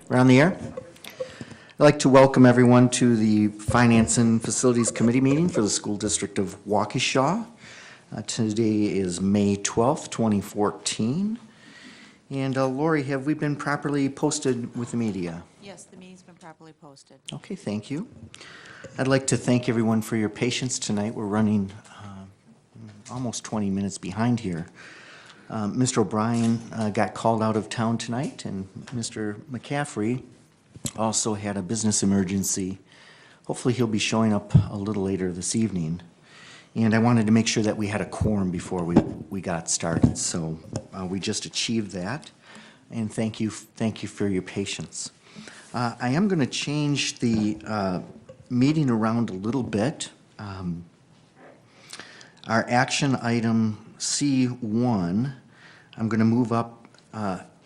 We're on the air. I'd like to welcome everyone to the Finance and Facilities Committee meeting for the School District of Waukesha. Today is May 12th, 2014. And Lori, have we been properly posted with the media? Yes, the meeting's been properly posted. Okay, thank you. I'd like to thank everyone for your patience tonight. We're running almost 20 minutes behind here. Mr. O'Brien got called out of town tonight, and Mr. McCaffrey also had a business emergency. Hopefully he'll be showing up a little later this evening. And I wanted to make sure that we had a quorum before we got started. So we just achieved that. And thank you for your patience. I am going to change the meeting around a little bit. Our action item C1, I'm going to move up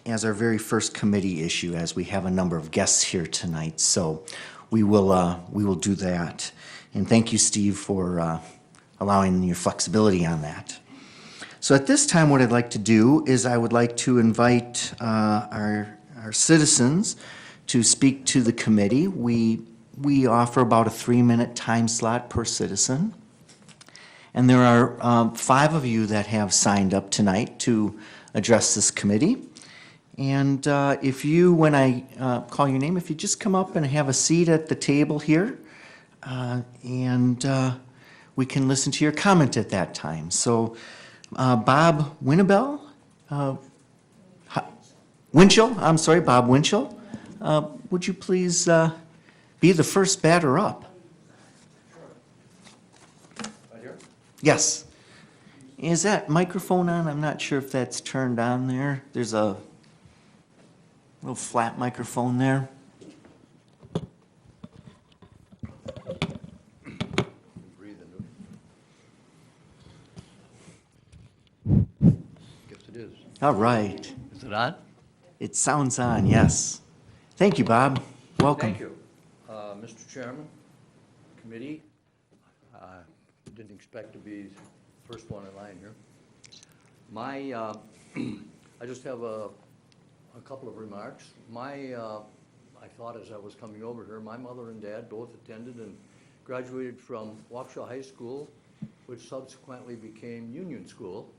as our very first committee issue, as we have a number of guests here tonight. So we will do that. And thank you, Steve, for allowing your flexibility on that. So at this time, what I'd like to do is I would like to invite our citizens to speak to the committee. We offer about a 3-minute time slot per citizen. And there are 5 of you that have signed up tonight to address this committee. And if you, when I call your name, if you just come up and have a seat at the table here, and we can listen to your comment at that time. So Bob Winnebell, Winchell, I'm sorry, Bob Winchell, would you please be the first batter up? Yes. Is that microphone on? I'm not sure if that's turned on there. There's a little flat microphone there. Guess it is. All right. Is it on? It sounds on, yes. Thank you, Bob. Welcome. Thank you. Mr. Chairman, committee, didn't expect to be first one in line here. I just have a couple of remarks. I thought as I was coming over here, my mother and dad both attended and graduated from Waukesha High School, which subsequently became Union School.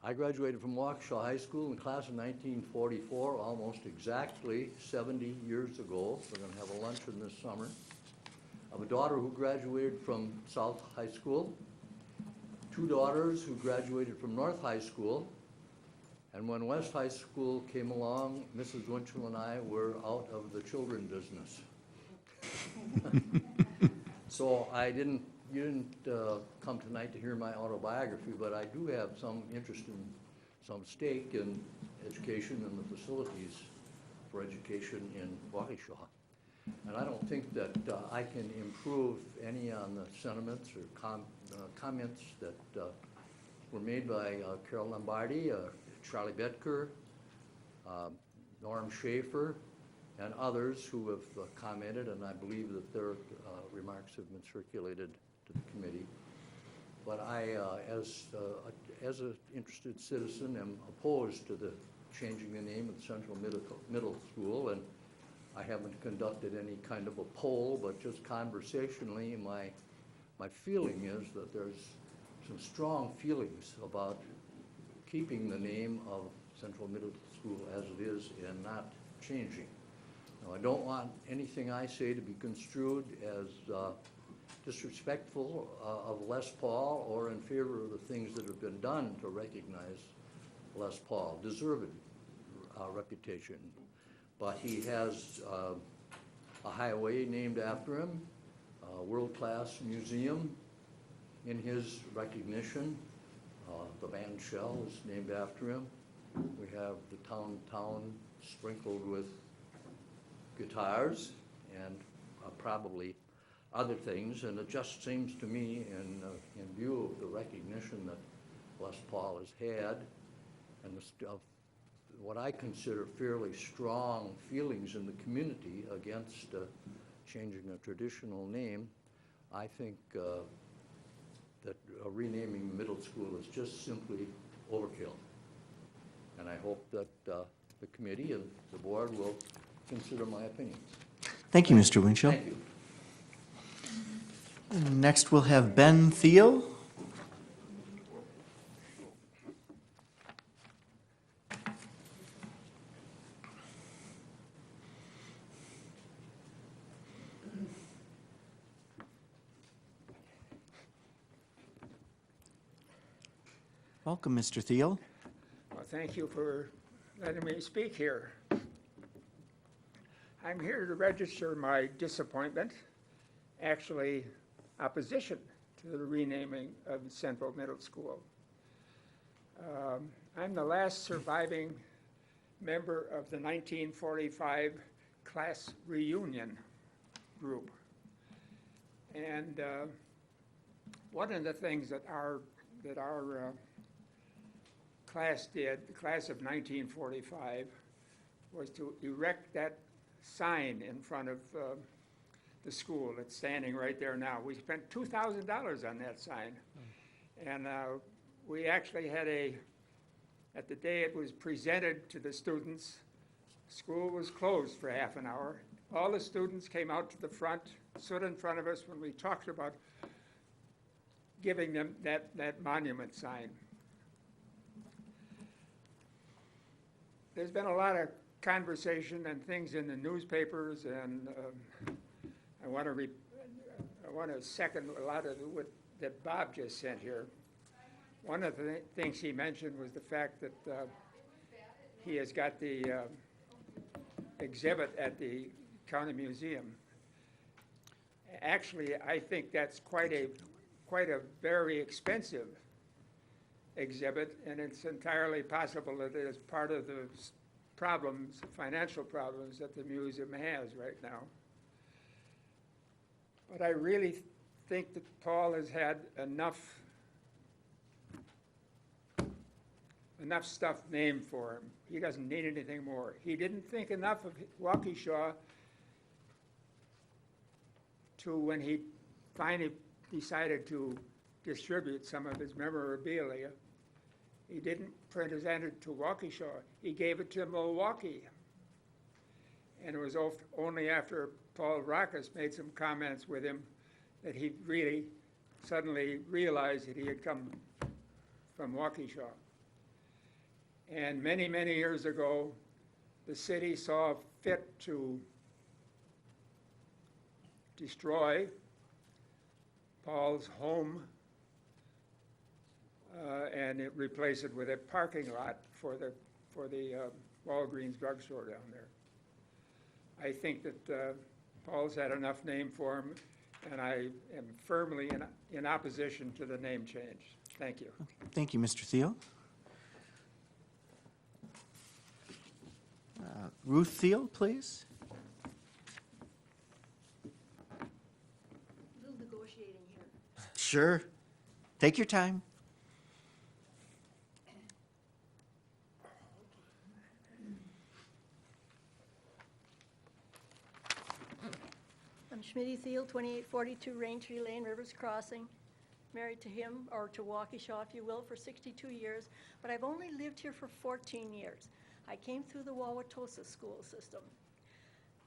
I graduated from Waukesha High School in the class of 1944, almost exactly 70 years ago. We're going to have a luncheon this summer. I have a daughter who graduated from South High School, 2 daughters who graduated from North High School, and when West High School came along, Mrs. Winchell and I were out of the children business. So you didn't come tonight to hear my autobiography, but I do have some interest in, some stake in education and the facilities for education in Waukesha. And I don't think that I can improve any on the sentiments or comments that were made by Carol Lombardi, Charlie Betker, Norm Schaefer, and others who have commented, and I believe that their remarks have been circulated to the committee. But I, as an interested citizen, am opposed to the changing the name of the Central Middle School, and I haven't conducted any kind of a poll, but just conversationally, my feeling is that there's some strong feelings about keeping the name of Central Middle School as it is and not changing. Now, I don't want anything I say to be construed as disrespectful of Les Paul or in favor of the things that have been done to recognize Les Paul, deserved reputation. But he has a highway named after him, a world-class museum in his recognition. The band shell is named after him. We have the town sprinkled with guitars and probably other things. And it just seems to me, in view of the recognition that Les Paul has had and what I consider fairly strong feelings in the community against changing a traditional name, I think that renaming the middle school is just simply overkill. And I hope that the committee and the board will consider my opinions. Thank you, Mr. Winchell. Thank you. Next, we'll have Ben Thiel. Welcome, Mr. Thiel. Well, thank you for letting me speak here. I'm here to register my disappointment, actually opposition to the renaming of Central Middle School. I'm the last surviving member of the 1945 class reunion group. And one of the things that our class did, the class of 1945, was to erect that sign in front of the school that's standing right there now. We spent $2,000 on that sign. And we actually had at the day it was presented to the students, school was closed for half an hour. All the students came out to the front, stood in front of us when we talked about giving them that monument sign. There's been a lot of conversation and things in the newspapers, and I want to second a lot of what that Bob just said here. One of the things he mentioned was the fact that he has got the exhibit at the County Museum. Actually, I think that's quite a very expensive exhibit, and it's entirely possible that it is part of the problems, financial problems that the museum has right now. But I really think that Paul has had enough stuff named for him. He doesn't need anything more. He didn't think enough of Waukesha to when he finally decided to distribute some of his memorabilia. He didn't present it to Waukesha. He gave it to Milwaukee. And it was only after Paul Rackus made some comments with him that he really suddenly realized that he had come from Waukesha. And many, many years ago, the city saw fit to destroy Paul's home and replace it with a parking lot for the Walgreens drugstore down there. I think that Paul's had enough name for him, and I am firmly in opposition to the name change. Thank you. Thank you, Mr. Thiel. Ruth Thiel, please. A little negotiating here. Sure. Take your time. I'm Schmitty Thiel, 2842 Raintree Lane, Rivers Crossing. Married to him, or to Waukesha, if you will, for 62 years, but I've only lived here for 14 years. I came through the Wauwatosa school system.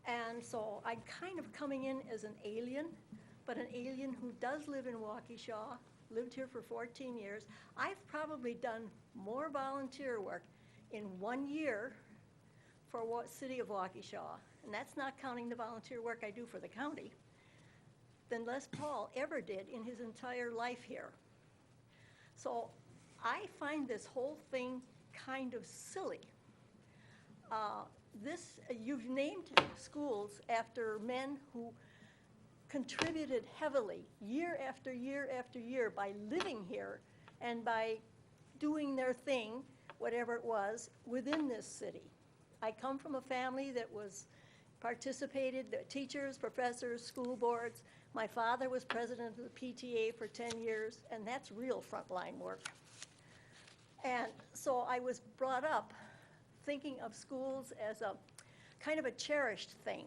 And so I'm kind of coming in as an alien, but an alien who does live in Waukesha, lived here for 14 years. I've probably done more volunteer work in 1 year for city of Waukesha, and that's not counting the volunteer work I do for the county, than Les Paul ever did in his entire life here. So I find this whole thing kind of silly. You've named schools after men who contributed heavily year after year after year by living here and by doing their thing, whatever it was, within this city. I come from a family that participated, the teachers, professors, school boards. My father was president of the PTA for 10 years, and that's real frontline work. And so I was brought up thinking of schools as a kind of a cherished thing,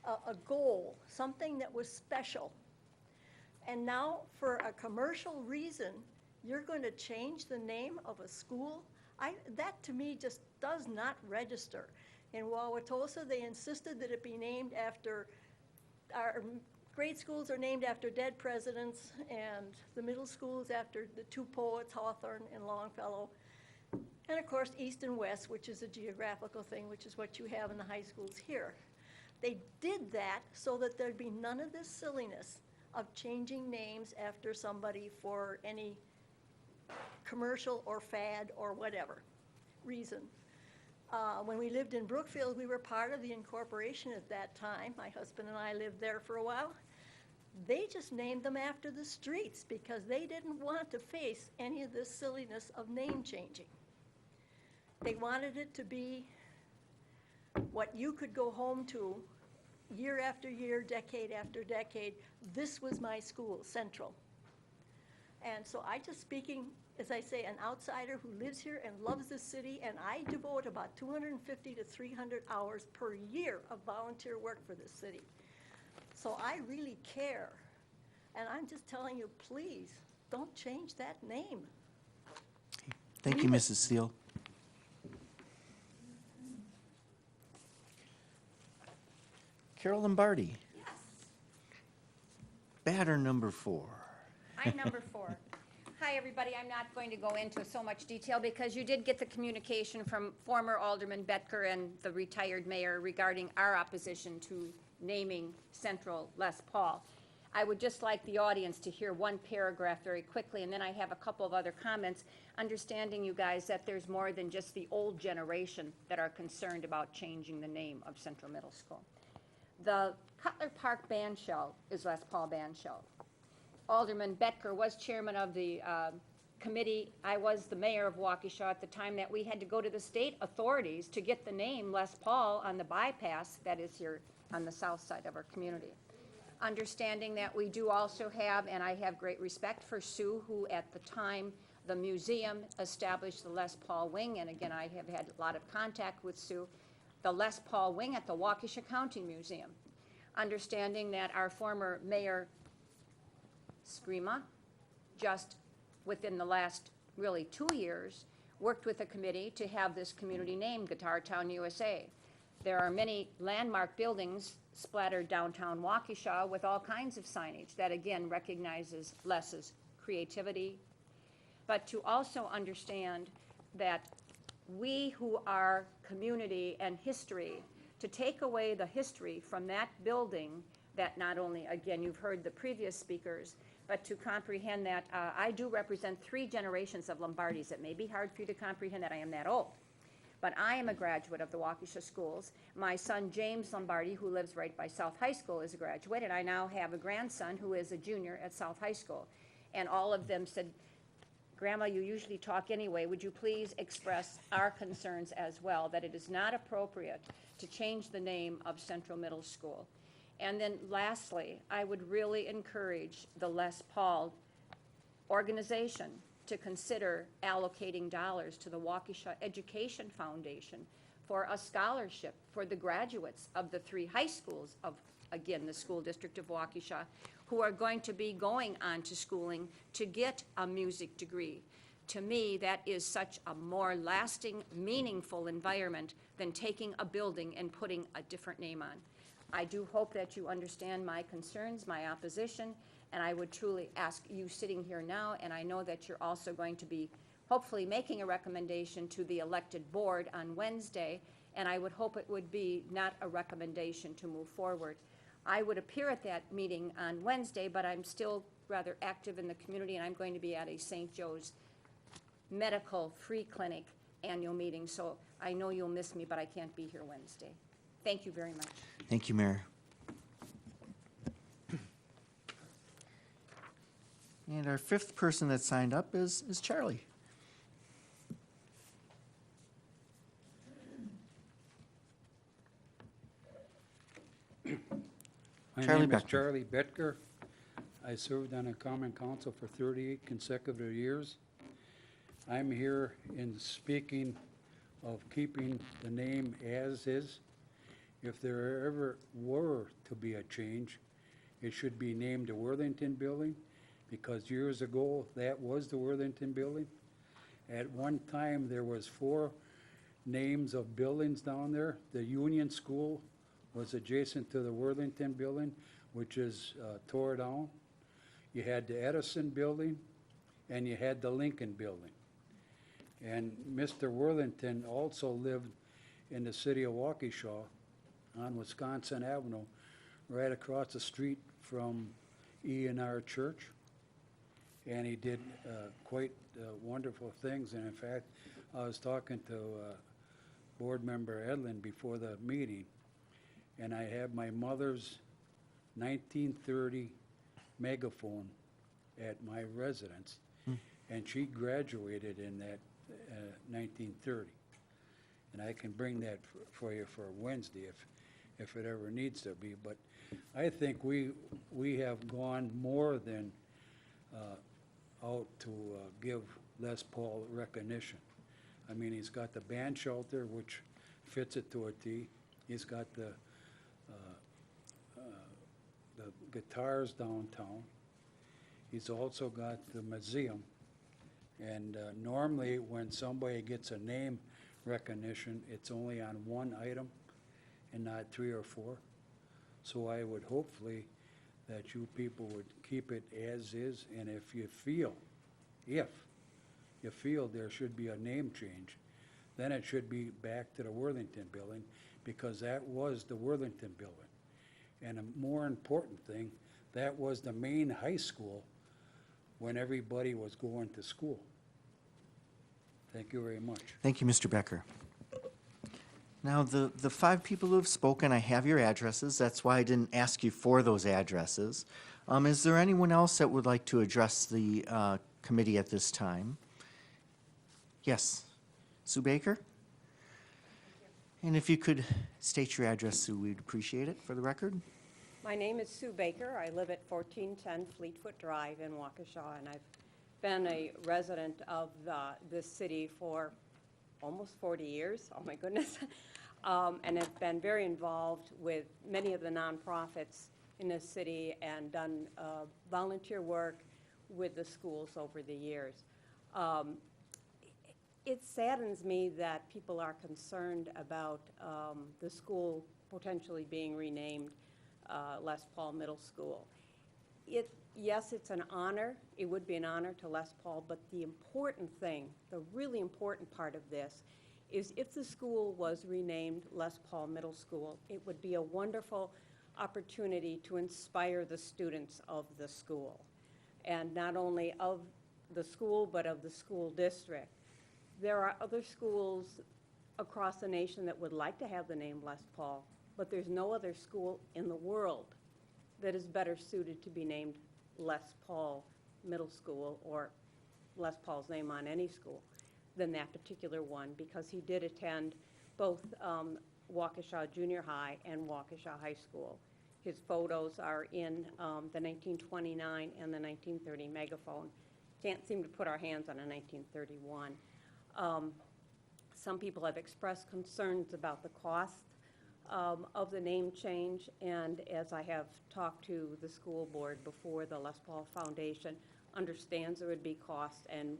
a goal, something that was special. And now, for a commercial reason, you're going to change the name of a school? That, to me, just does not register. In Wauwatosa, they insisted that it be named after, our grade schools are named after dead presidents, and the middle schools after the two poets, Hawthorne and Longfellow. And of course, east and west, which is a geographical thing, which is what you have in the high schools here. They did that so that there'd be none of this silliness of changing names after somebody for any commercial or fad or whatever reason. When we lived in Brookfield, we were part of the incorporation at that time. My husband and I lived there for a while. They just named them after the streets because they didn't want to face any of this silliness of name changing. They wanted it to be what you could go home to year after year, decade after decade. This was my school, Central. And so I just speaking, as I say, an outsider who lives here and loves this city, and I devote about 250 to 300 hours per year of volunteer work for this city. So I really care. And I'm just telling you, please, don't change that name. Thank you, Mrs. Steele. Carol Lombardi. Yes, Batter number 4. I'm number 4. Hi, everybody. I'm not going to go into so much detail because you did get the communication from former Alderman Betker and the retired mayor regarding our opposition to naming Central Les Paul. I would just like the audience to hear one paragraph very quickly, and then I have a couple of other comments, understanding, you guys, that there's more than just the old generation that are concerned about changing the name of Central Middle School. The Cutler Park Band Shell is Les Paul Band Shell. Alderman Betker was chairman of the committee. I was the mayor of Waukesha at the time that we had to go to the state authorities to get the name Les Paul on the bypass that is here on the south side of our community. Understanding that we do also have, and I have great respect for Sue, who at the time the museum established the Les Paul Wing, and again, I have had a lot of contact with Sue, the Les Paul Wing at the Waukesha County Museum. Understanding that our former mayor, Screama, just within the last really 2 years, worked with a committee to have this community named Guitar Town, USA. There are many landmark buildings splattered downtown Waukesha with all kinds of signage that again recognizes Les's creativity, but to also understand that we who are community and history, to take away the history from that building that not only, again, you've heard the previous speakers, but to comprehend that I do represent 3 generations of Lombardis. It may be hard for you to comprehend that I am that old, but I am a graduate of the Waukesha schools. My son, James Lombardi, who lives right by South High School, is a graduate, and I now have a grandson who is a junior at South High School. And all of them said, Grandma, you usually talk anyway. Would you please express our concerns as well, that it is not appropriate to change the name of Central Middle School. And then lastly, I would really encourage the Les Paul organization to consider allocating dollars to the Waukesha Education Foundation for a scholarship for the graduates of the 3 high schools of, again, the school district of Waukesha, who are going to be going on to schooling to get a music degree. To me, that is such a more lasting, meaningful environment than taking a building and putting a different name on. I do hope that you understand my concerns, my opposition, and I would truly ask you sitting here now, and I know that you're also going to be hopefully making a recommendation to the elected board on Wednesday, and I would hope it would be not a recommendation to move forward. I would appear at that meeting on Wednesday, but I'm still rather active in the community, and I'm going to be at a St. Joe's Medical Free Clinic annual meeting, so I know you'll miss me, but I can't be here Wednesday. Thank you very much. Thank you, Mayor. And our 5th person that signed up is Charlie. My Charlie name is Becker. Charlie Betker. I served on a common council for 38 consecutive years. I'm here in speaking of keeping the name as is. If there ever were to be a change, it should be named the Worthington Building, because years ago, that was the Worthington Building. At one time, there was 4 names of buildings down there. The Union School was adjacent to the Worthington Building, which is tore down. You had the Edison Building, and you had the Lincoln Building. And Mr. Worthington also lived in the city of Waukesha on Wisconsin Avenue, right across the street from E&R Church. And he did quite wonderful things. And in fact, I was talking to Board Member Edlin before the meeting, and I have my mother's 1930 megaphone at my residence, and she graduated in that 1930. And I can bring that for you for Wednesday if it ever needs to be. But I think we have gone more than out to give Les Paul recognition. I mean, he's got the band shelter, which fits it to a T. He's got the guitars downtown. He's also got the museum. And normally, when somebody gets a name recognition, it's only on one item and not 3 or 4. So I would hopefully that you people would keep it as is, and if you feel there should be a name change, then it should be back to the Worthington Building, because that was the Worthington Building. And a more important thing, that was the main high school when everybody was going to school. Thank you very much. Thank you, Mr. Becker. Now, the 5 people who have spoken, I have your addresses. That's why I didn't ask you for those addresses. Is there anyone else that would like to address the committee at this time? Yes. Sue Baker? And if you could state your address, Sue, we'd appreciate it for the record. My name is Sue Baker. I live at 1410 Fleetfoot Drive in Waukesha, and I've been a resident of this city for almost 40 years. Oh, my goodness. And have been very involved with many of the nonprofits in this city and done volunteer work with the schools over the years. It saddens me that people are concerned about the school potentially being renamed Les Paul Middle School. Yes, it's an honor. It would be an honor to Les Paul, but the important thing, the really important part of this, is if the school was renamed Les Paul Middle School, it would be a wonderful opportunity to inspire the students of the school, and not only of the school, but of the school district. There are other schools across the nation that would like to have the name Les Paul, but there's no other school in the world that is better suited to be named Les Paul Middle School, or Les Paul's name on any school, than that particular one, because he did attend both Waukesha Junior High and Waukesha High School. His photos are in the 1929 and the 1930 megaphone. Can't seem to put our hands on a 1931. Some people have expressed concerns about the cost of the name change, and as I have talked to the school board before, the Les Paul Foundation understands there would be cost, and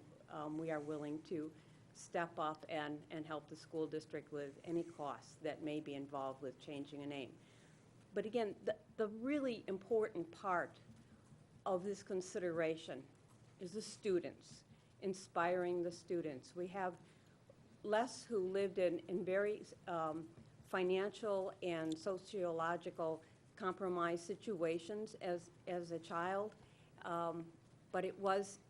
we are willing to step up and help the school district with any costs that may be involved with changing a name. But again, the really important part of this consideration is the students, inspiring the students. We have Les who lived in very financial and sociological compromised situations as a child, but it was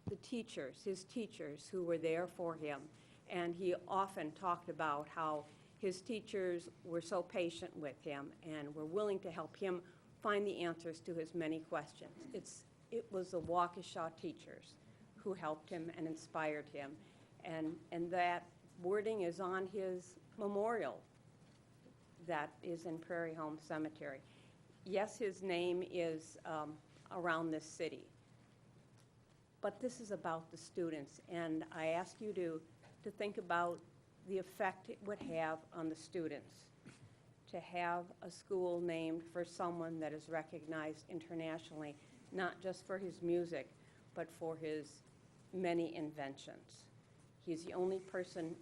the teachers, his teachers, who were there for him. And he often talked about how his teachers were so patient with him and were willing to help him find the answers to his many questions. It was the Waukesha teachers who helped him and inspired him. And that wording is on his memorial that is in Prairie Home Cemetery. Yes, his name is around this city, but this is about the students, and I ask you to think about the effect it would have on the students to have a school named for someone that is recognized internationally, not just for his music, but for his many inventions. He's the only person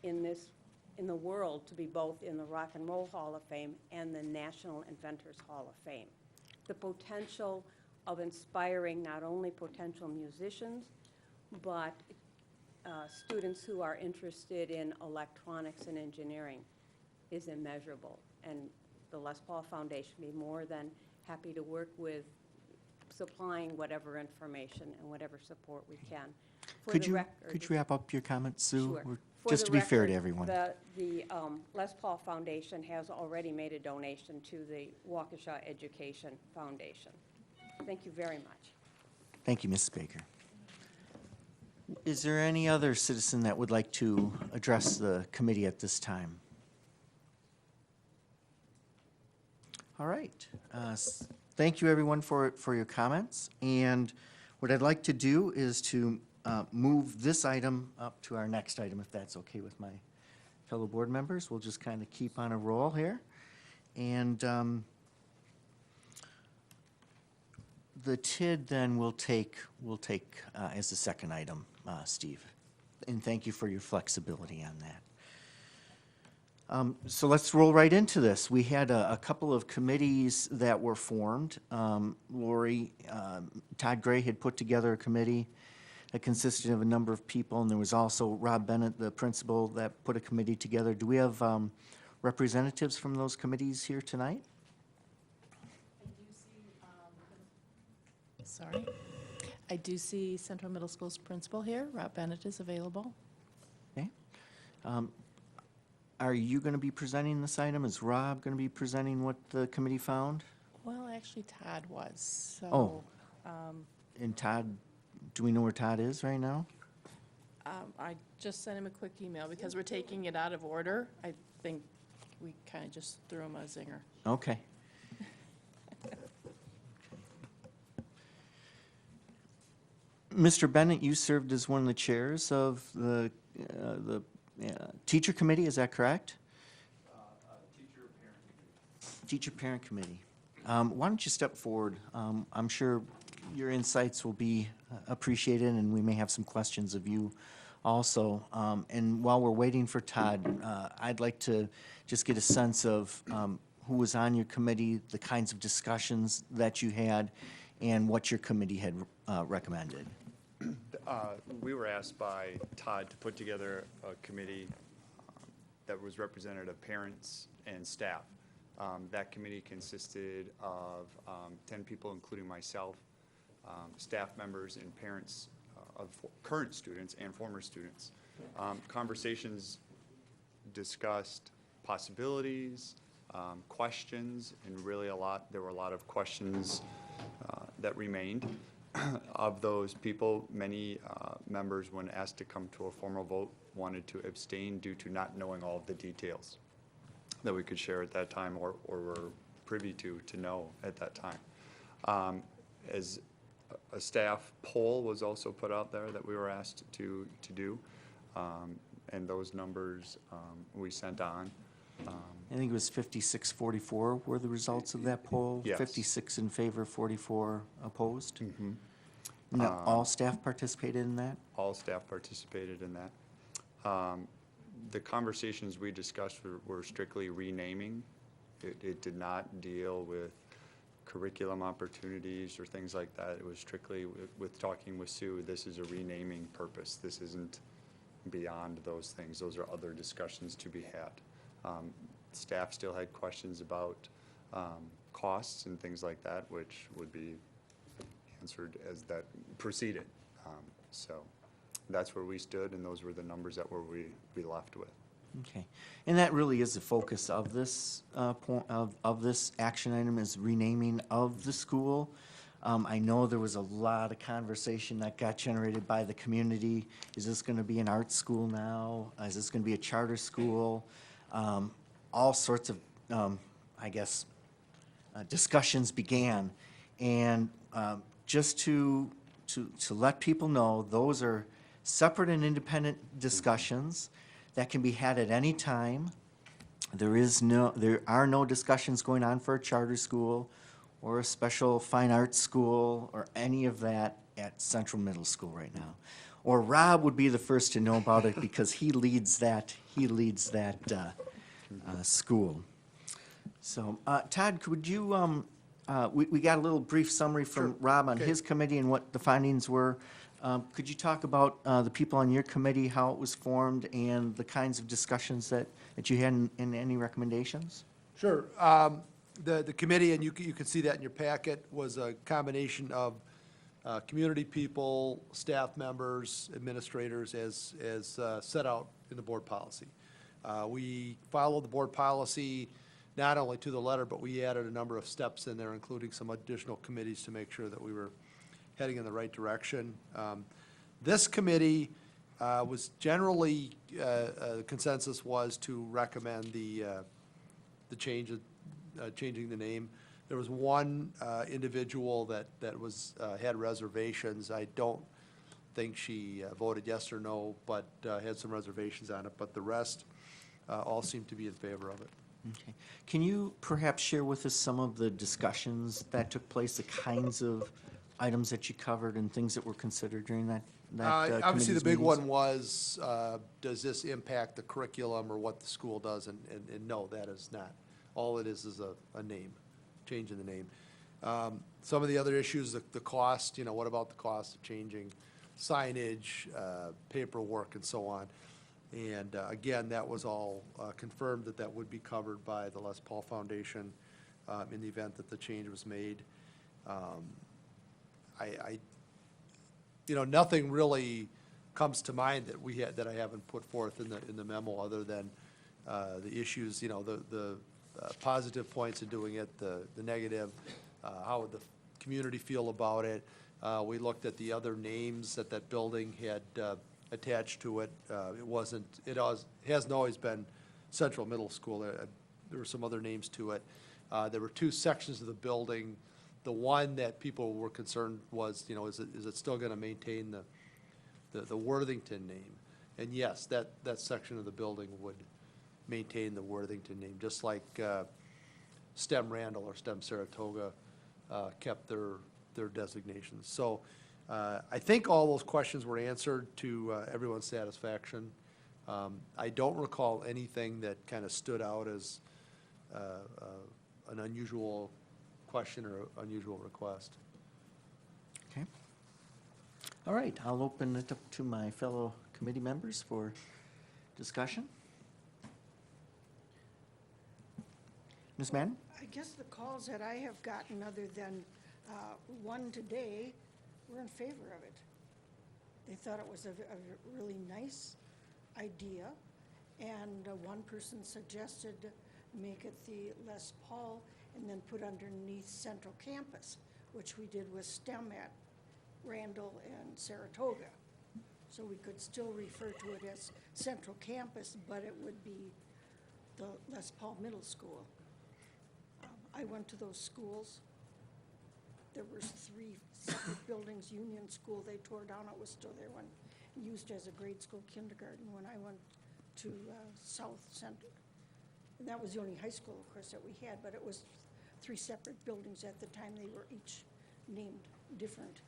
in the world to be both in the Rock and Roll Hall of Fame and the National Inventors Hall of Fame. The potential of inspiring not only potential musicians, but students who are interested in electronics and engineering is immeasurable. And the Les Paul Foundation would be more than happy to work with supplying whatever information and whatever support we can. For Could the you record- wrap up your comments, Sue? Sure. We're- For Just the to be fair to record, everyone. The Les Paul Foundation has already made a donation to the Waukesha Education Foundation. Thank you very much. Thank you, Mrs. Baker. Is there any other citizen that would like to address the committee at this time? All right. Thank you, everyone, for your comments. And what I'd like to do is to move this item up to our next item, if that's okay with my fellow board members. We'll just kind of keep on a roll here. And the TID then we'll take as the second item, Steve. And thank you for your flexibility on that. So let's roll right into this. We had a couple of committees that were formed. Lori, Todd Gray had put together a committee that consisted of a number of people, and there was also Rob Bennett, the principal, that put a committee together. Do we have representatives from those committees here tonight? I do see Central Middle School's principal here. Rob Bennett is available. Okay. Are you going to be presenting this item? Is Rob going to be presenting what the committee found? Well, actually Todd was, so. Oh. And Todd, do we know where Todd is right now? I just sent him a quick email because we're taking it out of order. I think we kind of just threw him a zinger. Okay. Mr. Bennett, you served as one of the chairs of the teacher committee, is that correct? Teacher-parent committee. Why don't you step forward? I'm sure your insights will be appreciated, and we may have some questions of you also. And while we're waiting for Todd, I'd like to just get a sense of who was on your committee, the kinds of discussions that you had, and what your committee had recommended. We were asked by Todd to put together a committee that was representative of parents and staff. That committee consisted of 10 people, including myself, staff members and parents of current students and former students. Conversations discussed possibilities, questions, and really there were a lot of questions that remained. Of those people, many members, when asked to come to a formal vote, wanted to abstain due to not knowing all of the details that we could share at that time or were privy to know at that time. As a staff poll was also put out there that we were asked to do, and those numbers we sent on. I think it was 56-44 were the results of that poll? Yes. 56 in favor, 44 opposed? Now, all staff participated in that? All staff participated in that. The conversations we discussed were strictly renaming. It did not deal with curriculum opportunities or things like that. It was strictly with talking with Sue, this is a renaming purpose. This isn't beyond those things. Those are other discussions to be had. Staff still had questions about costs and things like that, which would be answered as that proceeded. So that's where we stood, and those were the numbers that we left with. Okay. And that really is the focus of this of this action item, is renaming of the school. I know there was a lot of conversation that got generated by the community. Is this going to be an art school now? Is this going to be a charter school? All sorts of, I guess, discussions began. And just to let people know, those are separate and independent discussions that can be had at any time. There are no discussions going on for a charter school or a special fine arts school or any of that at Central Middle School right now. or Rob would be the first to know about it because he leads that school. So, Todd, could you, we got a little brief summary from Rob on Okay. his committee and what the findings were. Could you talk about the people on your committee, how it was formed, and the kinds of discussions that you had and any recommendations? Sure. The committee, and you can see that in your packet, was a combination of community people, staff members, administrators, as set out in the board policy. We followed the board policy not only to the letter, but we added a number of steps in there, including some additional committees to make sure that we were heading in the right direction. This committee was generally, consensus was to recommend the change of, changing the name. There was one individual that was, had reservations. I don't think she voted yes or no, but had some reservations on it. But the rest all seemed to be in favor of it. Okay. Can you perhaps share with us some of the discussions that took place, the kinds of items that you covered and things that were considered during that Obviously, the committee's big meetings? one was, does this impact the curriculum or what the school does? And no, that is not. All it is a name, change in the name. Some of the other issues, the cost, what about the cost of changing signage, paperwork, and so on. And again, that was all confirmed that would be covered by the Les Paul Foundation in the event that the change was made. Nothing really comes to mind that I haven't put forth in the memo, other than the issues, the positive points in doing it, the negative, how would the community feel about it. We looked at the other names that building had attached to it. It hasn't always been Central Middle School. There were some other names to it. There were two sections of the building. The one that people were concerned was, is it still going to maintain the Worthington name? And yes, that section of the building would maintain the Worthington name, just like STEM Randall or STEM Saratoga kept their designations. So I think all those questions were answered to everyone's satisfaction. I don't recall anything that kind of stood out as an unusual question or unusual request. Okay. All right, I'll open it up to my fellow committee members for discussion. Ms. Madden? I guess the calls that I have gotten, other than one today, were in favor of it. They thought it was a really nice idea, and one person suggested make it the Les Paul and then put underneath Central Campus, which we did with STEM at Randall and Saratoga. So we could still refer to it as Central Campus, but it would be the Les Paul Middle School. I went to those schools. There was 3 separate buildings. Union School, they tore down, it was still there when used as a grade school kindergarten when I went to South Center. And that was the only high school, of course, that we had, but it was 3 separate buildings at the time. They were each named different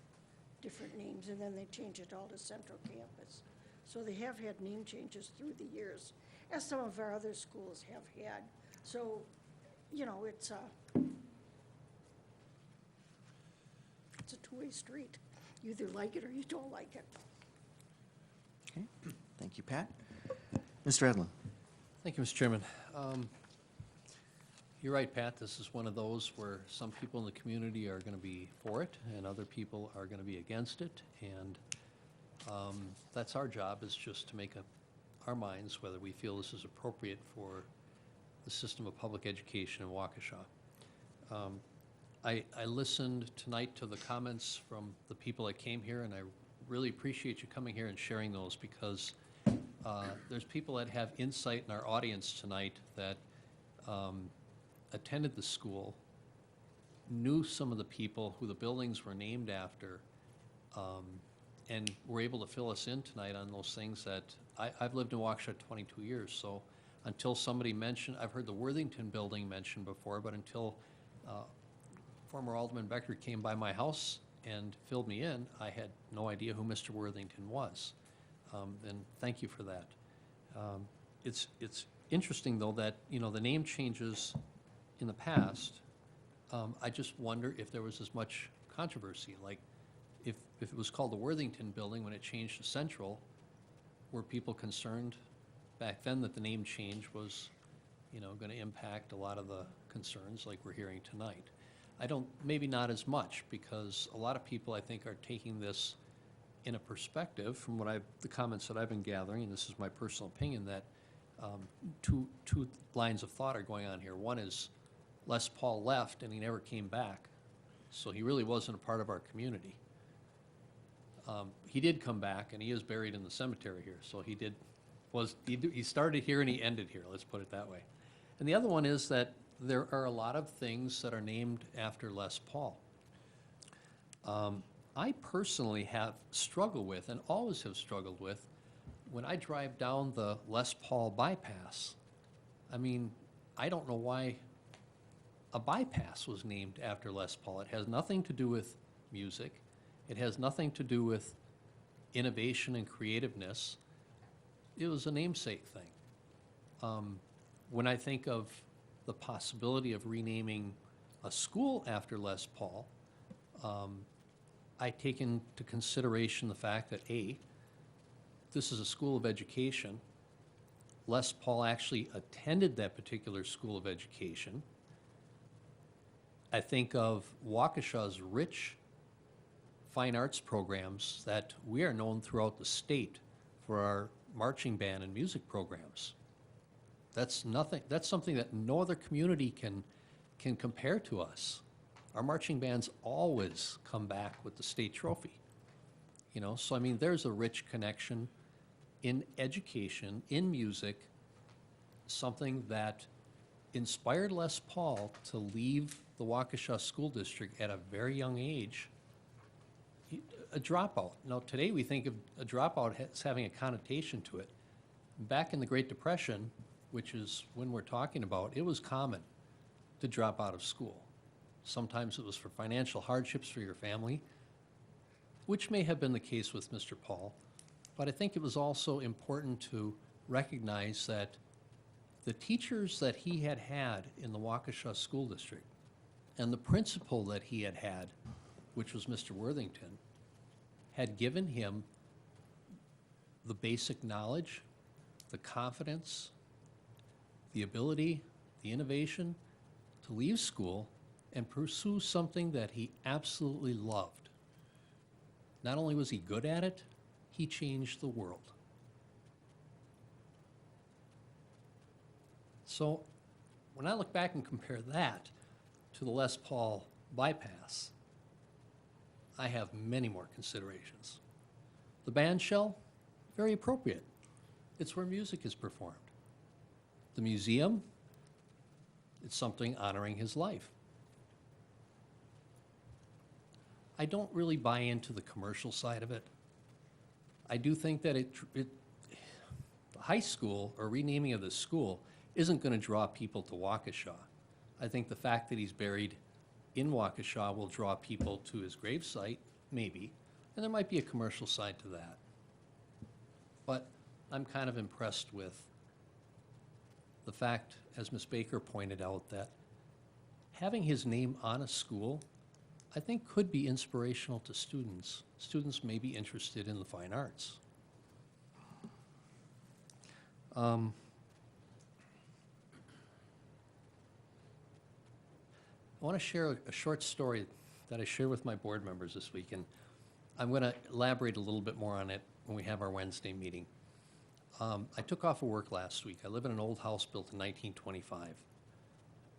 names, and then they changed it all to Central Campus. So they have had name changes through the years, as some of our other schools have had. So, it's a two-way street. You either like it or you don't like it. Okay, thank you, Pat. Mr. Edlin? Thank you, Mr. Chairman. You're right, Pat, this is one of those where some people in the community are going to be for it and other people are going to be against it. And that's our job, is just to make up our minds whether we feel this is appropriate for the system of public education in Waukesha. I listened tonight to the comments from the people that came here, and I really appreciate you coming here and sharing those, because there's people that have insight in our audience tonight that attended the school, knew some of the people who the buildings were named after, and were able to fill us in tonight on those things that I've lived in Waukesha 22 years, so until somebody mentioned, I've heard the Worthington building mentioned before, but until former Alderman Becker came by my house and filled me in, I had no idea who Mr. Worthington was. And thank you for that. It's interesting, though, that, you know, the name changes in the past. I just wonder if there was as much controversy, like if it was called the Worthington Building when it changed to Central, were people concerned back then that the name change was, you know, going to impact a lot of the concerns like we're hearing tonight? Maybe not as much, because a lot of people, I think, are taking this in a perspective, from the comments that I've been gathering, and this is my personal opinion, that two lines of thought are going on here. One is Les Paul left and he never came back, so he really wasn't a part of our community. He did come back, and he is buried in the cemetery here, so he started here and he ended here, let's put it that way. And the other one is that there are a lot of things that are named after Les Paul. I personally have struggled with, and always have struggled with, when I drive down the Les Paul bypass. I mean, I don't know why a bypass was named after Les Paul. It has nothing to do with music. It has nothing to do with innovation and creativeness. It was a namesake thing. When I think of the possibility of renaming a school after Les Paul, I take into consideration the fact that, A, this is a school of education. Les Paul actually attended that particular school of education. I think of Waukesha's rich fine arts programs, that we are known throughout the state for our marching band and music programs. That's something that no other community can compare to us. Our marching bands always come back with the state trophy. You know, so I mean, there's a rich connection in education, in music, something that inspired Les Paul to leave the Waukesha School District at a very young age. A dropout. Now, today we think of a dropout as having a connotation to it. Back in the Great Depression, which is when we're talking about, it was common to drop out of school. Sometimes it was for financial hardships for your family, which may have been the case with Mr. Paul, but I think it was also important to recognize that the teachers that he had had in the Waukesha School District and the principal that he had had, which was Mr. Worthington, had given him the basic knowledge, the confidence, the ability, the innovation to leave school and pursue something that he absolutely loved. Not only was he good at it, he changed the world. So when I look back and compare that to the Les Paul bypass, I have many more considerations. The band shell, very appropriate. It's where music is performed. The museum, it's something honoring his life. I don't really buy into the commercial side of it. I do think that the high school, or renaming of the school, isn't going to draw people to Waukesha. I think the fact that he's buried in Waukesha will draw people to his gravesite, maybe, and there might be a commercial side to that. But I'm kind of impressed with the fact, as Ms. Baker pointed out, that having his name on a school, I think, could be inspirational to students. Students may be interested in the fine arts. I want to share a short story that I shared with my board members this week, and I'm going to elaborate a little bit more on it when we have our Wednesday meeting. I took off of work last week. I live in an old house built in 1925,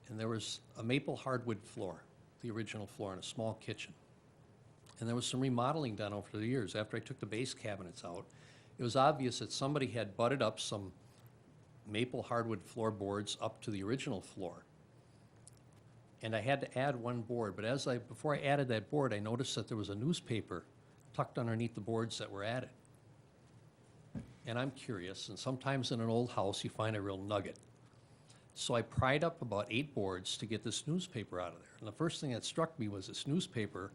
and there was a maple hardwood floor, the original floor, and a small kitchen. And there was some remodeling done over the years. After I took the base cabinets out, it was obvious that somebody had butted up some maple hardwood floorboards up to the original floor. And I had to add one board, but before I added that board, I noticed that there was a newspaper tucked underneath the boards that were added. And I'm curious, and sometimes in an old house you find a real nugget. So I pried up about 8 boards to get this newspaper out of there. And the first thing that struck me was this newspaper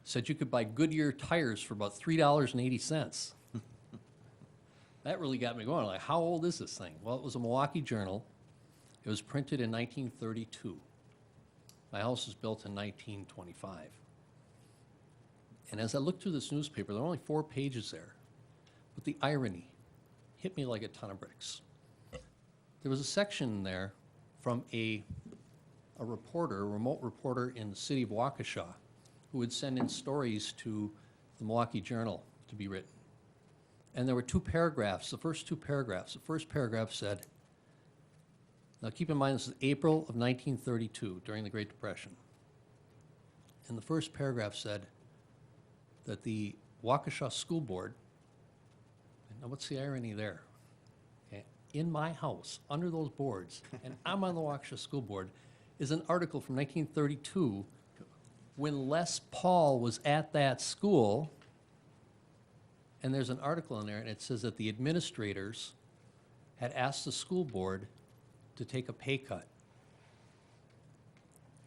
said you could buy Goodyear tires for about $3.80. That really got me going, like, how old is this thing? Well, it was a Milwaukee Journal. It was printed in 1932. My house was built in 1925. And as I looked through this newspaper, there were only 4 pages there. But the irony hit me like a ton of bricks. There was a section there from a reporter, a remote reporter in the city of Waukesha, who would send in stories to the Milwaukee Journal to be written. And there were 2 paragraphs, the first 2 paragraphs. The first paragraph said, now keep in mind this is April of 1932, during the Great Depression. And the first paragraph said that the Waukesha School Board, now what's the irony there? Okay, in my house, under those boards, and I'm on the Waukesha School Board, is an article from 1932 when Les Paul was at that school. And there's an article in there, and it says that the administrators had asked the school board to take a pay cut.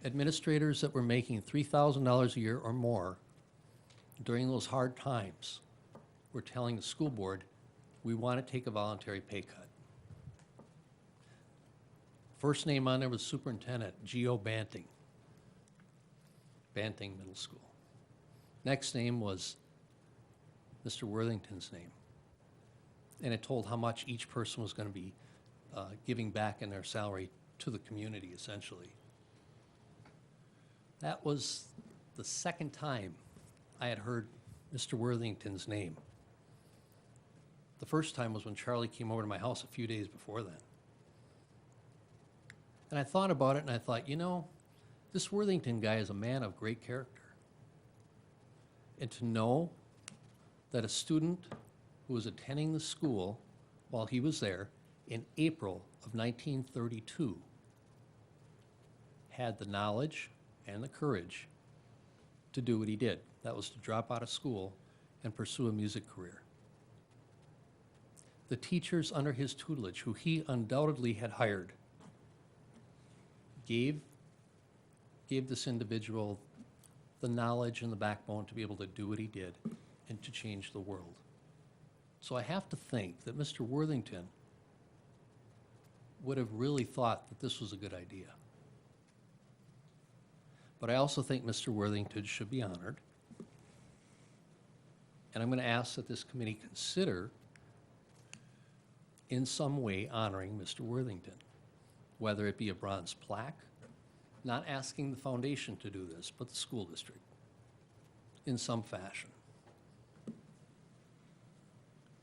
Administrators that were making $3,000 a year or more during those hard times were telling the school board, we want to take a voluntary pay cut. First name on there was Superintendent Geo Banting, Banting Middle School. Next name was Mr. Worthington's name. And it told how much each person was going to be giving back in their salary to the community, essentially. That was the second time I had heard Mr. Worthington's name. The first time was when Charlie came over to my house a few days before then. And I thought about it, and I thought, you know, this Worthington guy is a man of great character. And to know that a student who was attending the school while he was there in April of 1932 had the knowledge and the courage to do what he did. That was to drop out of school and pursue a music career. The teachers under his tutelage, who he undoubtedly had hired, gave this individual the knowledge and the backbone to be able to do what he did and to change the world. So I have to think that Mr. Worthington would have really thought that this was a good idea. But I also think Mr. Worthington should be honored. And I'm going to ask that this committee consider in some way honoring Mr. Worthington, whether it be a bronze plaque, not asking the foundation to do this, but the school district, in some fashion.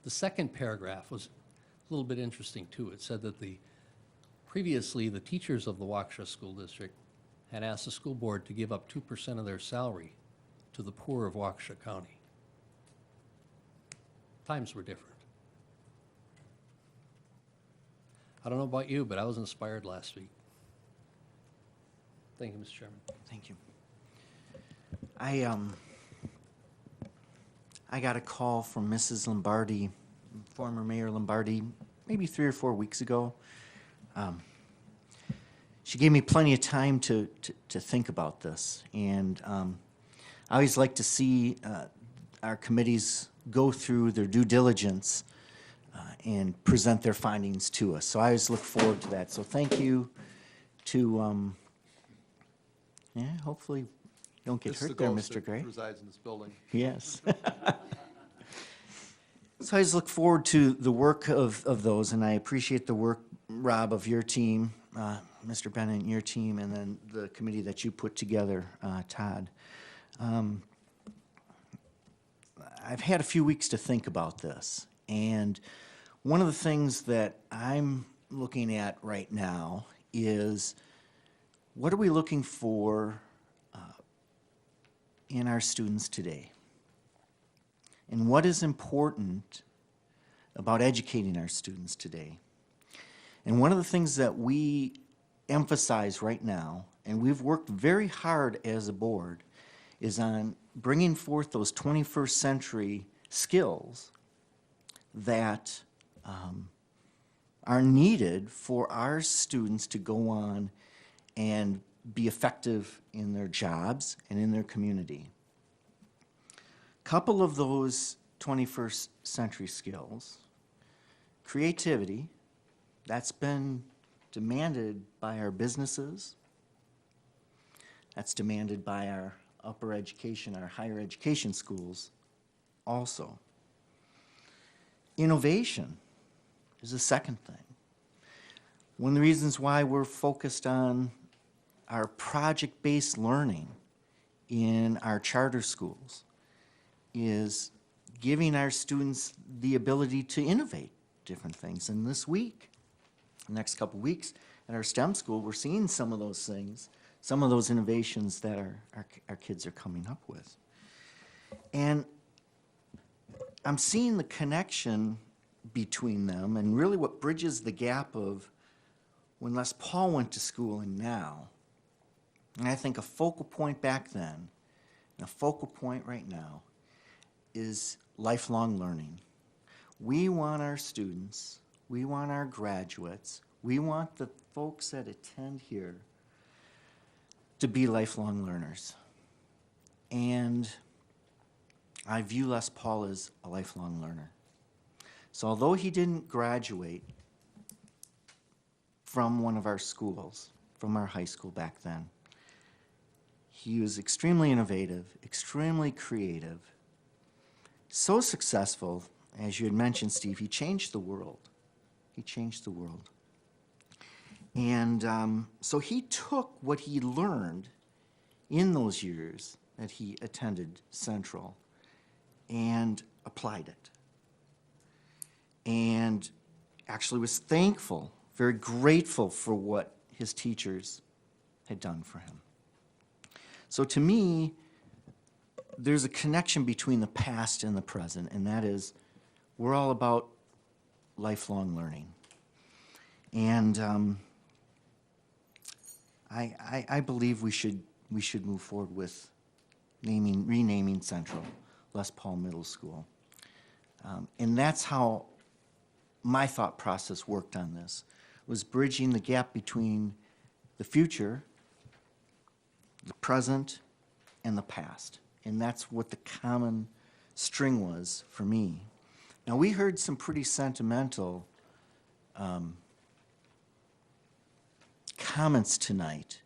The second paragraph was a little bit interesting too. It said that previously the teachers of the Waukesha School District had asked the school board to give up 2% of their salary to the poor of Waukesha County. Times were different. I don't know about you, but I was inspired last week. Thank you, Mr. Chairman. Thank you. I got a call from Mrs. Lombardi, former Mayor Lombardi, maybe 3 or 4 weeks ago. She gave me plenty of time to think about this, and I always like to see our committees go through their due diligence and present their findings to us. So I always look forward to that. So thank you to, hopefully you don't get This is hurt the there, ghost Mr. that Gray. resides in this building. Yes. So I just look forward to the work of those, and I appreciate the work, Rob, of your team, Mr. Bennett, and your team, and then the committee that you put together, Todd. I've had a few weeks to think about this, and one of the things that I'm looking at right now is what are we looking for in our students today? And what is important about educating our students today? And one of the things that we emphasize right now, and we've worked very hard as a board, is on bringing forth those 21st century skills that are needed for our students to go on and be effective in their jobs and in their community. Couple of those 21st century skills, creativity, that's been demanded by our businesses, that's demanded by our upper education, our higher education schools also. Innovation is the second thing. One of the reasons why we're focused on our project-based learning in our charter schools is giving our students the ability to innovate different things. And this week, the next couple of weeks, at our STEM school, we're seeing some of those things, some of those innovations that our kids are coming up with. And I'm seeing the connection between them and really what bridges the gap of when Les Paul went to school and now. And I think a focal point back then and a focal point right now is lifelong learning. We want our students, we want our graduates, we want the folks that attend here to be lifelong learners. And I view Les Paul as a lifelong learner. So although he didn't graduate from one of our schools, from our high school back then, he was extremely innovative, extremely creative, so successful, as you had mentioned, Steve, he changed the world. He changed the world. And so he took what he learned in those years that he attended Central and applied it. And actually was thankful, very grateful for what his teachers had done for him. So to me, there's a connection between the past and the present, and that is we're all about lifelong learning. And I believe we should move forward with renaming Central Les Paul Middle School. And that's how my thought process worked on this, was bridging the gap between the future, the present, and the past. And that's what the common string was for me. Now, we heard some pretty sentimental comments tonight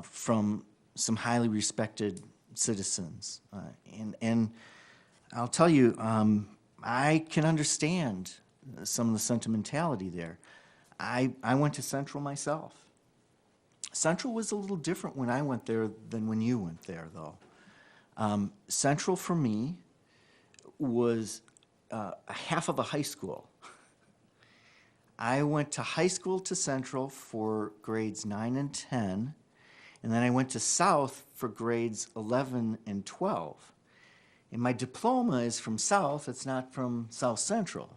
from some highly respected citizens. And I'll tell you, I can understand some of the sentimentality there. I went to Central myself. Central was a little different when I went there than when you went there, though. Central for me was a half of a high school. I went to high school to Central for grades 9 and 10, and then I went to South for grades 11 and 12. And my diploma is from South, it's not from South Central.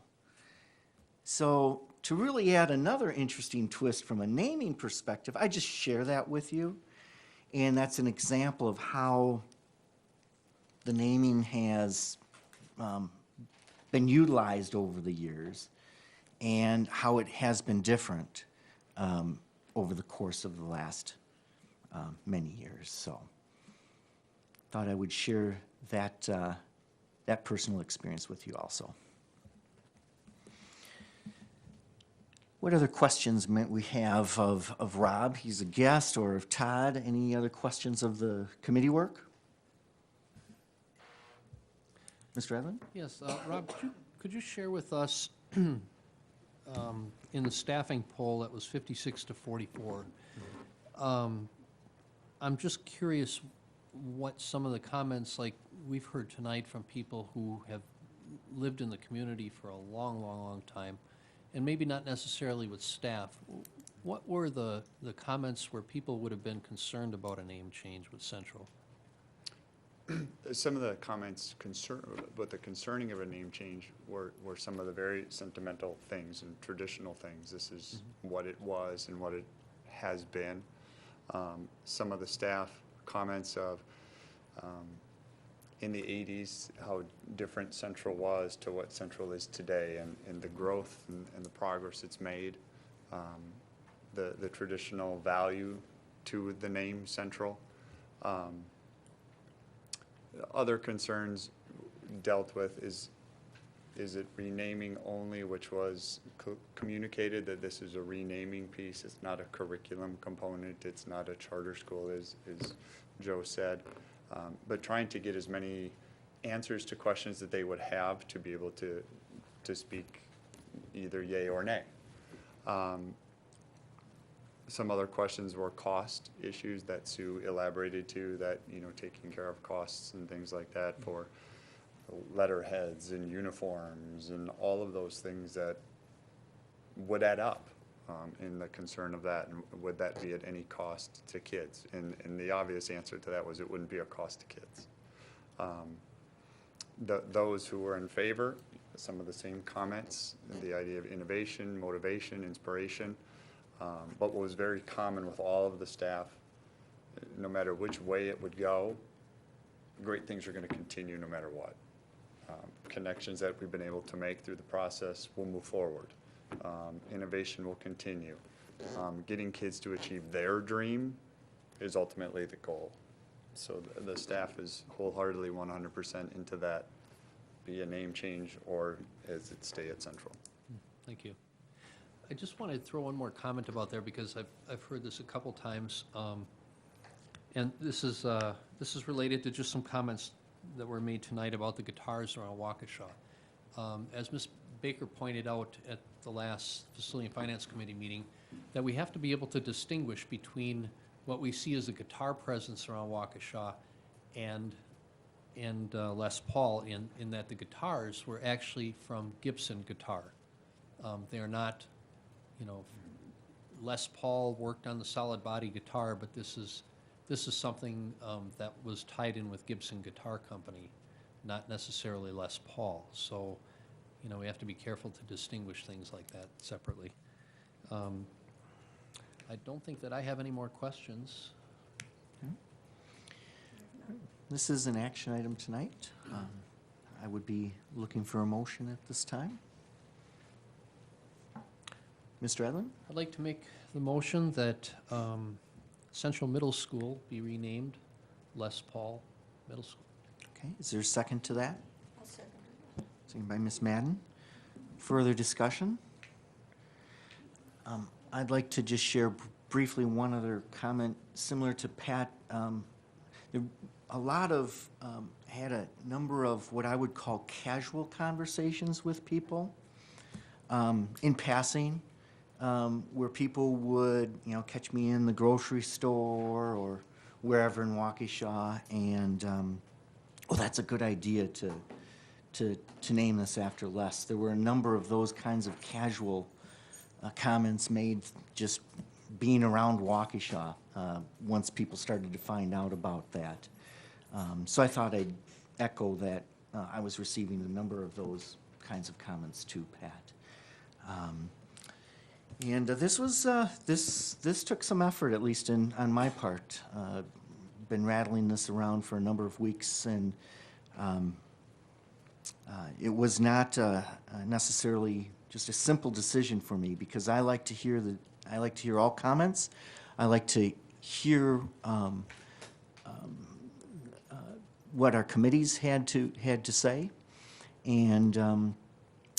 So to really add another interesting twist from a naming perspective, I just share that with you. And that's an example of how the naming has been utilized over the years and how it has been different over the course of the last many years. So thought I would share that, that personal experience with you also. What other questions might we have of Rob? He's a guest, or of Todd? Any other questions of the committee work? Mr. Edlin? Yes, Rob, could you share with us, in the staffing poll that was 56 to 44, I'm just curious what some of the comments, like we've heard tonight from people who have lived in the community for a long, long, long time, and maybe not necessarily with staff. What were the comments where people would have been concerned about a name change with Central? Some of the comments but the concerning of a name change were some of the very sentimental things and traditional things. This is what it was and what it has been. Some of the staff comments of in the 80s, how different Central was to what Central is today, and the growth and the progress it's made, the traditional value to the name Central. Other concerns dealt with is it renaming only, which was communicated that this is a renaming piece. It's not a curriculum component. It's not a charter school, as Joe said. But trying to get as many answers to questions that they would have to be able to speak either yay or nay. Some other questions were cost issues that Sue elaborated to, that, taking care of costs and things like that for letterheads and uniforms and all of those things that would add up, in the concern of that, and would that be at any cost to kids? And the obvious answer to that was it wouldn't be a cost to kids. Those who were in favor, some of the same comments, the idea of innovation, motivation, inspiration. But what was very common with all of the staff, no matter which way it would go, great things are going to continue no matter what. Connections that we've been able to make through the process will move forward. Innovation will continue. Getting kids to achieve their dream is ultimately the goal. So the staff is wholeheartedly 100% into that, be a name change or as it stay at Central. Thank you. I just wanted to throw one more comment about there, because I've heard this a couple times, and this is related to just some comments that were made tonight about the guitars around Waukesha. As Ms. Baker pointed out at the last Facility and Finance Committee meeting, that we have to be able to distinguish between what we see as a guitar presence around Waukesha and Les Paul, in that the guitars were actually from Gibson Guitar. They are not, Les Paul worked on the solid body guitar, but this is something that was tied in with Gibson Guitar Company, not necessarily Les Paul. So, we have to be careful to distinguish things like that separately. I don't think that I have any more questions. This is an action item tonight. I would be looking for a motion at this time. Mr. Edlin? I'd like to make the motion that Central Middle School be renamed Les Paul Middle School. Okay, is there a second to that? I'll second it. Second by Ms. Madden. Further discussion? I'd like to just share briefly one other comment similar to Pat. A lot of, had a number of what I would call casual conversations with people in passing, where people would, catch me in the grocery store or wherever in Waukesha, and, well, that's a good idea to name this after Les. There were a number of those kinds of casual comments made just being around Waukesha once people started to find out about that. So I thought I'd echo that. I was receiving a number of those kinds of comments too, Pat. And this was this took some effort, at least on my part. Been rattling this around for a number of weeks, and it was not necessarily just a simple decision for me, because I like to hear all comments. I like to hear what our committees had to say, and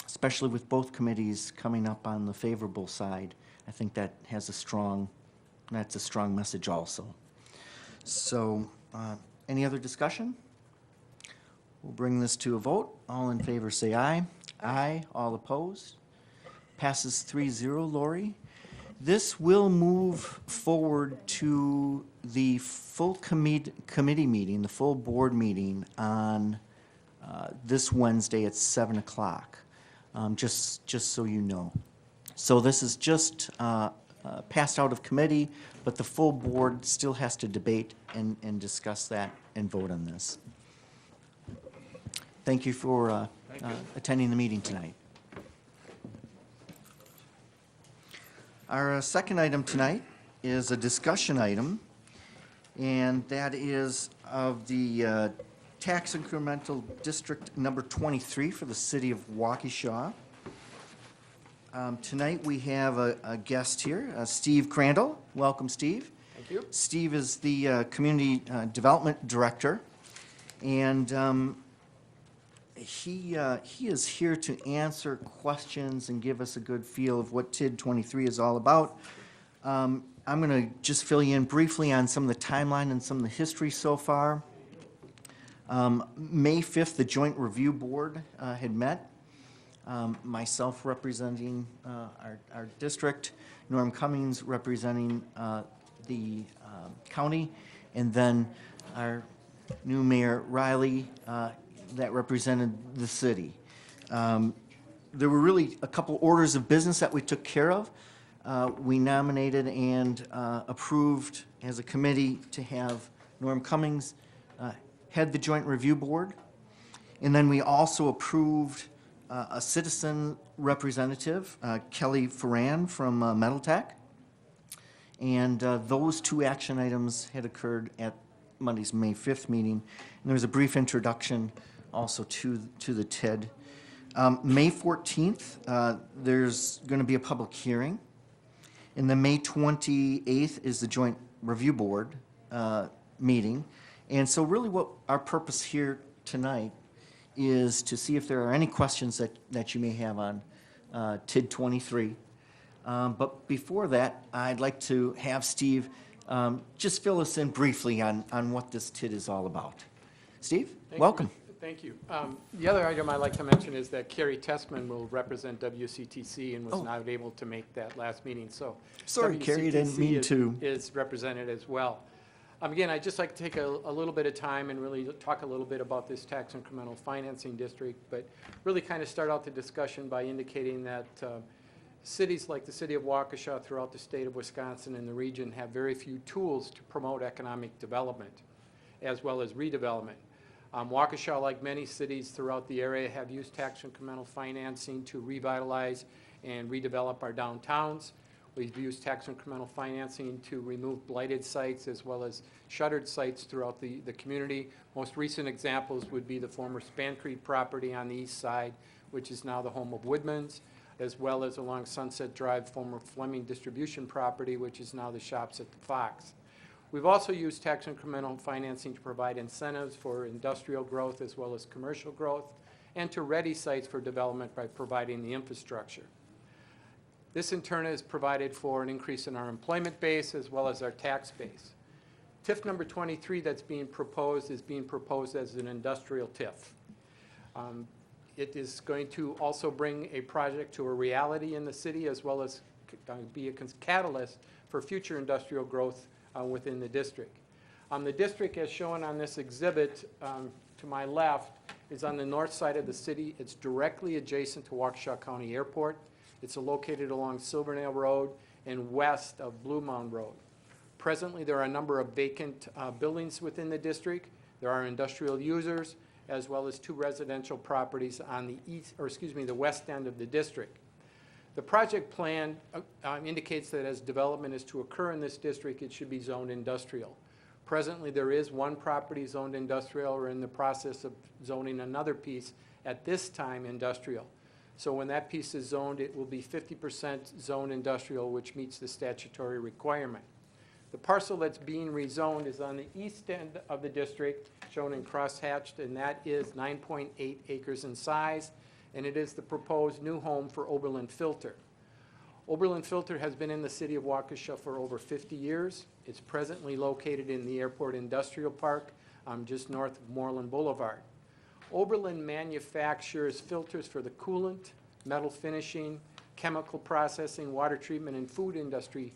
especially with both committees coming up on the favorable side, I think that's a strong message also. So, any other discussion? We'll bring this to a vote. All in favor say aye. Aye. All opposed? Passes 3-0, Lori. This will move forward to the full committee meeting, the full board meeting on this Wednesday at 7 o'clock, just so you know. So this is just passed out of committee, but the full board still has to debate and discuss that and vote on this. Thank you for attending the meeting tonight. Our second item tonight is a discussion item, and that is of the tax incremental district number 23 for the city of Waukesha. Tonight we have a guest here, Steve Crandall. Welcome, Steve. Thank you. Steve is the Community Development Director, And he is here to answer questions and give us a good feel of what TID 23 is all about. I'm going to just fill you in briefly on some of the timeline and some of the history so far. May 5th, the Joint Review Board had met, myself representing our district, Norm Cummings representing the county, and then our new Mayor Riley that represented the city. There were really a couple orders of business that we took care of. We nominated and approved as a committee to have Norm Cummings head the Joint Review Board. And then we also approved a citizen representative, Kelly Ferran from Metal Tech. And those two action items had occurred at Monday's May 5th meeting. And there was a brief introduction also to the TID. May 14th, there's going to be a public hearing. And then May 28th is the Joint Review Board meeting. And so really what our purpose here tonight is to see if there are any questions that you may have on TID 23. But before that, I'd like to have Steve just fill us in briefly on what this TID is all about. Steve, welcome. Thank you. The other item I'd like to mention is that Carrie Tessman will represent WCTC and was not able to make that last meeting, so. Sorry, Carrie, didn't mean to. Is represented as well. Again, I'd just like to take a little bit of time and really talk a little bit about this tax incremental financing district, but really kind of start out the discussion by indicating that cities like the city of Waukesha throughout the state of Wisconsin and the region have very few tools to promote economic development as well as redevelopment. Waukesha, like many cities throughout the area, have used tax incremental financing to revitalize and redevelop our downtowns. We've used tax incremental financing to remove blighted sites as well as shuttered sites throughout the community. Most recent examples would be the former Span Creek property on the east side, which is now the home of Woodman's, as well as along Sunset Drive, former Fleming distribution property, which is now the shops at the Fox. We've also used tax incremental financing to provide incentives for industrial growth as well as commercial growth, and to ready sites for development by providing the infrastructure. This in turn has provided for an increase in our employment base as well as our tax base. TIF number 23 that's being proposed is being proposed as an industrial TIF. It is going to also bring a project to a reality in the city as well as be a catalyst for future industrial growth within the district. The district, as shown on this exhibit to my left, is on the north side of the city. It's directly adjacent to Waukesha County Airport. It's located along Silverdale Road and west of Blue Mound Road. Presently, there are a number of vacant buildings within the district. There are industrial users, as well as 2 residential properties on the west end of the district. The project plan indicates that as development is to occur in this district, it should be zoned industrial. Presently, there is 1 property zoned industrial. We're in the process of zoning another piece at this time industrial. So when that piece is zoned, it will be 50% zoned industrial, which meets the statutory requirement. The parcel that's being rezoned is on the east end of the district, shown in crosshatched, and that is 9.8 acres in size, and it is the proposed new home for Oberlin Filter. Oberlin Filter has been in the city of Waukesha for over 50 years. It's presently located in the Airport Industrial Park, just north of Moreland Boulevard. Oberlin manufactures filters for the coolant, metal finishing, chemical processing, water treatment, and food industry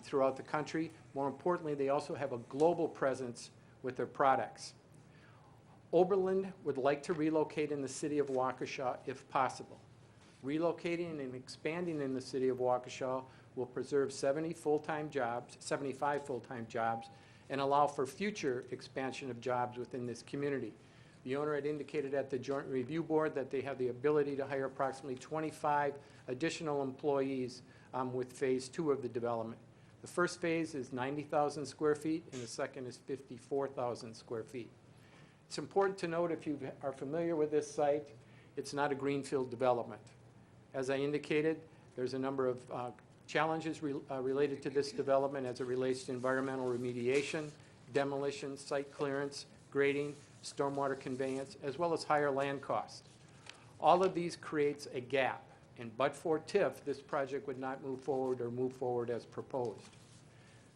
throughout the country. More importantly, they also have a global presence with their products. Oberlin would like to relocate in the city of Waukesha if possible. Relocating and expanding in the city of Waukesha will preserve 75 full-time jobs, and allow for future expansion of jobs within this community. The owner had indicated at the Joint Review Board that they have the ability to hire approximately 25 additional employees with phase 2 of the development. The first phase is 90,000 square feet, and the second is 54,000 square feet. It's important to note, if you are familiar with this site, it's not a greenfield development. As I indicated, there's a number of challenges related to this development as it relates to environmental remediation, demolition, site clearance, grading, stormwater conveyance, as well as higher land cost. All of these creates a gap, and but for TIF, this project would not move forward as proposed.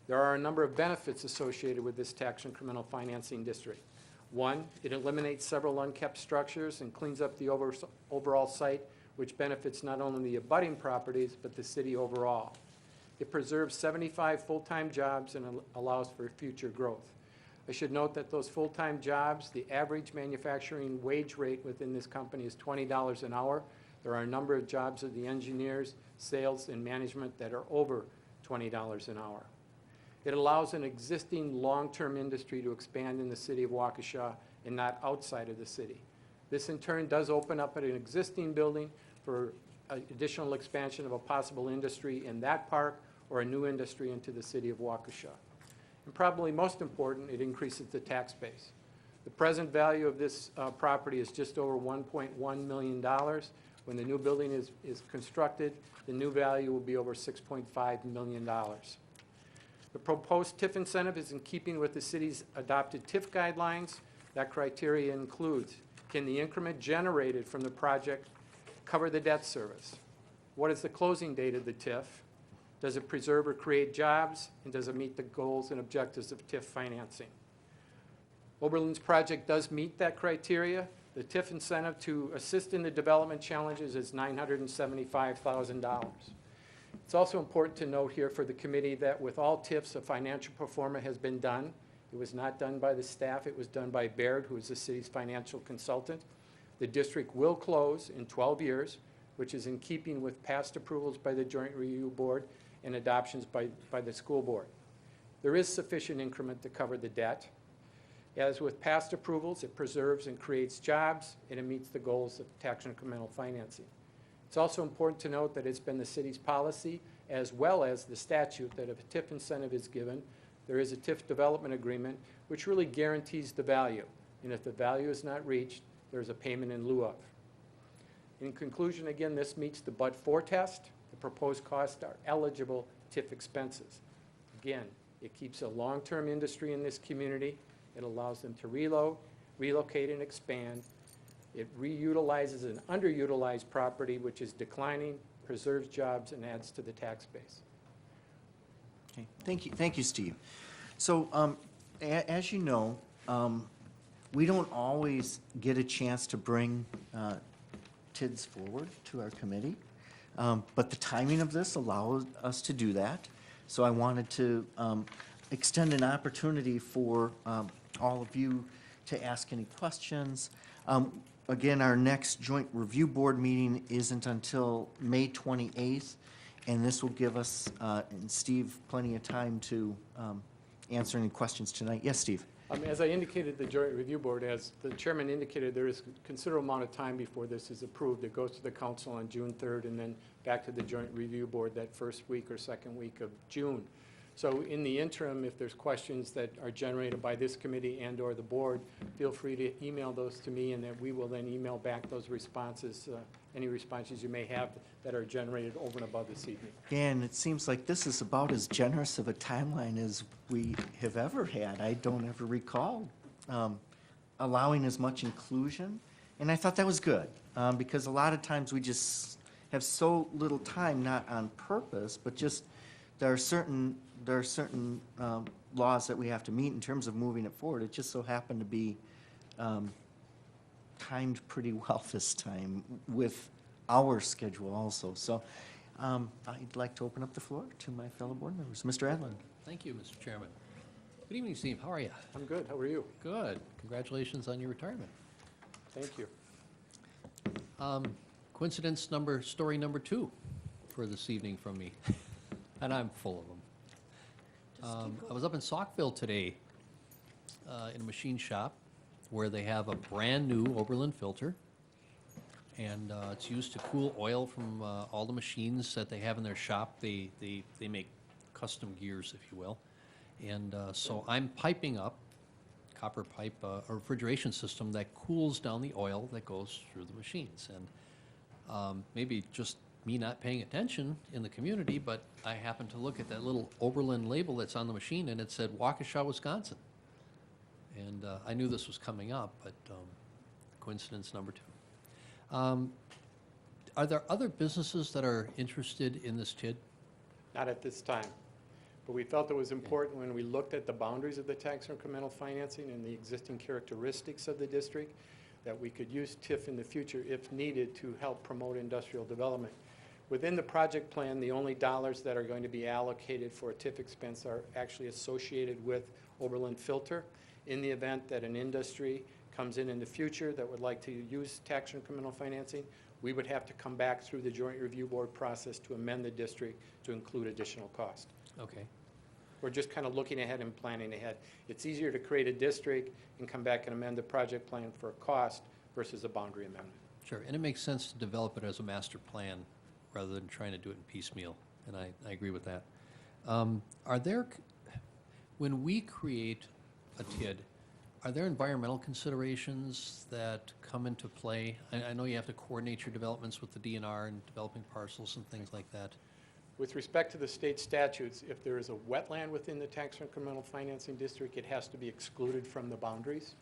There are a number of benefits associated with this tax incremental financing district. One, it eliminates several unkept structures and cleans up the overall site, which benefits not only the abutting properties, but the city overall. It preserves 75 full-time jobs and allows for future growth. I should note that those full-time jobs, the average manufacturing wage rate within this company is $20 an hour. There are a number of jobs of the engineers, sales, and management that are over $20 an hour. It allows an existing long-term industry to expand in the city of Waukesha and not outside of the city. This in turn does open up an existing building for additional expansion of a possible industry in that park or a new industry into the city of Waukesha. And probably most important, it increases the tax base. The present value of this property is just over $1.1 million. When the new building is constructed, the new value will be over $6.5 million. The proposed TIF incentive is in keeping with the city's adopted TIF guidelines. That criteria includes, can the increment generated from the project cover the debt service? What is the closing date of the TIF? Does it preserve or create jobs? And does it meet the goals and objectives of TIF financing? Oberlin's project does meet that criteria. The TIF incentive to assist in the development challenges is $975,000. It's also important to note here for the committee that with all TIFs, a financial pro forma has been done. It was not done by the staff. It was done by Baird, who is the city's financial consultant. The district will close in 12 years, which is in keeping with past approvals by the Joint Review Board and adoptions by the school board. There is sufficient increment to cover the debt. As with past approvals, it preserves and creates jobs, and it meets the goals of tax incremental financing. It's also important to note that it's been the city's policy, as well as the statute, that if a TIF incentive is given, there is a TIF development agreement, which really guarantees the value. And if the value is not reached, there's a payment in lieu of. In conclusion, again, this meets the but-for test. The proposed costs are eligible TIF expenses. Again, it keeps a long-term industry in this community. It allows them to relocate and expand. It reutilizes an underutilized property which is declining, preserves jobs, and adds to the tax base. Okay, thank you, Steve. So, as you know, we don't always get a chance to bring TIDs forward to our committee, but the timing of this allows us to do that. So I wanted to extend an opportunity for all of you to ask any questions. Again, our next joint review board meeting isn't until May 28th, and this will give us, and Steve, plenty of time to answer any questions tonight. Yes, Steve? As I indicated, the Joint Review Board, as the chairman indicated, there is a considerable amount of time before this is approved. It goes to the council on June 3rd and then back to the Joint Review Board that first week or second week of June. So in the interim, if there's questions that are generated by this committee and or the board, feel free to email those to me, and then we will then email back those responses, any responses you may have that are generated over and above this evening. And it seems like this is about as generous of a timeline as we have ever had. I don't ever recall allowing as much inclusion, and I thought that was good, because a lot of times we just have so little time, not on purpose, but just there are certain laws that we have to meet in terms of moving it forward. It just so happened to be timed pretty well this time with our schedule also. So I'd like to open up the floor to my fellow board members. Mr. Adlin. Thank you, Mr. Chairman. Good evening, Steve. How are you? I'm good. How are you? Good. Congratulations on your retirement. Thank you. Story number 2 for this evening from me, and I'm full of them. I was up in Saukville today in a machine shop where they have a brand-new Oberlin filter, and it's used to cool oil from all the machines that they have in their shop. They make custom gears, if you will. And so I'm piping up, copper pipe, a refrigeration system that cools down the oil that goes through the machines. And maybe just me not paying attention in the community, but I happened to look at that little Oberlin label that's on the machine, and it said Waukesha, Wisconsin. And I knew this was coming up, but coincidence number two. Are there other businesses that are interested in this TID? Not at this time. But we felt it was important when we looked at the boundaries of the tax incremental financing and the existing characteristics of the district, that we could use TIF in the future if needed to help promote industrial development. Within the project plan, the only dollars that are going to be allocated for a TIF expense are actually associated with Oberlin Filter. In the event that an industry comes in the future that would like to use tax incremental financing, we would have to come back through the joint review board process to amend the district to include additional cost. Okay. We're just kind of looking ahead and planning ahead. It's easier to create a district and come back and amend the project plan for a cost versus a boundary amendment. Sure, and it makes sense to develop it as a master plan rather than trying to do it in piecemeal, and I agree with that. When we create a TID, are there environmental considerations that come into play? I know you have to coordinate your developments with the DNR and developing parcels and things like that. With respect to the state statutes, if there is a wetland within the tax incremental financing district, it has to be excluded from the boundaries.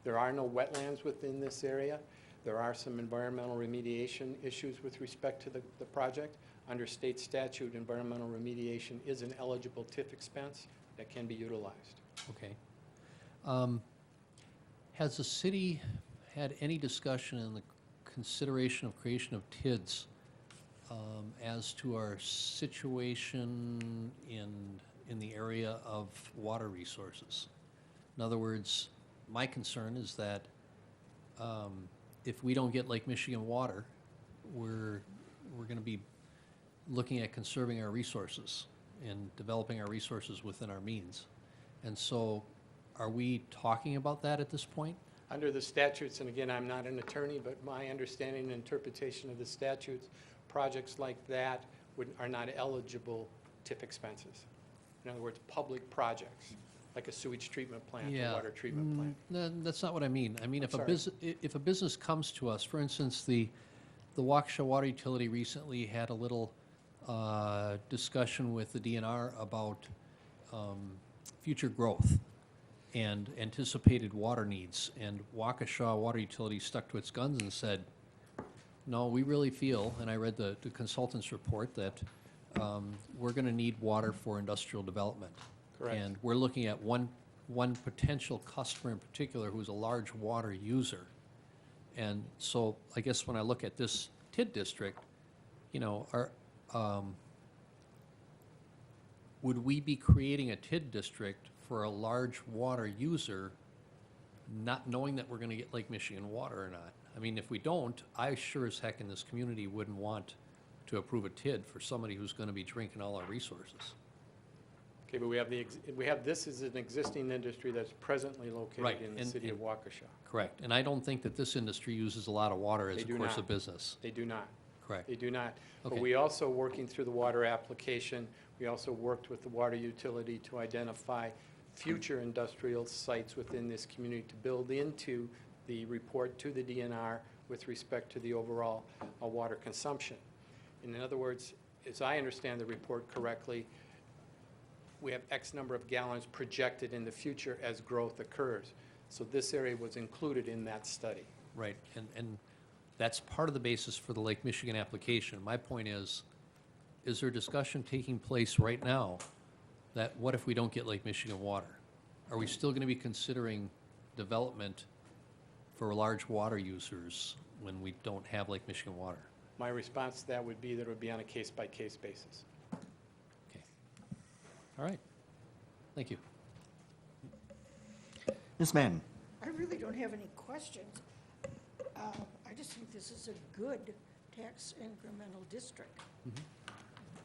There are no wetlands within this area. There are some environmental remediation issues with respect to the project. Under state statute, environmental remediation is an eligible TIF expense that can be utilized. Okay. Has the city had any discussion in the consideration of creation of TIDs as to our situation in the area of water resources? In other words, my concern is that if we don't get Lake Michigan water, we're going to be looking at conserving our resources and developing our resources within our means. And so are we talking about that at this point? Under the statutes, and again, I'm not an attorney, but my understanding and interpretation of the statutes, projects like that are not eligible TIF expenses. In other words, public projects, like a sewage treatment plant or water treatment plant. No, that's not what I mean. I mean, if sorry. a business comes to us, for instance, the Waukesha Water Utility recently had a little discussion with the DNR about future growth and anticipated water needs. And Waukesha Water Utility stuck to its guns and said, no, we really feel, and I read the consultant's report, that we're going to need water for industrial development. Correct. And we're looking at one potential customer in particular who's a large water user. And so I guess when I look at this TID district, you know, would we be creating a TID district for a large water user, not knowing that we're going to get Lake Michigan water or not? I mean, if we don't, I sure as heck in this community wouldn't want to approve a TID for somebody who's going to be drinking all our resources. Okay, but we have this is an existing industry that's presently located Right, in the and- city of Waukesha. Correct. And I don't think that this industry uses a lot of water as They a do course not. of business. They do not. Correct. They do not. But Okay. we also, working through the water application, we also worked with the water utility to identify future industrial sites within this community to build into the report to the DNR with respect to the overall water consumption. In other words, as I understand the report correctly, we have X number of gallons projected in the future as growth occurs. So this area was included in that study. Right, and that's part of the basis for the Lake Michigan application. My point is there discussion taking place right now that what if we don't get Lake Michigan water? Are we still going to be considering development for large water users when we don't have Lake Michigan water? My response to that would be that it would be on a case-by-case basis. Okay. All right. Thank you. Ms. Madden? I really don't have any questions. I just think this is a good tax incremental district.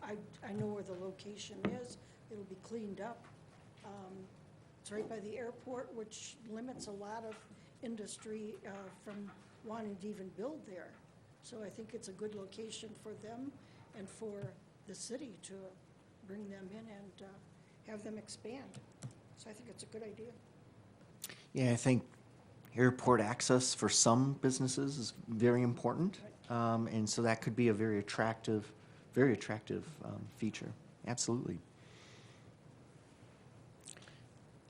I know where the location is. It'll be cleaned up. It's right by the airport, which limits a lot of industry from wanting to even build there. So I think it's a good location for them and for the city to bring them in and have them expand. So I think it's a good idea. Yeah, I think airport access for some businesses is very important. And so that could be a very attractive feature. Absolutely.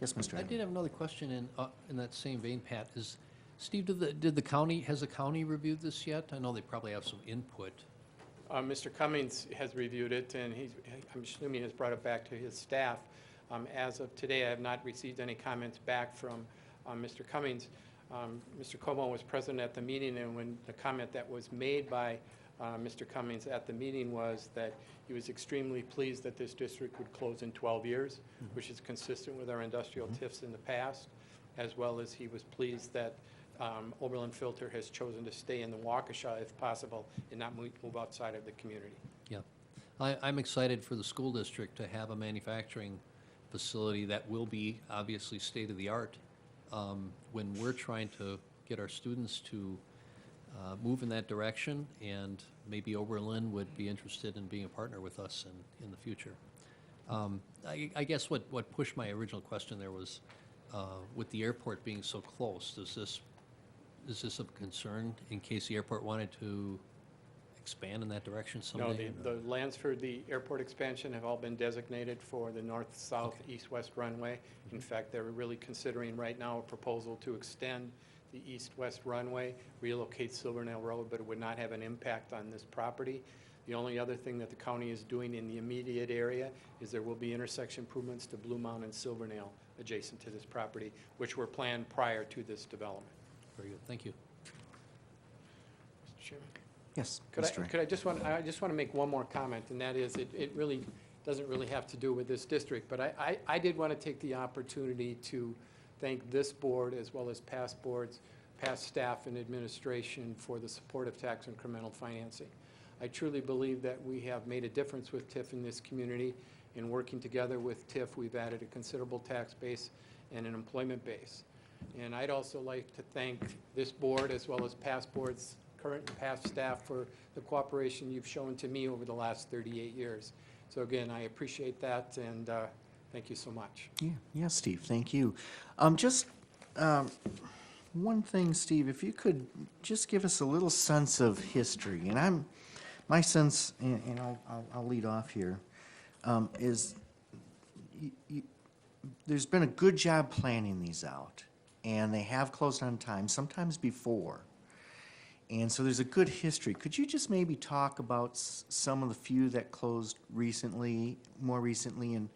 Yes, Mr. I Edlund. did have another question in that same vein, Pat. Steve, did the county, has the county reviewed this yet? I know they probably have some input. Mr. Cummings has reviewed it, and I'm assuming has brought it back to his staff. As of today, I have not received any comments back from Mr. Cummings. Mr. Como was present at the meeting, and when the comment that was made by Mr. Cummings at the meeting was that he was extremely pleased that this district would close in 12 years, which is consistent with our industrial TIFs in the past, as well as he was pleased that Oberlin Filter has chosen to stay in the Waukesha if possible and not move outside of the community. Yeah. I'm excited for the school district to have a manufacturing facility that will be obviously state-of-the-art. When we're trying to get our students to move in that direction, and maybe Oberlin would be interested in being a partner with us in the future. I guess what pushed my original question there was, with the airport being so close, is this of concern in case the airport wanted to expand in that direction someday? No, the lands for the airport expansion have all been designated for the north, south, east, west runway. In fact, they're really considering right now a proposal to extend the east-west runway, relocate Silvernail Road, but it would not have an impact on this property. The only other thing that the county is doing in the immediate area is there will be intersection improvements to Blue Mountain and Silvernail adjacent to this property, which were planned prior to this development. Very good, thank you. Mr. Chairman? Yes, Could Mr. Ray. I just want to make one more comment, and that is, it really doesn't really have to do with this district, but I did want to take the opportunity to thank this board, as well as past boards, past staff and administration for the support of tax incremental financing. I truly believe that we have made a difference with TIF in this community. In working together with TIF, we've added a considerable tax base and an employment base. And I'd also like to thank this board, as well as past boards, current and past staff, for the cooperation you've shown to me over the last 38 years. So again, I appreciate that, and thank you so much. Yeah, Steve, thank you. Just one thing, Steve, if you could just give us a little sense of history, and my sense, and I'll lead off here, is there's been a good job planning these out, and they have closed on time, sometimes before. And so there's a good history. Could you just maybe talk about some of the few that closed recently, more recently, and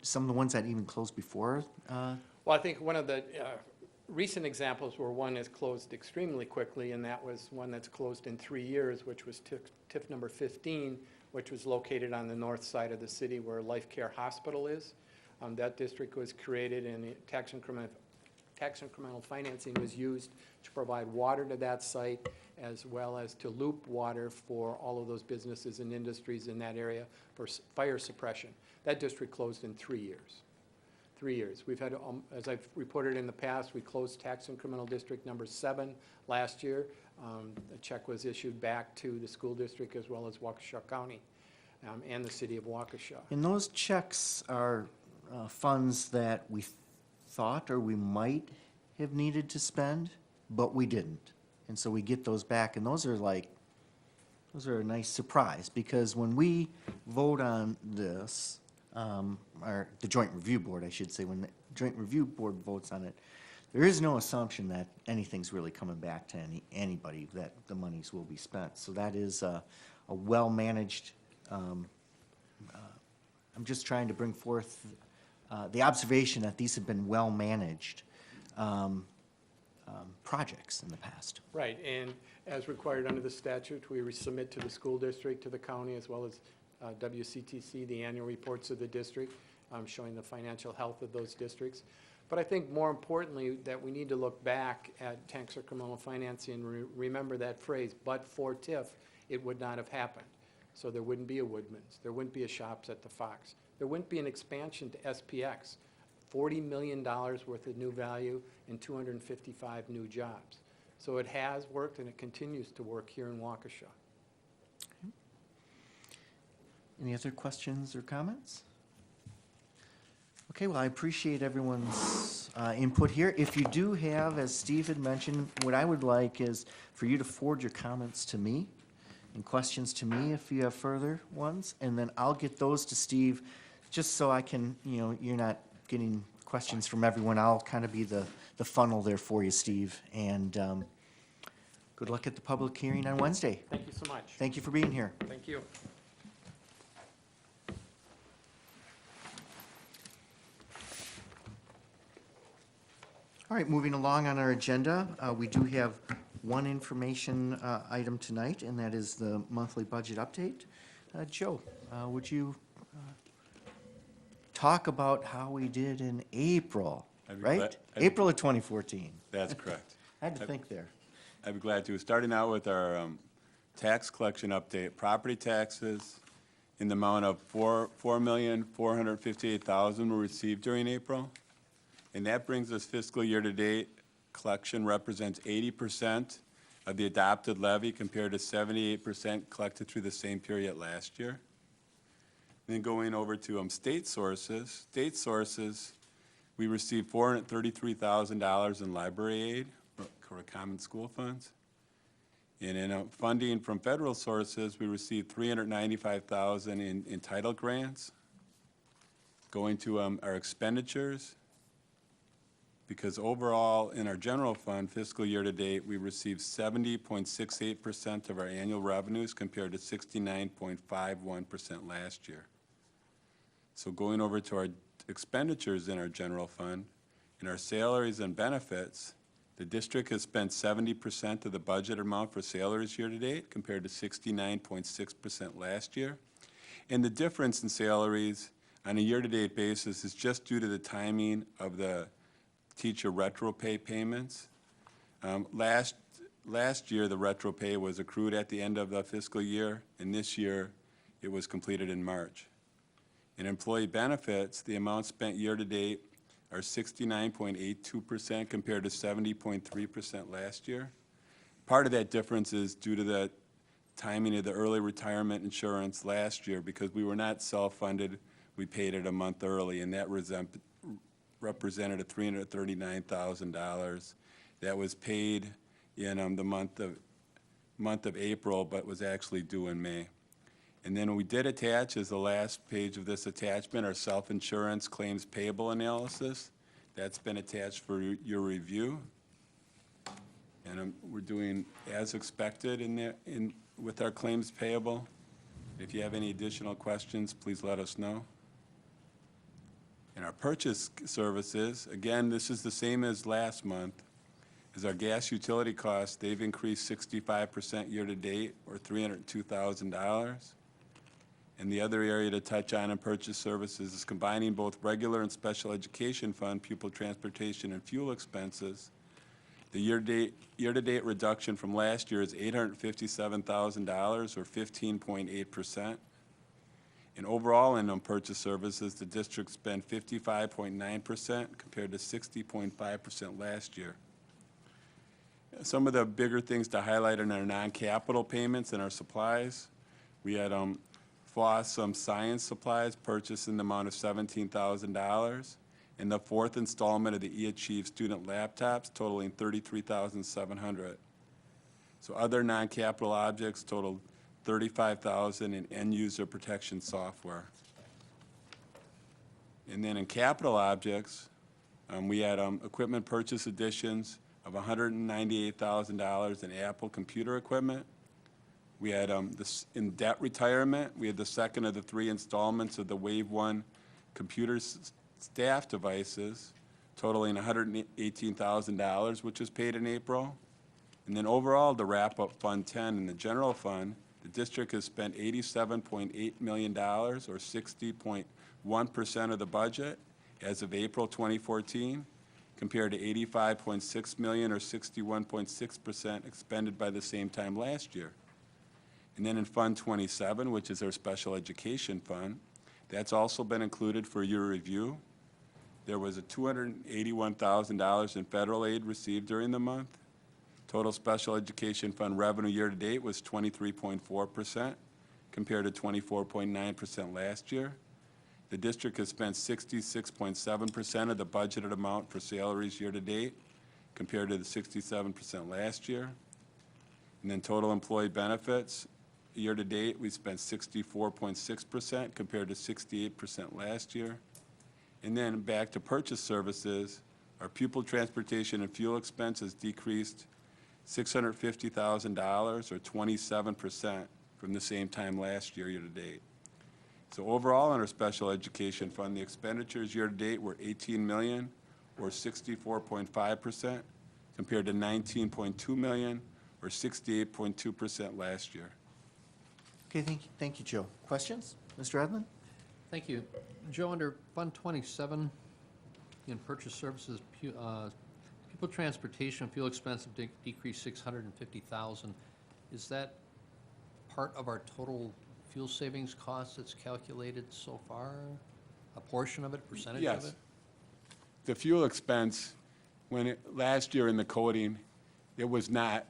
some of the ones that even closed before? Well, I think one of the recent examples were one that's closed extremely quickly, and that was one that's closed in 3 years, which was TIF number 15, which was located on the north side of the city where Life Care Hospital is. That district was created, and the tax incremental financing was used to provide water to that site, as well as to loop water for all of those businesses and industries in that area for fire suppression. That district closed in 3 years. 3 years. We've had, as I've reported in the past, we closed tax incremental district number 7 last year. A check was issued back to the school district, as well as Waukesha County and the city of Waukesha. And those checks are funds that we thought or we might have needed to spend, but we didn't. And so we get those back, and those are a nice surprise, because when we vote on this, or the Joint Review Board, I should say, when the Joint Review Board votes on it, there is no assumption that anything's really coming back to anybody, that the monies will be spent. So that is a well-managed, I'm just trying to bring forth the observation that these have been well-managed projects in the past. Right, and as required under the statute, we submit to the school district, to the county, as well as WCTC, the annual reports of the district, showing the financial health of those districts. But I think more importantly, that we need to look back at tax incremental financing and remember that phrase, but for TIF, it would not have happened. So there wouldn't be a Woodman's, there wouldn't be a Shops at the Fox, there wouldn't be an expansion to SPX, $40 million worth of new value and 255 new jobs. So it has worked, and it continues to work here in Waukesha. Any other questions or comments? Okay, well, I appreciate everyone's input here. If you do have, as Steve had mentioned, what I would like is for you to forward your comments to me and questions to me if you have further ones, and then I'll get those to Steve, just so I can, you're not getting questions from everyone. I'll kind of be the funnel there for you, Steve. And good luck at the public hearing on Wednesday. Thank you so much. Thank you for being here. Thank you. All right, moving along on our agenda, we do have one information item tonight, and that is the monthly budget update. Joe, would you talk about how we did in April, I'd be right? glad- April of 2014. That's correct. I had to think there. I'd be glad to. Starting out with our tax collection update, property taxes in the amount of $4,458,000 were received during April. And that brings us fiscal year-to-date collection represents 80% of the adopted levy compared to 78% collected through the same period last year. Then going over to state sources, we received $433,000 in library aid for common school funds. And in funding from federal sources, we received $395,000 in title grants. Going to our expenditures, because overall in our general fund fiscal year-to-date, we received 70.68% of our annual revenues compared to 69.51% last year. So going over to our expenditures in our general fund, in our salaries and benefits, the district has spent 70% of the budget amount for salaries year-to-date compared to 69.6% last year. And the difference in salaries on a year-to-date basis is just due to the timing of the teacher retro pay payments. Last year, the retro pay was accrued at the end of the fiscal year, and this year, it was completed in March. In employee benefits, the amount spent year-to-date are 69.82% compared to 70.3% last year. Part of that difference is due to the timing of the early retirement insurance last year because we were not self-funded. We paid it a month early, and that represented a $339,000 that was paid in the month of April, but was actually due in May. And then we did attach, as the last page of this attachment, our self-insurance claims payable analysis. That's been attached for your review. And we're doing as expected with our claims payable. If you have any additional questions, please let us know. In our purchase services, again, this is the same as last month. As our gas utility costs, they've increased 65% year-to-date, or $302,000. And the other area to touch on in purchase services is combining both regular and special education fund, pupil transportation, and fuel expenses. The year-to-date reduction from last year is $857,000, or 15.8%. And overall in purchase services, the district spent 55.9% compared to 60.5% last year. Some of the bigger things to highlight in our non-capital payments and our supplies, we had Foss science supplies purchased in the amount of $17,000, and the fourth installment of the eAchieve student laptops totaling $33,700. So other non-capital objects totaled $35,000 in end-user protection software. And then in capital objects, we had equipment purchase additions of $198,000 in Apple computer equipment. We had in debt retirement, we had the second of the 3 installments of the Wave 1 computer staff devices totaling $118,000, which was paid in April. And then overall, to wrap up Fund 10 in the general fund, the district has spent $87.8 million, or 60.1% of the budget as of April 2014, compared to $85.6 million, or 61.6% expended by the same time last year. And then in Fund 27, which is our special education fund, that's also been included for your review. There was a $281,000 in federal aid received during the month. Total special education fund revenue year-to-date was 23.4% compared to 24.9% last year. The district has spent 66.7% of the budgeted amount for salaries year-to-date compared to the 67% last year. And then total employee benefits, year-to-date, we spent 64.6% compared to 68% last year. And then back to purchase services, our pupil transportation and fuel expenses decreased $650,000 or 27% from the same time last year, year-to-date. So overall, in our special education fund, the expenditures year-to-date were 18 million, or 64.5%, compared to 19.2 million, or 68.2% last year. Okay, thank you, Joe. Questions? Mr. Edlin? Thank you. Joe, under Fund 27, in purchase services, people transportation fuel expense have decreased 650,000. Is that part of our total fuel savings cost that's calculated so far? A portion of it, percentage of it? Yes. The fuel expense, last year in the coding, it was not,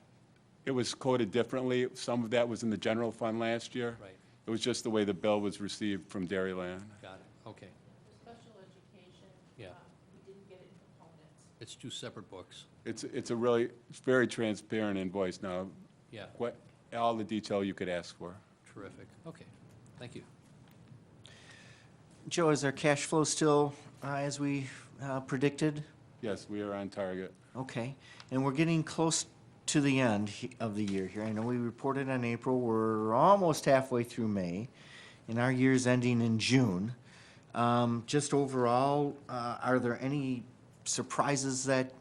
it was coded differently. Some of that was in the general fund last year. Right. It was just the way the bill was received from Dairyland. Got it, okay. For special education, Yeah. we didn't get it in components. It's two separate books. It's a really, it's very transparent invoice now. Yeah. All the detail you could ask for. Terrific, okay. Thank you. Joe, is our cash flow still as we predicted? Yes, we are on target. Okay, and we're getting close to the end of the year here. I know we reported on April, we're almost halfway through May, and our year's ending in June. Just overall, are there any surprises that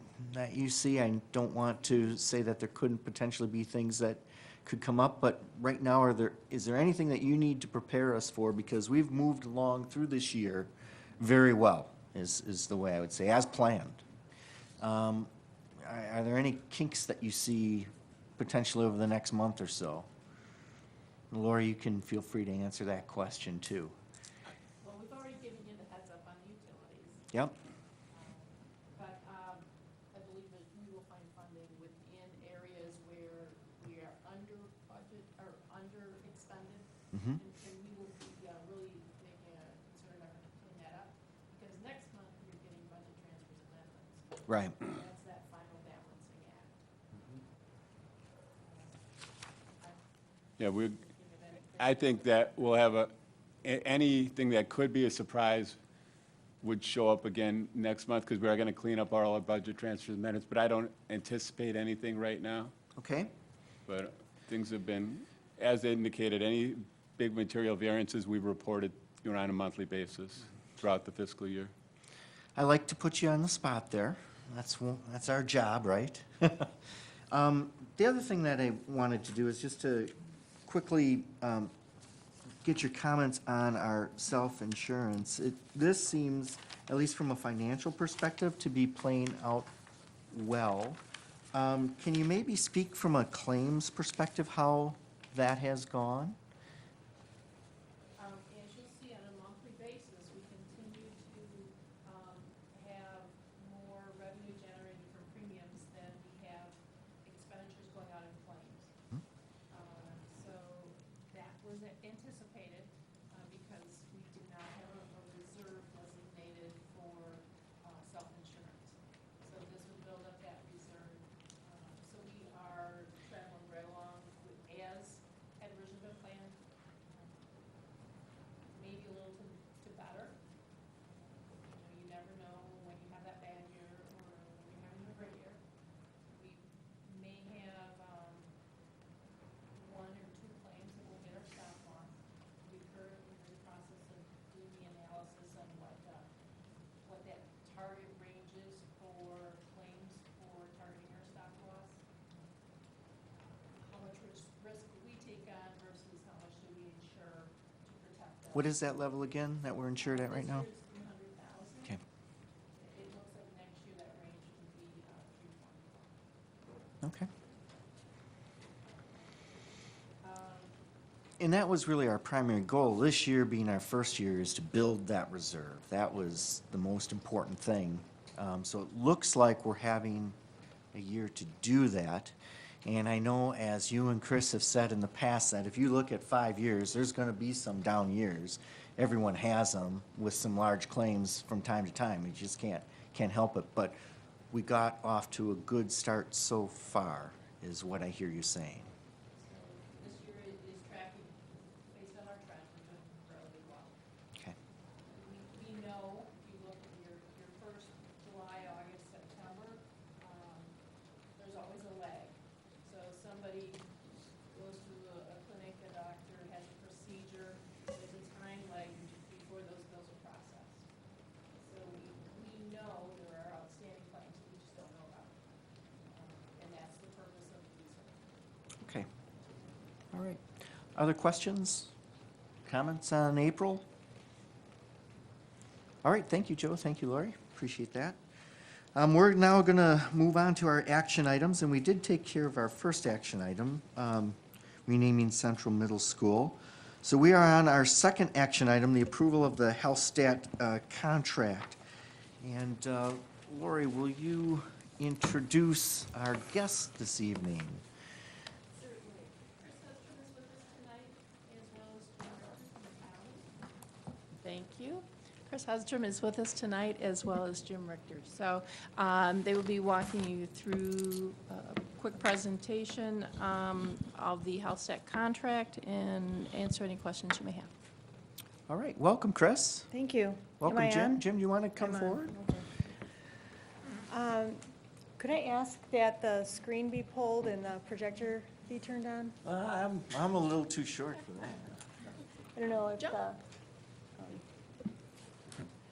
you see? I don't want to say that there couldn't potentially be things that could come up, but right now, is there anything that you need to prepare us for? Because we've moved along through this year very well, is the way I would say, as planned. Are there any kinks that you see potentially over the next month or so? Laura, you can feel free to answer that question too. Well, we've already given you the heads up on the utilities, Yep, but I believe that we will find funding within areas where we are under budget or under expended. Mhm. And we will be really making a concerted effort to clean that up, because next month you're getting budget transfers amendments. right. That's that final balancing act. Yeah, I think that we'll have anything that could be a surprise would show up again next month, because we are going to clean up all our budget transfers minutes, but I don't anticipate anything right now. Okay, But things have been, as indicated, any big material variances we've reported on a monthly basis throughout the fiscal year. I like to put you on the spot there. That's our job, right? The other thing that I wanted to do is just to quickly get your comments on our self-insurance. This seems, at least from a financial perspective, to be playing out well. Can you maybe speak from a claims perspective how that has gone? As you'll see, on a monthly basis, we continue to have more revenue generated from premiums than we have expenditures going out in claims. So that was anticipated because we did not have a reserve designated for self-insurance. So this would build up that reserve. So we are traveling right along as had originally been planned. Maybe a little to better. You never know when you have that bad year or when you're having a great year. We may have one or two claims that will hit our stop loss. We're currently in the process of doing the analysis on what that target range is for claims for targeting our stop loss. How much risk do we take on versus how much do we insure to protect us? What is that level again that we're insured at right now? This year is 300,000. Okay. It looks like next year that range would be 320. Okay. And that was really our primary goal. This year being our first year is to build that reserve. That was the most important thing. So it looks like we're having a year to do that. And I know, as you and Chris have said in the past, that if you look at 5 years, there's going to be some down years. Everyone has them with some large claims from time to time. You just can't help it. But we got off to a good start so far, is what I hear you saying. This year is tracking, based on our trends, we're doing fairly well. Okay. We know, if you look Other questions? Comments on April? All right, thank you, Joe. Thank you, Lori. Appreciate that. We're now going to move on to our action items, and we did take care of our first action item, renaming Central Middle School. So we are on our second action item, the approval of the HealthStat contract. And Lori, will you introduce our guest this evening? Certainly. Chris Hudson is with us tonight, as well as Jim Richter from the county. Thank you. Chris Hudstrom is with us tonight, as well as Jim Richter. So they will be walking you through a quick presentation of the HealthStat contract and answer any questions you may have. All right, welcome, Chris. Thank you. Welcome, Am I Jim. on? Jim, you want to come I'm on. forward? Okay. Could I ask that the screen be pulled and the projector be turned on? I'm a little too short for that. I don't know if Jump.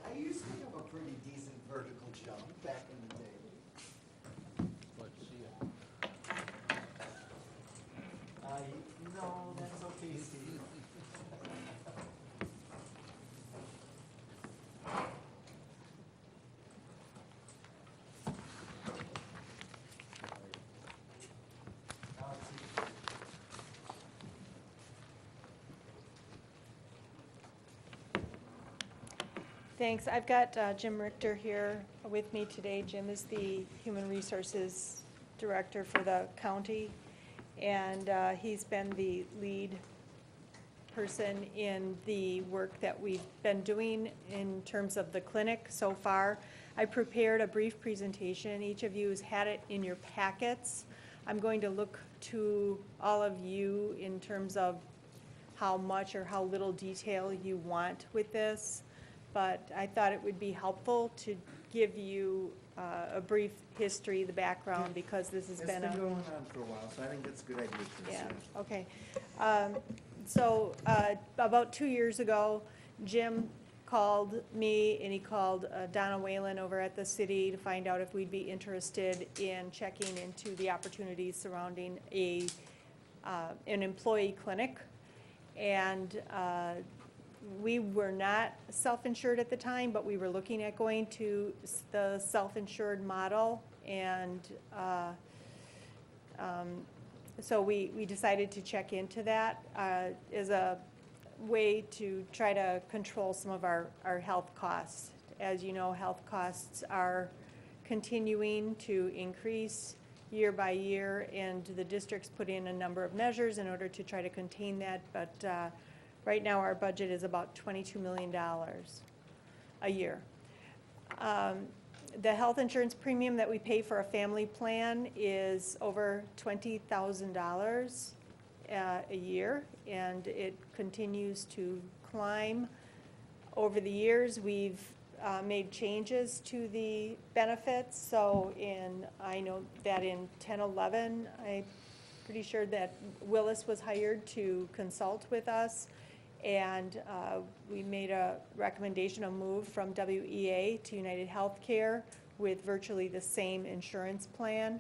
I used to have a pretty decent vertical jump back in the day. Let's see it. No, that's okay, Steve. Thanks. I've got Jim Richter here with me today. Jim is the Human Resources Director for the county, and he's been the lead person in the work that we've been doing in terms of the clinic so far. I prepared a brief presentation. Each of you has had it in your packets. I'm going to look to all of you in terms of how much or how little detail you want with this, but I thought it would be helpful to give you a brief history, the background, because this has been It's been going on for a while, so I think that's a good idea, Chris. yeah, okay. So about 2 years ago, Jim called me and he called Donna Whalen over at the city to find out if we'd be interested in checking into the opportunities surrounding an employee clinic. And we were not self-insured at the time, but we were looking at going to the self-insured model. And so we decided to check into that as a way to try to control some of our health costs. As you know, health costs are continuing to increase year by year, and the district's put in a number of measures in order to try to contain that, but right now our budget is about $22 million a year. The health insurance premium that we pay for a family plan is over $20,000 a year, and it continues to climb. Over the years, we've made changes to the benefits. So I know that in 10-11, I'm pretty sure that Willis was hired to consult with us, and we made a recommendation, a move from WEA to United Healthcare with virtually the same insurance plan.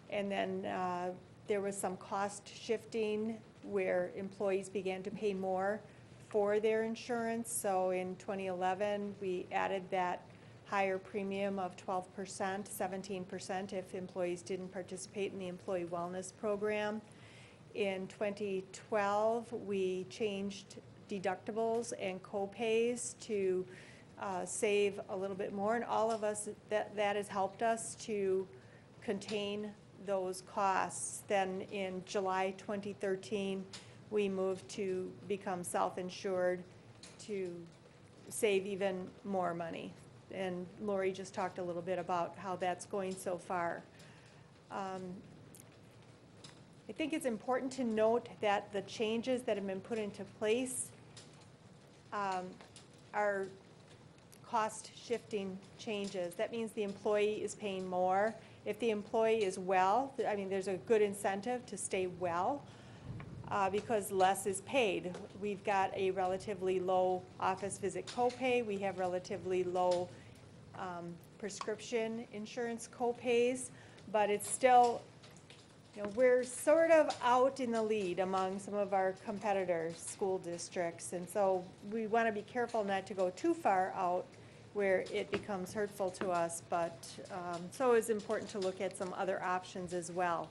And then there was some cost shifting where employees began to pay more for their insurance. So in 2011, we added that higher premium of 12%, 17% if employees didn't participate in the employee wellness program. In 2012, we changed deductibles and co-pays to save a little bit more, and all of us, that has helped us to contain those costs. Then in July 2013, we moved to become self-insured to save even more money. And Lori just talked a little bit about how that's going so far. I think it's important to note that the changes that have been put into place are cost shifting changes. That means the employee is paying more. If the employee is well, I mean, there's a good incentive to stay well because less is paid. We've got a relatively low office visit copay. We have relatively low prescription insurance copays, but it's still we're sort of out in the lead among some of our competitor school districts, and so we want to be careful not to go too far out where it becomes hurtful to us, but so it's important to look at some other options as well.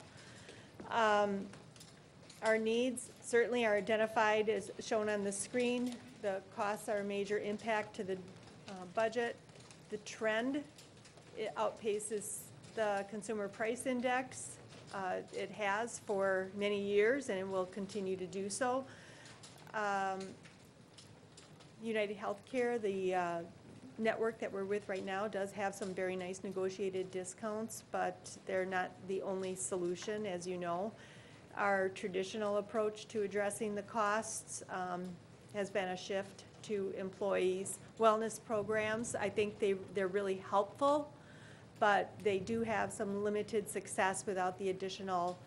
Our needs certainly are identified as shown on the screen. The costs are a major impact to the budget. The trend, it outpaces the consumer price index. It has for many years, and it will continue to do so. United Healthcare, the network that we're with right now, does have some very nice negotiated discounts, but they're not the only solution, as you know. Our traditional approach to addressing the costs has been a shift to employees' wellness programs. I think they're really helpful, but they do have some limited success without the additional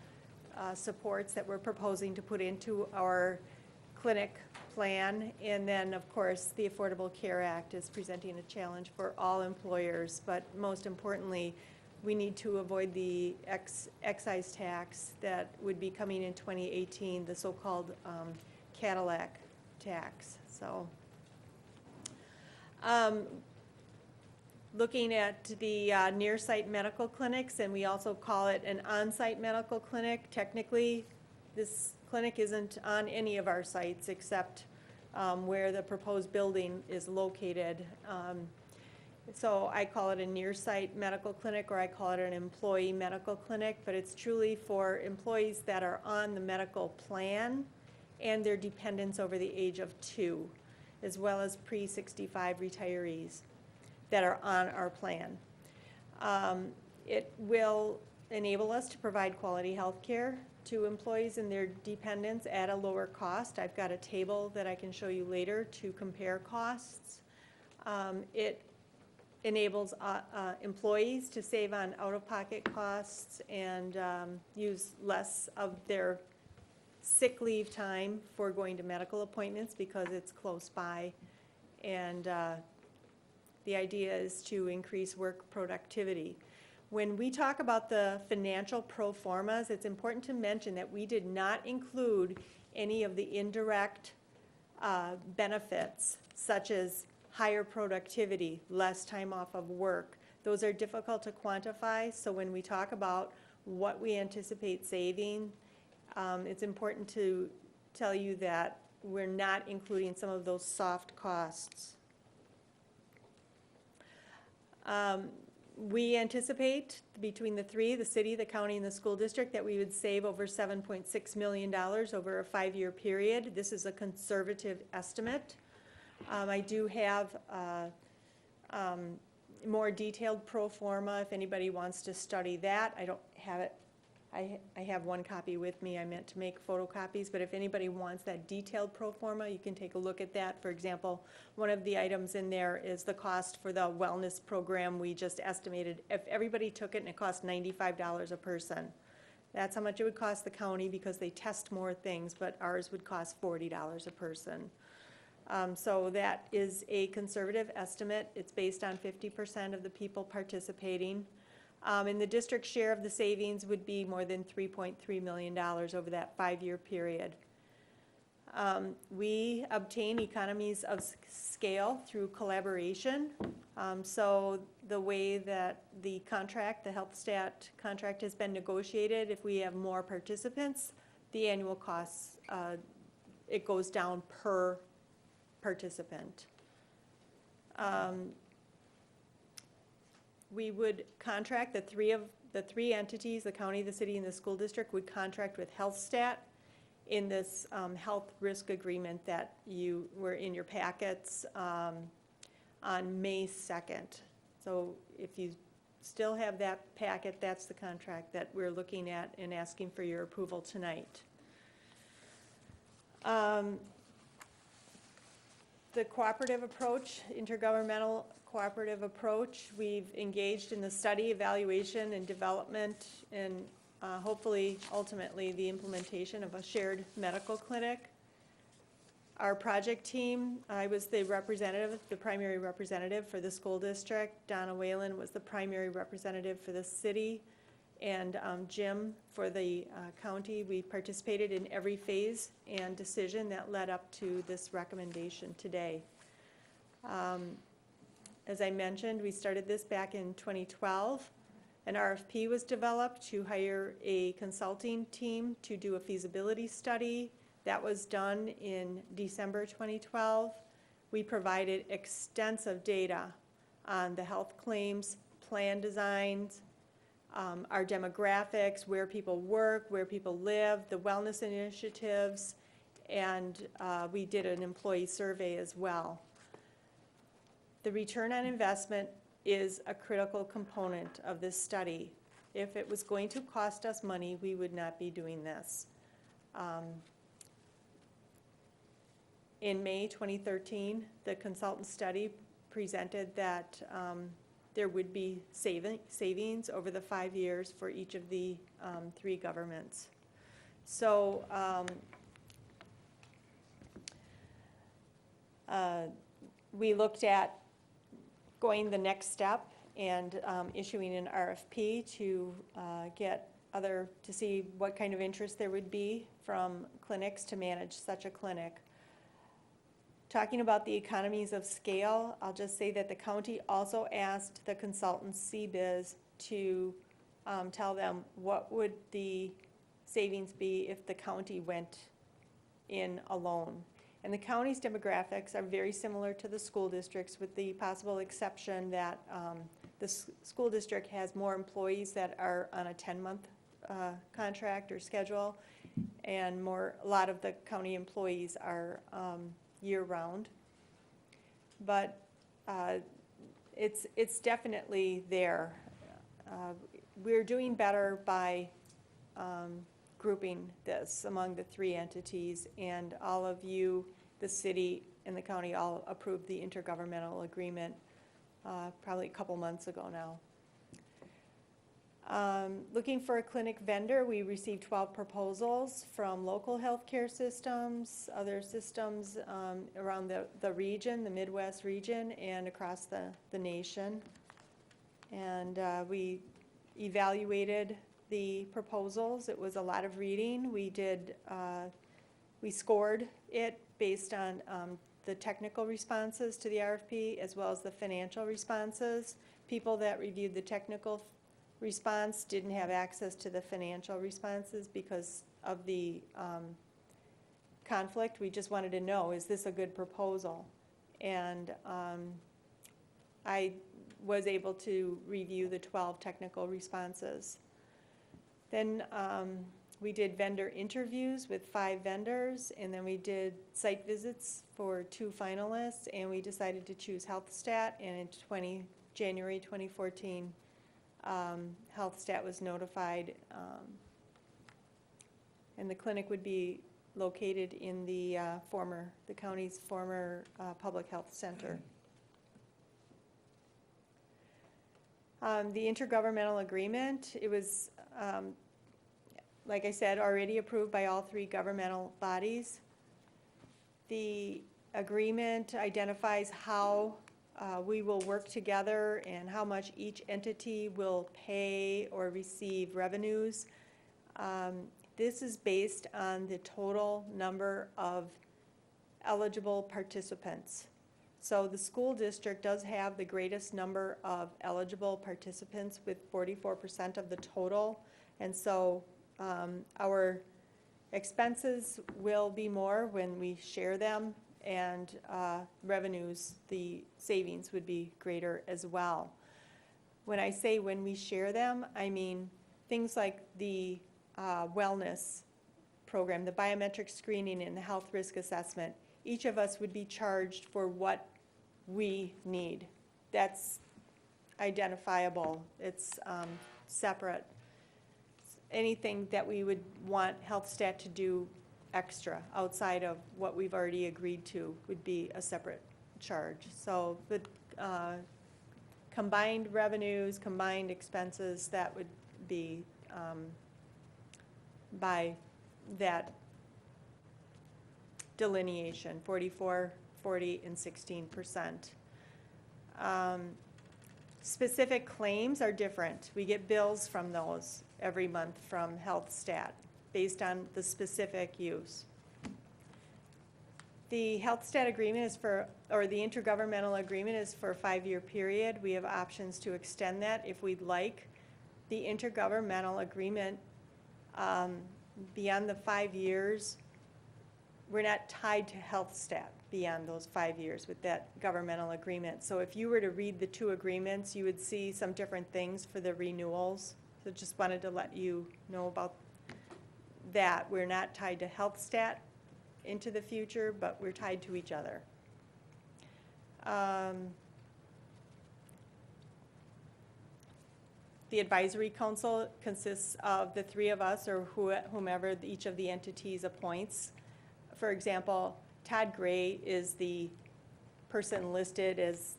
supports that we're proposing to put into our clinic plan. And then, of course, the Affordable Care Act is presenting a challenge for all employers, but most importantly, we need to avoid the excise tax that would be coming in 2018, the so-called Cadillac tax. So, looking at the near-site medical clinics, and we also call it an on-site medical clinic. Technically, this clinic isn't on any of our sites except where the proposed building is located. So I call it a near-site medical clinic, or I call it an employee medical clinic, but it's truly for employees that are on the medical plan and their dependents over the age of 2, as well as pre-65 retirees that are on our plan. It will enable us to provide quality health care to employees and their dependents at a lower cost. I've got a table that I can show you later to compare costs. It enables employees to save on out-of-pocket costs and use less of their sick leave time for going to medical appointments because it's close by. And the idea is to increase work productivity. When we talk about the financial pro formas, it's important to mention that we did not include any of the indirect benefits, such as higher productivity, less time off of work. Those are difficult to quantify, so when we talk about what we anticipate saving, it's important to tell you that we're not including some of those soft costs. We anticipate between the three, the city, the county, and the school district, that we would save over $7.6 million over a 5-year period. This is a conservative estimate. I do have more detailed pro forma if anybody wants to study that. I don't have it. I have one copy with me. I meant to make photocopies, but if anybody wants that detailed pro forma, you can take a look at that. For example, one of the items in there is the cost for the wellness program. We just estimated if everybody took it and it cost $95 a person. That's how much it would cost the county because they test more things, but ours would cost $40 a person. So that is a conservative estimate. It's based on 50% of the people participating. And the district share of the savings would be more than $3.3 million over that 5-year period. We obtain economies of scale through collaboration. So the way that the contract, the HealthStat contract, has been negotiated, if we have more participants, the annual costs, it goes down per participant. We would contract, the three entities, the county, the city, and the school district would contract with HealthStat in this health risk agreement that you were in your packets on May 2nd. So if you still have that packet, that's the contract that we're looking at and asking for your approval tonight. The cooperative approach, intergovernmental cooperative approach, we've engaged in the study, evaluation, and development, and hopefully, ultimately, the implementation of a shared medical clinic. Our project team, I was the representative, the primary representative for the school district. Donna Whalen was the primary representative for the city. And Jim, for the county, we participated in every phase and decision that led up to this recommendation today. As I mentioned, we started this back in 2012. An RFP was developed to hire a consulting team to do a feasibility study. That was done in December 2012. We provided extensive data on the health claims, plan designs, our demographics, where people work, where people live, the wellness initiatives, and we did an employee survey as well. The return on investment is a critical component of this study. If it was going to cost us money, we would not be doing this. In May 2013, the consultant study presented that there would be savings over the 5 years for each of the 3 governments. So we looked at going the next step and issuing an RFP to to see what kind of interest there would be from clinics to manage such a clinic. Talking about the economies of scale, I'll just say that the county also asked the consultant CBIZ to tell them what would the savings be if the county went in alone. And the county's demographics are very similar to the school districts, with the possible exception that the school district has more employees that are on a 10-month contract or schedule, and a lot of the county employees are year-round. But it's definitely there. We're doing better by grouping this among the 3 entities, and all of you, the city and the county, all approved the intergovernmental agreement probably a couple months ago now. Looking for a clinic vendor, we received 12 proposals from local healthcare systems, other systems around the region, the Midwest region, and across the nation. And we evaluated the proposals. It was a lot of reading. We scored it based on the technical responses to the RFP as well as the financial responses. People that reviewed the technical response didn't have access to the financial responses because of the conflict. We just wanted to know, is this a good proposal? And I was able to review the 12 technical responses. Then we did vendor interviews with 5 vendors, and then we did site visits for 2 finalists, and we decided to choose HealthStat, and in January 2014, HealthStat was notified, and the clinic would be located in the county's former public health center. The intergovernmental agreement, it was, like I said, already approved by all 3 governmental bodies. The agreement identifies how we will work together and how much each entity will pay or receive revenues. This is based on the total number of eligible participants. So the school district does have the greatest number of eligible participants with 44% of the total. And so our expenses will be more when we share them, and revenues, the savings would be greater as well. When I say when we share them, I mean things like the wellness program, the biometric screening and the health risk assessment. Each of us would be charged for what we need. That's identifiable. It's separate. Anything that we would want HealthStat to do extra outside of what we've already agreed to would be a separate charge. So the combined revenues, combined expenses, that would be by that delineation, 44, 40, and 16%. Specific claims are different. We get bills from those every month from Health Stat based on the specific use. The Health Stat agreement is for, or the intergovernmental agreement is for a 5-year period. We have options to extend that if we'd like. The intergovernmental agreement, beyond the 5 years, we're not tied to Health Stat beyond those 5 years with that governmental agreement. So if you were to read the two agreements, you would see some different things for the renewals. So just wanted to let you know about that. We're not tied to Health Stat into the future, but we're tied to each other. The advisory council consists of the 3 of us or whomever each of the entities appoints. For example, Todd Gray is the person listed as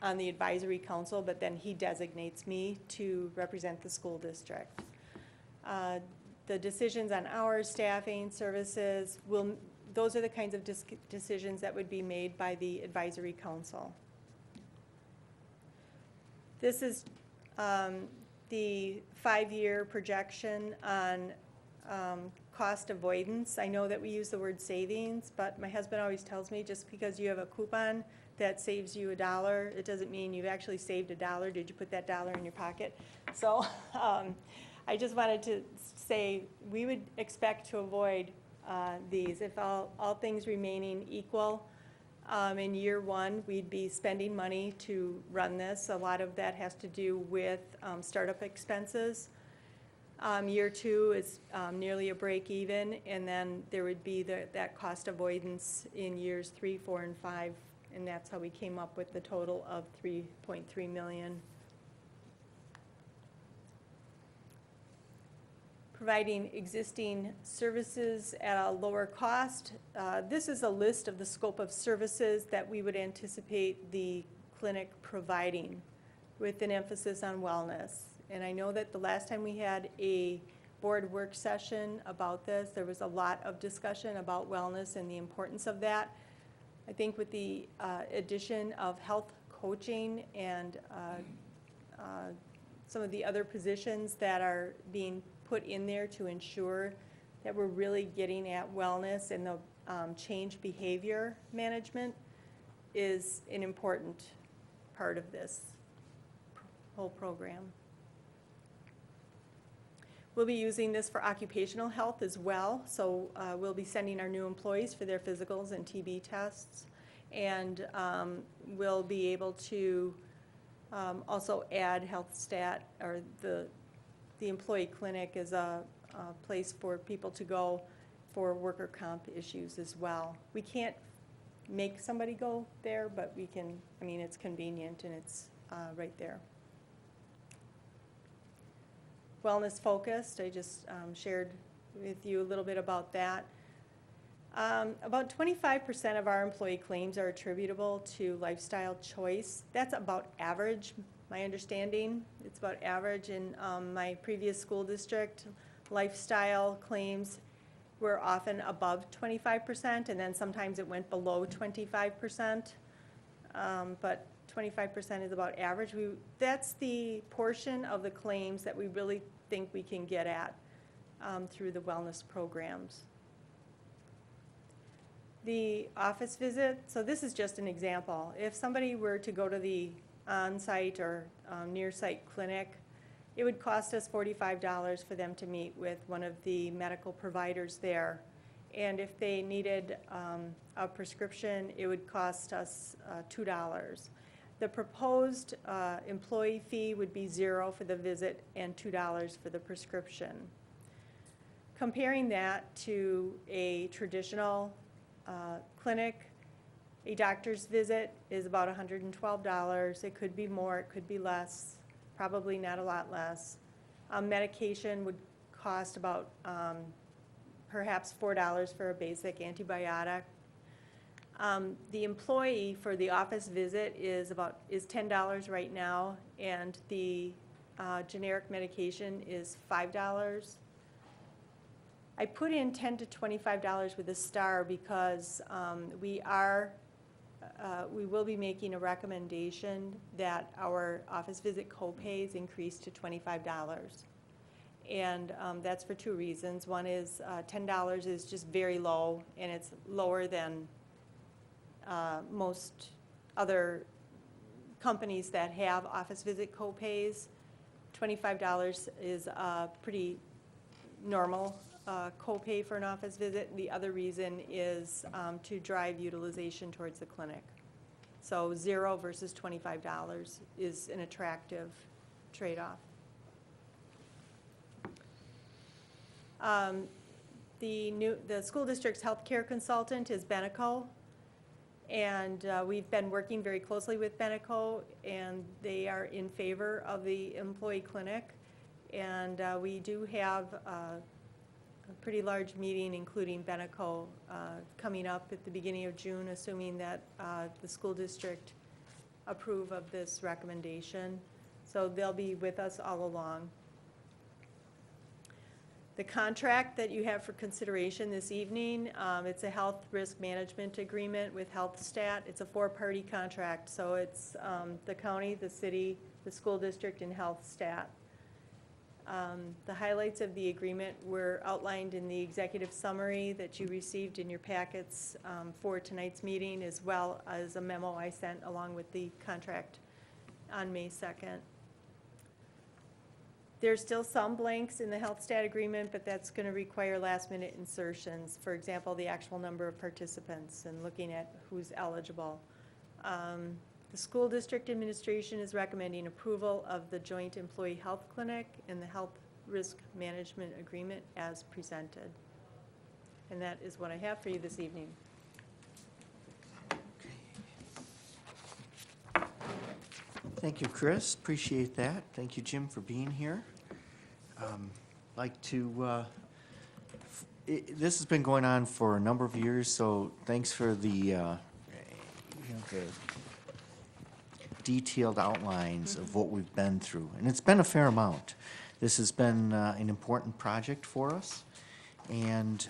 on the advisory council, but then he designates me to represent the school district. The decisions on hours, staffing, services, those are the kinds of decisions that would be made by the advisory council. This is the 5-year projection on cost avoidance. I know that we use the word savings, but my husband always tells me just because you have a coupon that saves you $1, it doesn't mean you've actually saved $1. Did you put that $1 in your pocket? So I just wanted to say we would expect to avoid these if all things remaining equal. In year 1, we'd be spending money to run this. A lot of that has to do with startup expenses. Year 2 is nearly a break even, and then there would be that cost avoidance in years 3, 4, and 5, and that's how we came up with the total of $3.3 million. Providing existing services at a lower cost. This is a list of the scope of services that we would anticipate the clinic providing with an emphasis on wellness. And I know that the last time we had a board work session about this, there was a lot of discussion about wellness and the importance of that. I think with the addition of health coaching and some of the other positions that are being put in there to ensure that we're really getting at wellness and the change behavior management is an important part of this whole program. We'll be using this for occupational health as well. So we'll be sending our new employees for their physicals and TB tests. And we'll be able to also add Health Stat, or the employee clinic is a place for people to go for worker comp issues as well. We can't make somebody go there, but we can, I mean, it's convenient and it's right there. Wellness focused, I just shared with you a little bit about that. About 25% of our employee claims are attributable to lifestyle choice. That's about average, my understanding. It's about average in my previous school district. Lifestyle claims were often above 25%, and then sometimes it went below 25%. But 25% is about average. That's the portion of the claims that we really think we can get at through the wellness programs. The office visit, so this is just an example. If somebody were to go to the on-site or near-site clinic, it would cost us $45 for them to meet with one of the medical providers there. And if they needed a prescription, it would cost us $2. The proposed employee fee would be $0 for the visit and $2 for the prescription. Comparing that to a traditional clinic, a doctor's visit is about $112. It could be more, it could be less, probably not a lot less. Medication would cost about perhaps $4 for a basic antibiotic. The employee for the office visit is $10 right now, and the generic medication is $5. I put in $10 to $25 with a star because we are we will be making a recommendation that our office visit co-pays increase to $25. And that's for two reasons. One is $10 is just very low, and it's lower than most other companies that have office visit co-pays. $25 is a pretty normal co-pay for an office visit. The other reason is to drive utilization towards the clinic. So $0 versus $25 is an attractive trade-off. The school district's healthcare consultant is Beneco, and we've been working very closely with Beneco, and they are in favor of the employee clinic. And we do have a pretty large meeting, including Beneco, coming up at the beginning of June, assuming that the school district approve of this recommendation. So they'll be with us all along. The contract that you have for consideration this evening, it's a health risk management agreement with HealthStat. It's a 4-party contract, so it's the county, the city, the school district, and HealthStat. The highlights of the agreement were outlined in the executive summary that you received in your packets for tonight's meeting, as well as a memo I sent along with the contract on May 2nd. There's still some blanks in the HealthStat agreement, but that's going to require last-minute insertions. For example, the actual number of participants and looking at who's eligible. The school district administration is recommending approval of the joint employee health clinic and the health risk management agreement as presented. And that is what I have for you this evening. Thank you, Chris. Appreciate that. Thank you, Jim, for being here. Like to, this has been going on for a number of years, so thanks for the detailed outlines of what we've been through. And it's been a fair amount. This has been an important project for us. And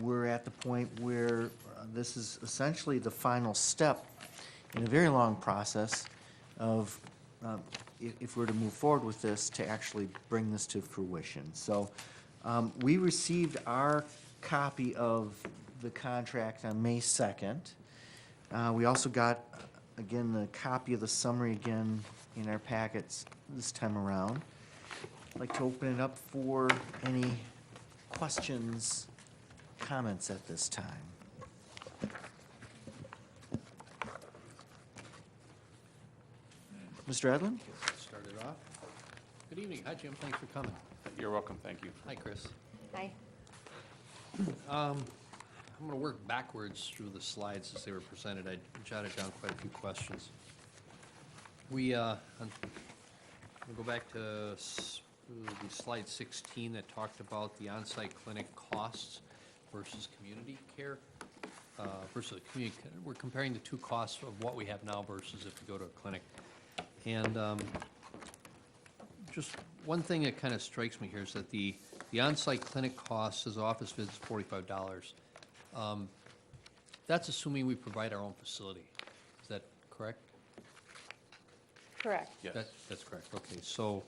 we're at the point where this is essentially the final step in a very long process of, if we're to move forward with this, to actually bring this to fruition. So we received our copy of the contract on May 2nd. We also got, again, the copy of the summary again in our packets this time around. I'd like to open it up for any questions, comments at this time. Mr. Edlin? Start it off. Good evening. Hi, Jim. Thanks for coming. You're welcome, thank you. Hi, Chris. Hi. I'm going to work backwards through the slides as they were presented. I jotted down quite a few questions. We'll go back to the slide 16 that talked about the on-site clinic costs versus community care. We're comparing the two costs of what we have now versus if we go to a clinic. And just one thing that kind of strikes me here is that the on-site clinic costs as office visits $45. That's assuming we provide our own facility. Is that correct? Correct. Yes. That's correct. Okay, so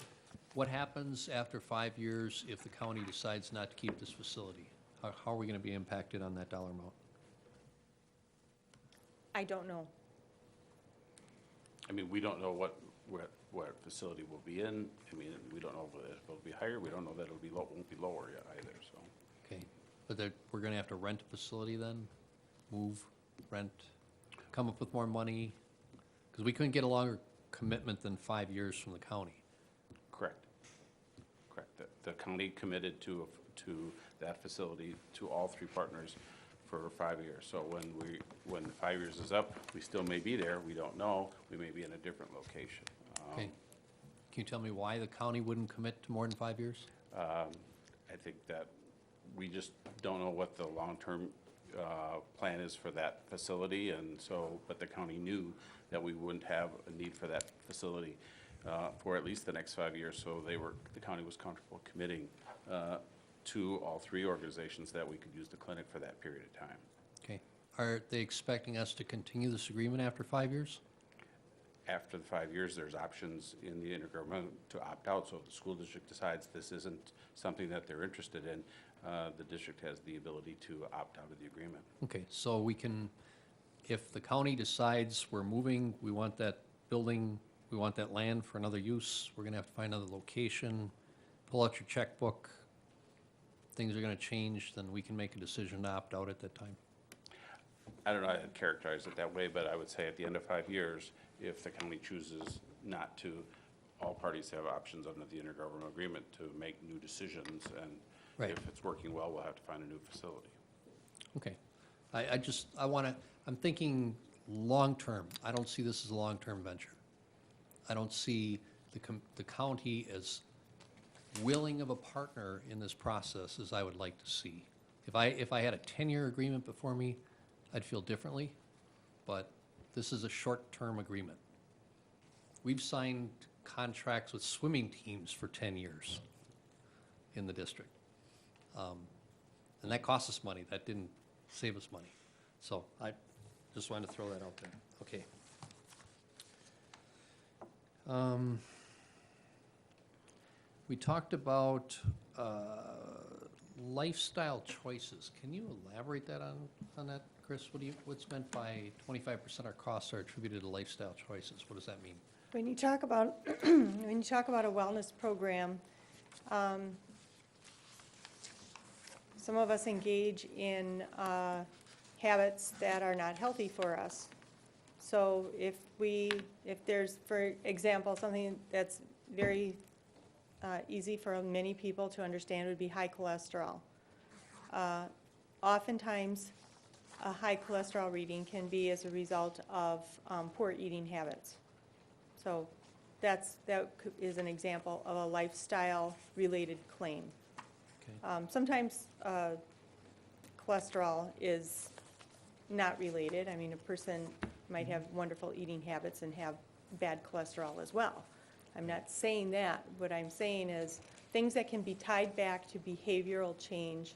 what happens after 5 years if the county decides not to keep this facility? How are we going to be impacted on that dollar amount? I don't know. I mean, we don't know what facility we'll be in. I mean, we don't know if it'll be higher. We don't know that it'll be won't be lower yet either, so. Okay, but we're going to have to rent a facility then? Move, rent, come up with more money? Because we couldn't get a longer commitment than 5 years from the county. Correct. Correct. The county committed to that facility, to all three partners for 5 years. So when the 5 years is up, we still may be there. We don't know. We may be in a different location. Okay. Can you tell me why the county wouldn't commit to more than 5 years? I think that we just don't know what the long-term plan is for that facility, and so, but the county knew that we wouldn't have a need for that facility for at least the next 5 years, so the county was comfortable committing to all three organizations that we could use the clinic for that period of time. Okay. are they expecting us to continue this agreement after 5 years? After the 5 years, there's options in the intergovernmental to opt out. So if the school district decides this isn't something that they're interested in, the district has the ability to opt out of the agreement. Okay, so we can, if the county decides we're moving, we want that building, we want that land for another use, we're gonna have to find another location, pull out your checkbook, things are gonna change, then we can make a decision to opt out at that time. I don't know how to characterize it that way, but I would say at the end of 5 years, if the county chooses not to, all parties have options under the intergovernmental agreement to make new decisions, and Right. if it's working well, we'll have to find a new facility. Okay. I wanna, I'm thinking long-term. I don't see this as a long-term venture. I don't see the county as willing of a partner in this process as I would like to see. If I had a 10-year agreement before me, I'd feel differently, but this is a short-term agreement. We've signed contracts with swimming teams for 10 years in the district. And that cost us money, that didn't save us money. So I just wanted to throw that out there. Okay. We talked about lifestyle choices. Can you elaborate that on that, Chris? What's meant by 25% of our costs are attributed to lifestyle choices? What does that mean? When you talk about, when you talk about a wellness program, some of us engage in habits that are not healthy for us. So if there's, for example, something that's very easy for many people to understand would be high cholesterol. Oftentimes, a high cholesterol reading can be as a result of poor eating habits. So that is an example of a lifestyle-related claim. Okay. Sometimes cholesterol is not related. I mean, a person might have wonderful eating habits and have bad cholesterol as well. I'm not saying that. What I'm saying is things that can be tied back to behavioral change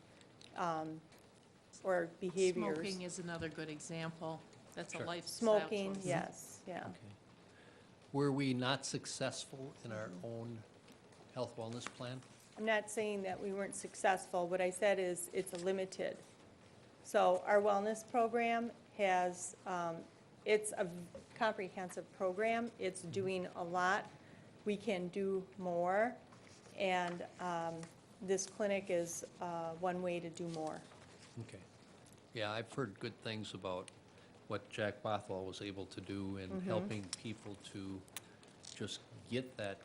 or behaviors. Smoking is another good example. That's a Sure. lifestyle choice. Smoking, yes, yeah. Okay. Were we not successful in our own health wellness plan? I'm not saying that we weren't successful. What I said is it's limited. So our wellness program has, it's a comprehensive program. It's doing a lot. We can do more. And this clinic is one way to do more. Okay. Yeah, I've heard good things about what Jack Bothwell was able to do in helping people to just get that,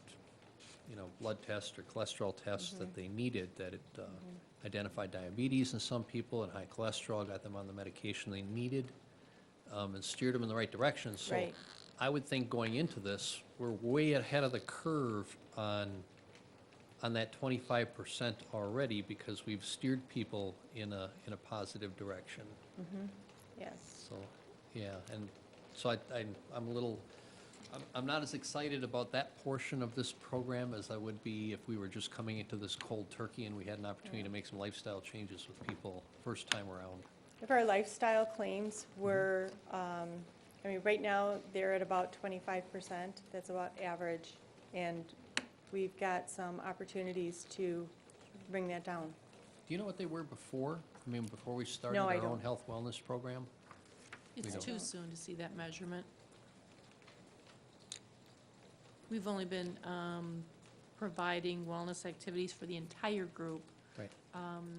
blood test or cholesterol test that they needed, that it identified diabetes in some people and high cholesterol, got them on the medication they needed, and steered them in the right direction. So Right. I would think going into this, we're way ahead of the curve on that 25% already because we've steered people in a positive direction. Yes. So, yeah, and so I'm a little, I'm not as excited about that portion of this program as I would be if we were just coming into this cold turkey and we had an opportunity to make some lifestyle changes with people first time around. If our lifestyle claims were, right now, they're at about 25%. That's about average. And we've got some opportunities to bring that down. Do you know what they were before? Before we started No, I our own don't. health wellness program? It's don't. too soon to see that measurement. We've only been providing wellness activities for the entire group Right.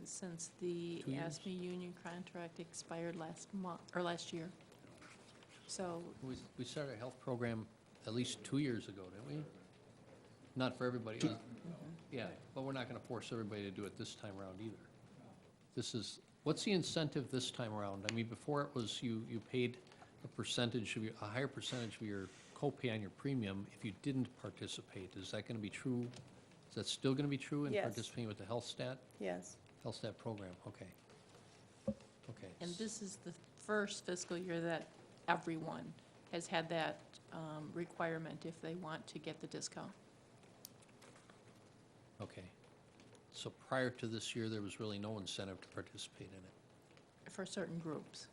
since the 2 years? ASME union contract expired last month, or last year. So, We started a health program at least 2 years ago, didn't we? Not for everybody. Yeah, but we're not going to force everybody to do it this time around either. This is, what's the incentive this time around? Before it was you paid a percentage of a higher percentage of your copay on your premium if you didn't participate. Is that going to be true? Is that still going to be true in Yes. participating with the health stat program? Okay. Okay. and this is the first fiscal year that everyone has had that requirement if they want to get the discount. Okay. So prior to this year, there was really no incentive to participate in it. For certain groups.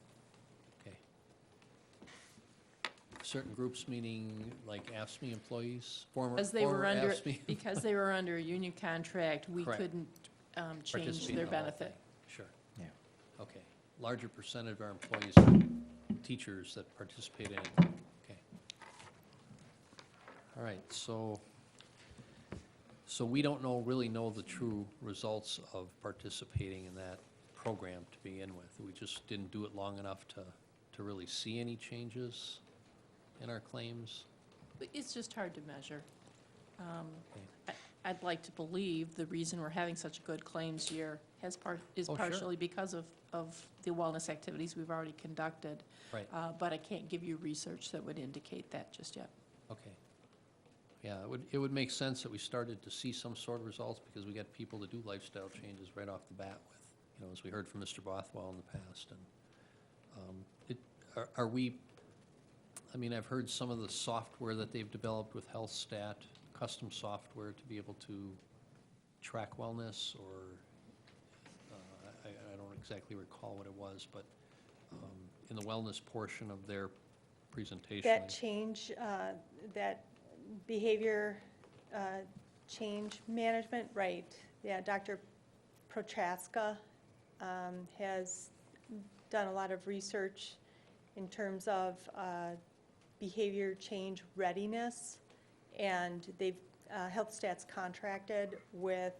certain groups, meaning like AFSCME employees, former Because they were under, AFSCME? because they were under a union contract, we Correct. couldn't change Participate their in the whole benefit. thing. Sure. Yeah. Okay. Larger percentage of our employees are teachers that participate in it. Okay. All right, so we don't really know the true results of participating in that program to begin with. We just didn't do it long enough to really see any changes in our claims. But it's just hard to measure. I'd like to believe the reason we're having such a good claims year is Oh, sure. partially because of the wellness activities we've already conducted. Right. But I can't give you research that would indicate that just yet. Okay. Yeah, it would make sense that we started to see some sort of results because we got people to do lifestyle changes right off the bat with, as we heard from Mr. Bothwell in the past. And are we, I've heard some of the software that they've developed with HealthStat, custom software to be able to track wellness, or I don't exactly recall what it was, but in the wellness portion of their presentation. That change, that behavior change management, right. Yeah, Dr. Prochaska has done a lot of research in terms of behavior change readiness, and they've, HealthStat's contracted with,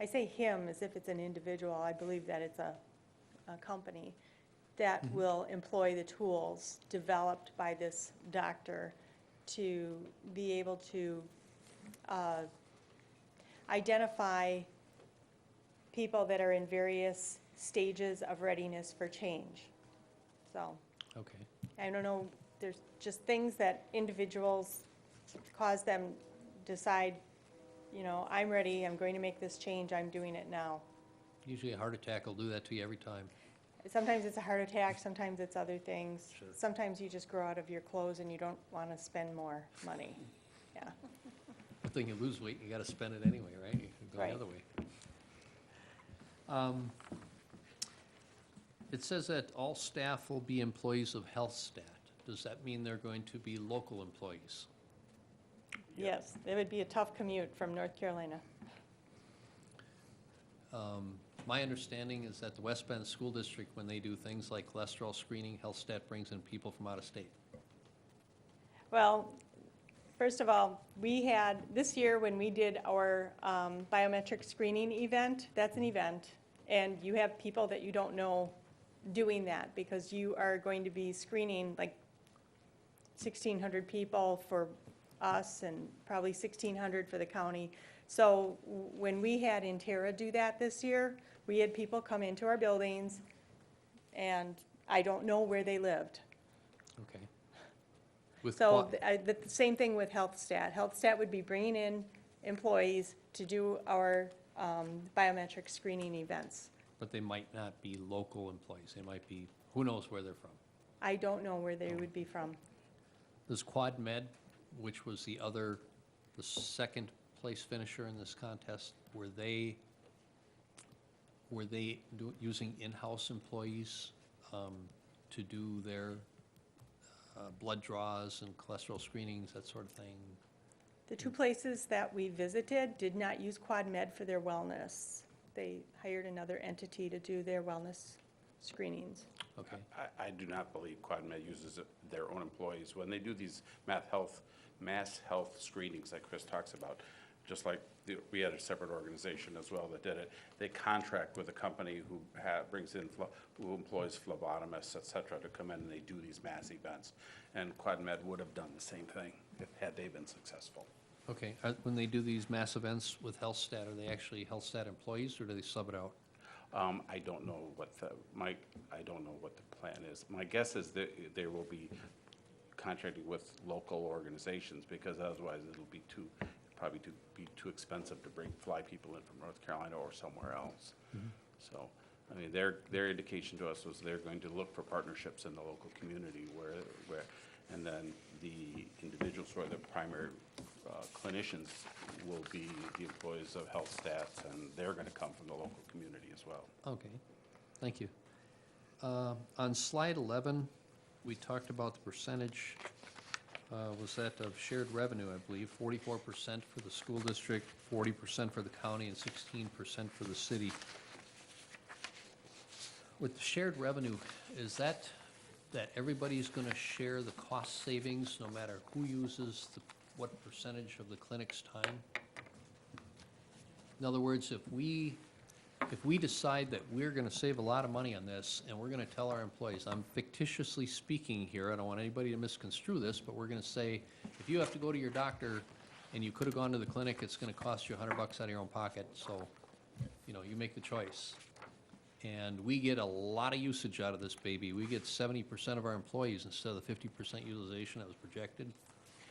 I say him as if it's an individual, I believe that it's a company, that will employ the tools developed by this doctor to be able to identify people that are in various stages of readiness for change. So, Okay. I don't know, there's just things that individuals cause them decide, I'm ready, I'm going to make this change, I'm doing it now. Usually a heart attack will do that to you every time. Sometimes it's a heart attack, sometimes it's other things. Sure. Sometimes you just grow out of your clothes and you don't want to spend more money. Yeah. Good thing you lose weight, you gotta spend it anyway, right? You can go Right. the other way. It says that all staff will be employees of HealthStat. Does that mean they're going to be local employees? Yes, it would be a tough commute from North Carolina. My understanding is that the West Bend School District, when they do things like cholesterol screening, HealthStat brings in people from out of state. Well, first of all, we had, this year when we did our biometric screening event, that's an event, and you have people that you don't know doing that because you are going to be screening like 1,600 people for us and probably 1,600 for the county. So when we had Intera do that this year, we had people come into our buildings, and I don't know where they lived. Okay. With So the same thing with HealthStat. HealthStat would be bringing in employees to do our biometric screening events. But they might not be local employees. They might be, who knows where they're from. I don't know where they would be from. Does Quad Med, which was the second place finisher in this contest, were they using in-house employees to do their blood draws and cholesterol screenings, that sort of thing? The two places that we visited did not use Quad Med for their wellness. They hired another entity to do their wellness screenings. Okay. I do not believe QuadMed uses their own employees. When they do these mass health screenings that Chris talks about, just like we had a separate organization as well that did it, they contract with a company who brings in, who employs phlebotomists, et cetera, to come in and they do these mass events. And QuadMed would have done the same thing had they been successful. Okay, when they do these mass events with HealthStat, are they actually HealthStat employees, or do they sub it out? I don't know what the plan is. My guess is that they will be contracting with local organizations, because otherwise it'll be probably too expensive to fly people in from North Carolina or somewhere else. So, I mean, their indication to us was they're going to look for partnerships in the local community where, and then the individuals who are the primary clinicians will be the employees of HealthStat, and they're going to come from the local community as well. Okay, thank you. On slide 11, we talked about the percentage, was that of shared revenue, I believe, 44% for the school district, 40% for the county, and 16% for the city. With the shared revenue, is that everybody's going to share the cost savings, no matter who uses what percentage of the clinic's time? In other words, if we decide that we're going to save a lot of money on this, and we're going to tell our employees, I'm fictitiously speaking here, I don't want anybody to misconstrue this, but we're going to say, if you have to go to your doctor and you could have gone to the clinic, it's going to cost you $100 out of your own pocket, so, you make the choice. And we get a lot of usage out of this baby. We get 70% of our employees instead of the 50% utilization that was projected.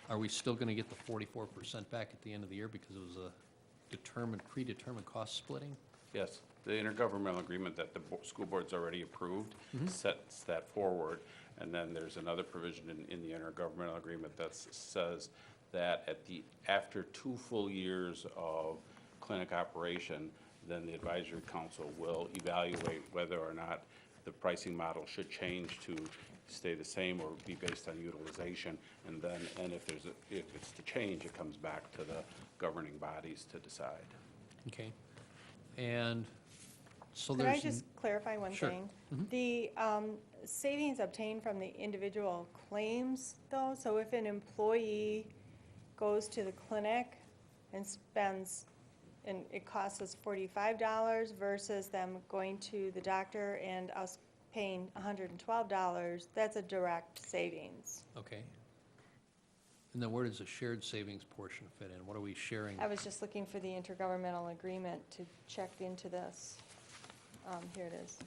Are we still going to get the 44% back at the end of the year because it was a predetermined cost splitting? Yes, the intergovernmental agreement that the school board's already approved sets that forward. And then there's another provision in the intergovernmental agreement that says that after 2 full years of clinic operation, then the advisory council will evaluate whether or not the pricing model should change to stay the same or be based on utilization. And if it's to change, it comes back to the governing bodies to decide. Okay. And so Could there's... I just clarify one Sure. thing? The savings obtained from the individual claims, though, so if an employee goes to the clinic and spends, and it costs us $45 versus them going to the doctor and us paying $112, that's a direct savings. Okay. And then where does the shared savings portion fit in? What are we sharing? I was just looking for the intergovernmental agreement to check into this. Here it is.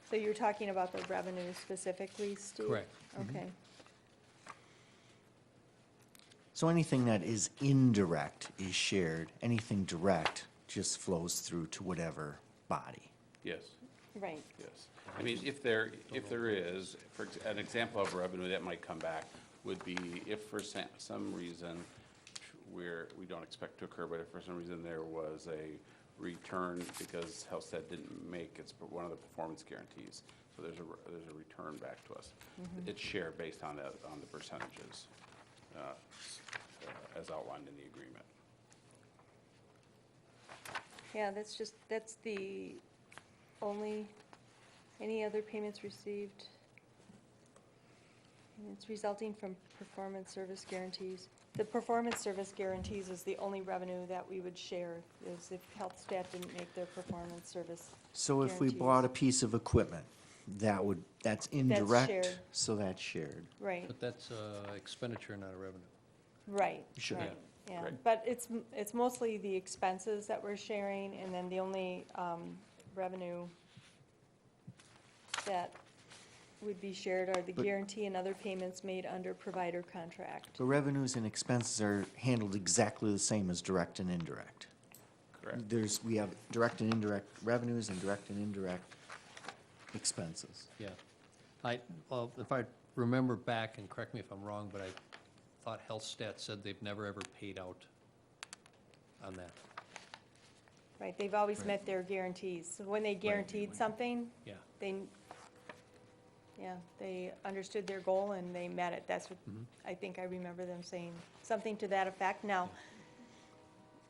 So you're talking about the revenue specifically, Steve? Correct. Okay. So anything that is indirect is shared. Anything direct just flows through to whatever body. Yes. Right. Yes. I mean, if there is, an example of revenue that might come back would be if for some reason, we don't expect to occur, but if for some reason there was a return because HealthStat didn't make one of the performance guarantees, so there's a return back to us. It's shared based on the percentages as outlined in the agreement. Yeah, that's the only, any other payments received? It's resulting from performance service guarantees. The performance service guarantees is the only revenue that we would share, is if HealthStat didn't make their performance service So if we guarantees. bought a piece of equipment, that's indirect, shared. so that's shared. Right, But that's expenditure, not a revenue. right. Sure. right, Yeah, Right. but it's mostly the expenses that we're sharing, and then the only revenue that would be shared are the But- guarantee and other payments made under provider contract. The revenues and expenses are handled exactly the same as direct and indirect. Correct. We have direct and indirect revenues and direct and indirect expenses. Yeah. Well, if I remember back, and correct me if I'm wrong, but I thought HealthStat said they've never ever paid out on that. Right, they've always met their guarantees. So when they guaranteed something, Yeah. they understood their goal and they met it. That's what, I think I remember them saying, something to that effect. Now,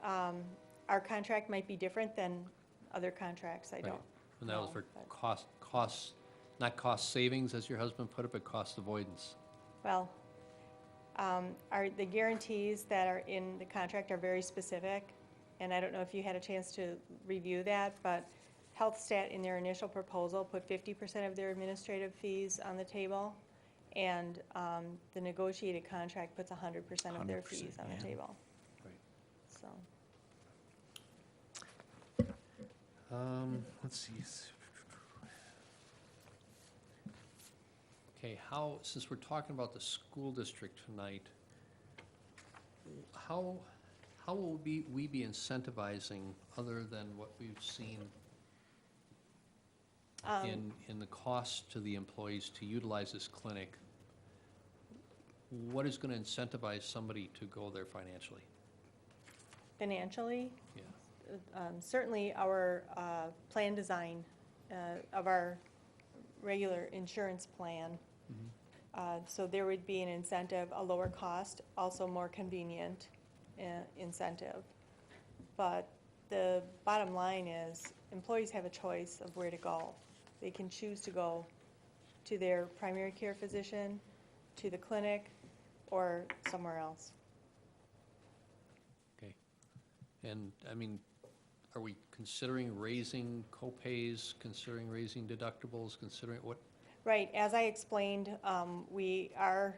our contract might be different than other contracts, I Right. don't And that was know, for but- costs, not cost savings, as your husband put it, but cost avoidance. Well, the guarantees that are in the contract are very specific, and I don't know if you had a chance to review that, but HealthStat in their initial proposal put 50% of their administrative fees on the table, and the negotiated contract puts 100% of their 100%, fees on the yeah. table. Right. So, Let's see. Okay, since we're talking about the school district tonight, how will we be incentivizing, other than what we've seen in the cost to the employees to utilize this clinic? What is going to incentivize somebody to go there financially? financially. Yeah. Certainly our plan design of our regular insurance plan. So there would be an incentive, a lower cost, also more convenient incentive. But the bottom line is employees have a choice of where to go. They can choose to go to their primary care physician, to the clinic, or somewhere else. Okay. And, I mean, are we considering raising co-pays, considering raising deductibles, considering what? Right, as I explained, we are,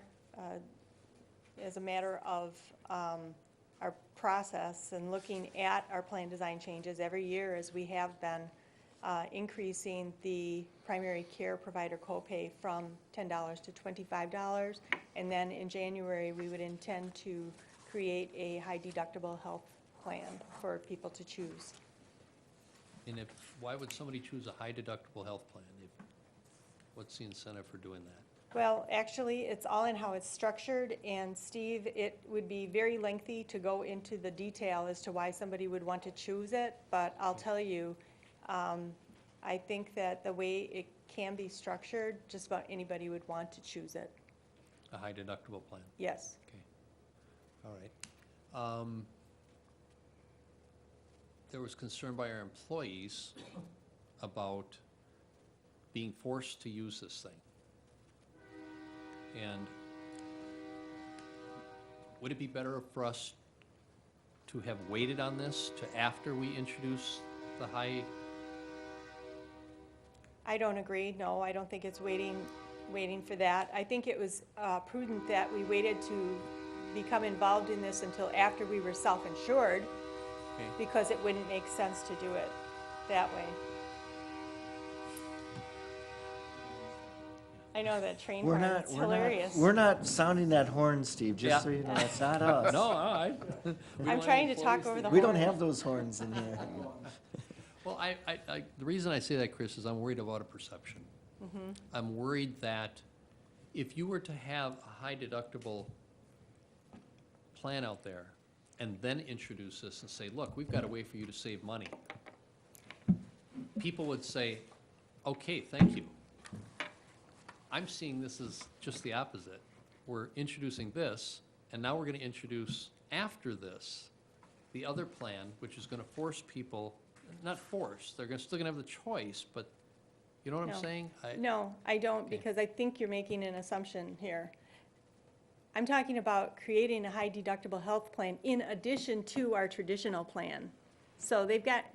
as a matter of our process and looking at our plan design changes every year, as we have been, increasing the primary care provider copay from $10 to $25. And then in January, we would intend to create a high deductible health plan for people to choose. And why would somebody choose a high deductible health plan? What's the incentive for doing that? Well, actually, it's all in how it's structured, and Steve, it would be very lengthy to go into the detail as to why somebody would want to choose it, but I'll tell you, I think that the way it can be structured, just about anybody would want to choose it. A high deductible plan? Yes. Okay. All right. There was concern by our employees about being forced to use this thing. And would it be better for us to have waited on this to after we introduce the high? I don't agree, no, I don't think it's waiting for that. I think it was prudent that we waited to become involved in this until after we were self-insured, Okay. because it wouldn't make sense to do it that way. I know that train horn, it's hilarious. We're not sounding that horn, Steve, just so you know, it's not us. No, I'm trying to talk over the horn. We don't have those horns in here. Well, the reason I say that, Chris, is I'm worried about a perception. I'm worried that if you were to have a high deductible plan out there and then introduce this and say, look, we've got a way for you to save money, people would say, okay, thank you. I'm seeing this as just the opposite. We're introducing this, and now we're going to introduce, after this, the other plan, which is going to force people, not force, they're still going to have the choice, but you know what I'm No. saying? No, I don't, Okay. because I think you're making an assumption here. I'm talking about creating a high deductible health plan in addition to our traditional plan. So they've got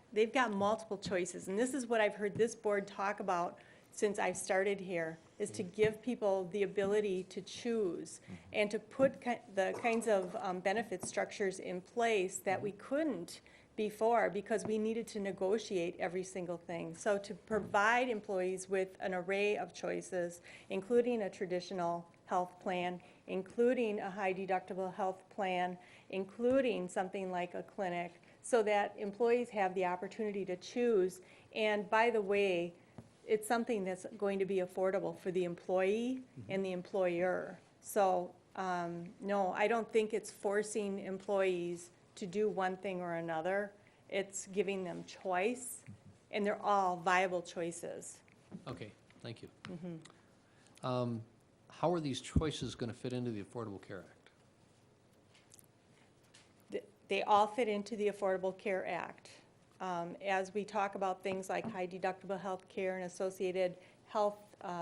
multiple choices, and this is what I've heard this board talk about since I've started here, is to give people the ability to choose and to put the kinds of benefit structures in place that we couldn't before because we needed to negotiate every single thing. So to provide employees with an array of choices, including a traditional health plan, including a high deductible health plan, including something like a clinic, so that employees have the opportunity to choose. And by the way, it's something that's going to be affordable for the employee and the employer. So, no, I don't think it's forcing employees to do one thing or another. It's giving them choice, and they're all viable choices. Okay, thank you. How are these choices going to fit into the Affordable Care Act? They all fit into the Affordable Care Act. As we talk about things like high deductible health care and associated health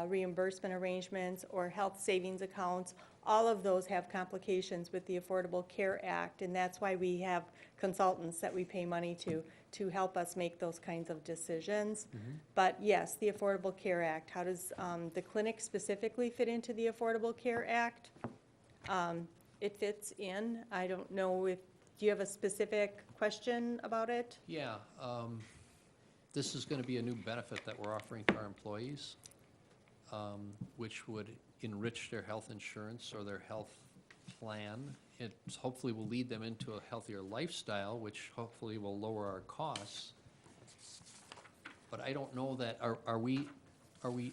reimbursement arrangements or health savings accounts, all of those have complications with the Affordable Care Act, and that's why we have consultants that we pay money to help us make those kinds of decisions. But yes, the Affordable Care Act, how does the clinic specifically fit into the Affordable Care Act? It fits in. I don't know if, do you have a specific question about it? Yeah, this is going to be a new benefit that we're offering to our employees, which would enrich their health insurance or their health plan. It hopefully will lead them into a healthier lifestyle, which hopefully will lower our costs. But I don't know that,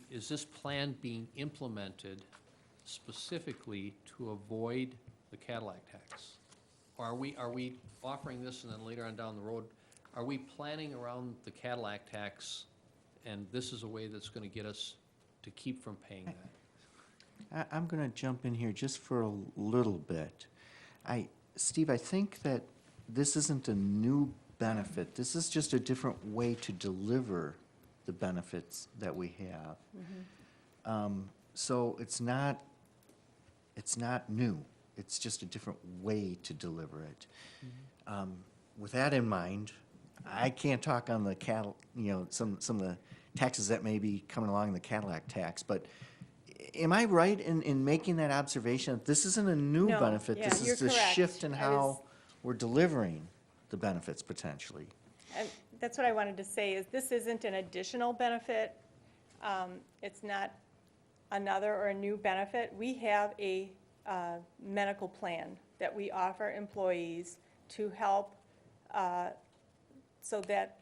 is this plan being implemented specifically to avoid the Cadillac tax? Or are we offering this and then later on down the road, are we planning around the Cadillac tax and this is a way that's going to get us to keep from paying that? I'm going to jump in here just for a little bit. Steve, I think that this isn't a new benefit. This is just a different way to deliver the benefits that we have. So it's not new. It's just a different way to deliver it. With that in mind, I can't talk on the some of the taxes that may be coming along in the Cadillac tax, but am I right in making that observation? This isn't a new No, benefit. yeah, This you're is the correct. shift in I how was- we're delivering the benefits potentially. And that's what I wanted to say, is this isn't an additional benefit. It's not another or a new benefit. We have a medical plan that we offer employees to help so that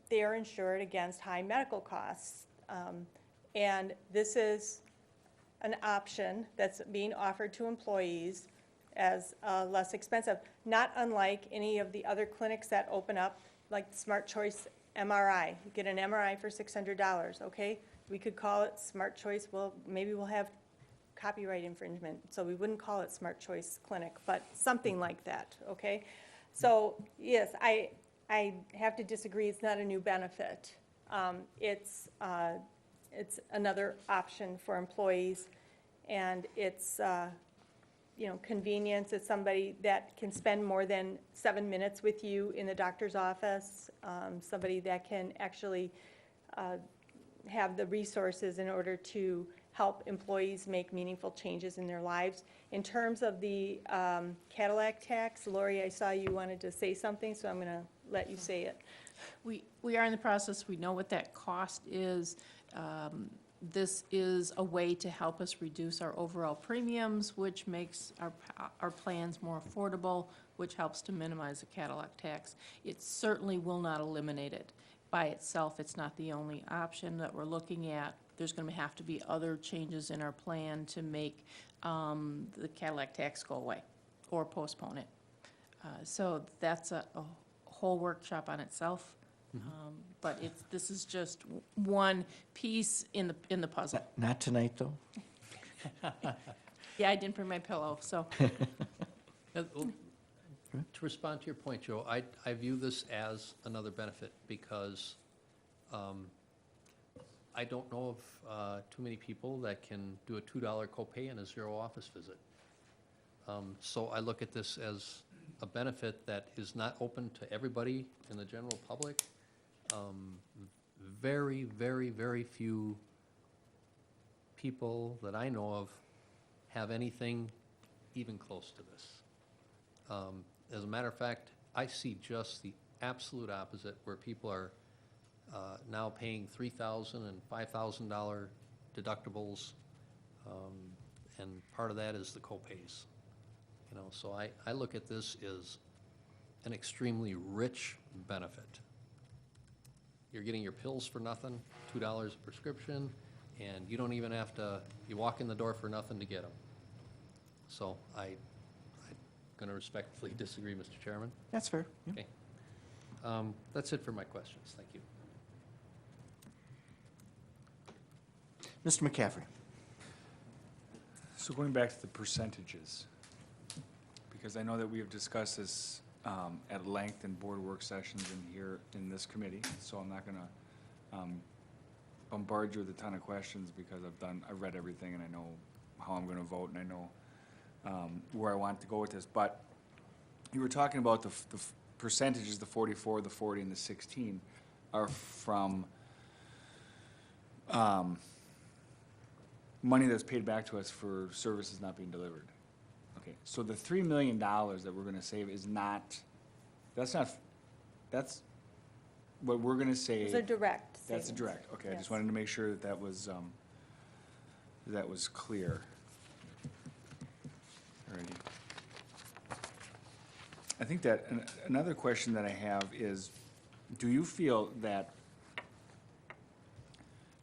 they are insured against high medical costs. And this is an option that's being offered to employees as less expensive, not unlike any of the other clinics that open up, like Smart Choice MRI. You get an MRI for $600, okay? We could call it Smart Choice, well, maybe we'll have copyright infringement, so we wouldn't call it Smart Choice Clinic, but something like that, okay? So, yes, I have to disagree, it's not a new benefit. It's another option for employees, and it's, convenience. It's somebody that can spend more than 7 minutes with you in the doctor's office, somebody that can actually have the resources in order to help employees make meaningful changes in their lives. In terms of the Cadillac tax, Lori, I saw you wanted to say something, so I'm going to let you say it. We are in the process, we know what that cost is. This is a way to help us reduce our overall premiums, which makes our plans more affordable, which helps to minimize the Cadillac tax. It certainly will not eliminate it. By itself, it's not the only option that we're looking at. There's going to have to be other changes in our plan to make the Cadillac tax go away or postpone it. So that's a whole workshop on itself. But this is just one piece in the puzzle. Not tonight, though? Yeah, I didn't bring my pillow, so. To respond to your point, Joe, I view this as another benefit because I don't know of too many people that can do a $2 copay and a 0 office visit. So I look at this as a benefit that is not open to everybody in the general public. Very, very, very few people that I know of have anything even close to this. As a matter of fact, I see just the absolute opposite, where people are now paying $3,000 and $5,000 deductibles, and part of that is the copays. So I look at this as an extremely rich benefit. You're getting your pills for nothing, $2 a prescription, and you don't even have to, you walk in the door for nothing to get them. So I'm going to respectfully disagree, Mr. Chairman. That's fair. Yeah. Okay. That's it for my questions. Thank you. Mr. McCaffrey. So going back to the percentages, because I know that we have discussed this at length in board work sessions and here in this committee, so I'm not going to bombard you with a ton of questions because I've read everything and I know how I'm going to vote and I know where I want to go with this. But you were talking about the percentages, the 44, the 40, and the 16 are from money that's paid back to us for services not being delivered. Okay, so the $3 million that we're going to save is not, that's what we're going to save. Those are direct That's a savings. direct, okay, I Yes. just wanted to make sure that was clear. Alrighty. I think that, another question that I have is, do you feel that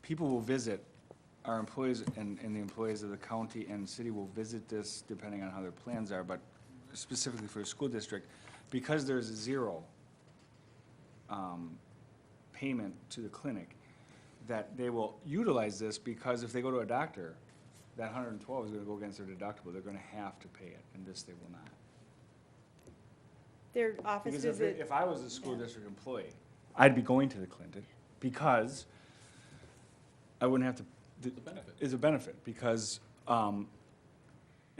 people will visit, our employees and the employees of the county and city will visit this depending on how their plans are, but specifically for the school district, because there's a zero payment to the clinic, that they will utilize this, because if they go to a doctor, that 112 is gonna go against their deductible. They're gonna have to pay it, and this they will not. Their office Because visit. if I was a school district employee, I'd be going to the clinic, because I wouldn't have to. It's a benefit. Is a benefit, because, and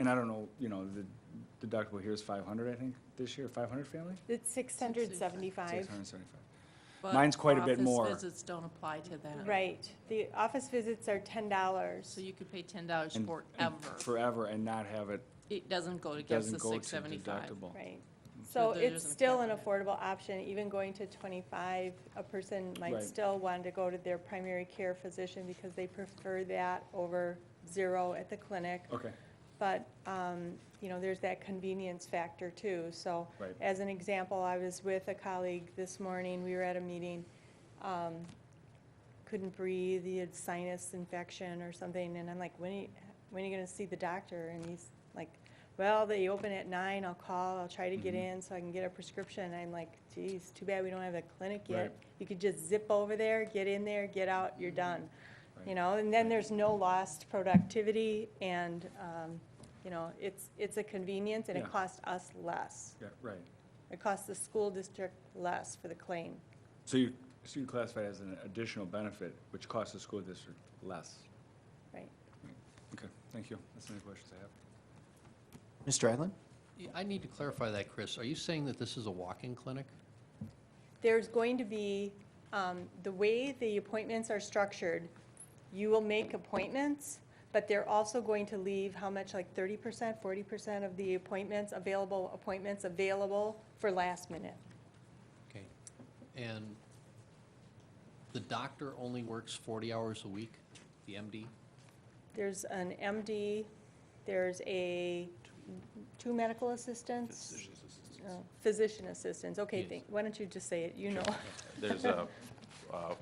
I don't know, you know, the deductible here is 500, I think, this year, 500 family? It's 675. 675. But Mine's quite a bit more. Office visits don't apply to that. Right. The office visits are $10. So you could pay $10 And- forever. and Forever, and not have it, It doesn't go against doesn't the go to 675. deductible. Right. So So there it's isn't a still cap an on it. affordable option, even going to 25, a person might Right. still want to go to their primary care physician because they prefer that over zero at the clinic. Okay. But, you know, there's that convenience factor too. So Right. as an example, I was with a colleague this morning, we were at a meeting, couldn't breathe, he had sinus infection or something, and I'm like, when are you gonna see the doctor? And he's like, well, they open at 9, I'll call, I'll try to get Mhm. in so I can get a prescription. I'm like, geez, too bad we don't have a clinic yet. Right. You could just zip over there, get in there, get out, you're done. You Right. know, and then there's no lost productivity, and, you know, it's a convenience, and it Yeah. costs us less. Yeah, right. It costs the school district less for the claim. So you classify it as an additional benefit, which costs the school district less. Right. Okay, thank you. That's any questions I have. Mr. Adlin? Yeah, I need to clarify that, Chris. Are you saying that this is a walk-in clinic? There's going to be, the way the appointments are structured, you will make appointments, but they're also going to leave how much, like 30%, 40% of the appointments available for last minute. Okay. And the doctor only works 40 hours a week, the MD? There's an MD, there's two medical assistants. Physician assistants, okay, Yes. why don't you just say it, you know. There's a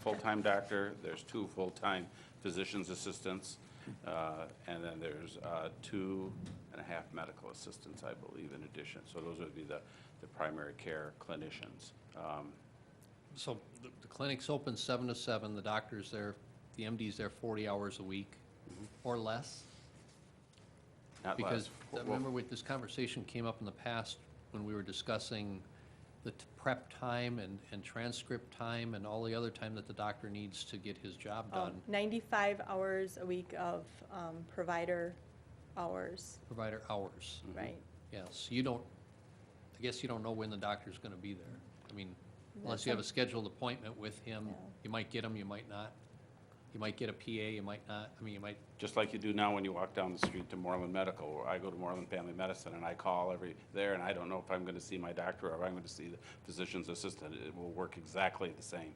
full-time doctor, there's 2 full-time physician's assistants, and then there's 2.5 medical assistants, I believe, in addition. So those would be the primary care clinicians. So the clinic's open 7 to 7, the doctor's there, the MD's there 40 hours a week or less? Not Because less. I remember this conversation came up in the past when we were discussing the prep time and transcript time and all the other time that the doctor needs to get his job done. 95 hours a week of provider hours, Provider hours. right? Yes, I guess you don't know when the doctor's gonna be there. I mean, unless That's you have a some- scheduled appointment with him, Yeah. you might get him, you might not. You might get a PA, you might not. I mean, you might, Just like you do now when you walk down the street to Moreland Medical, or I go to Moreland Family Medicine and I call there and I don't know if I'm gonna see my doctor or if I'm gonna see the physician's assistant. It will work exactly the same.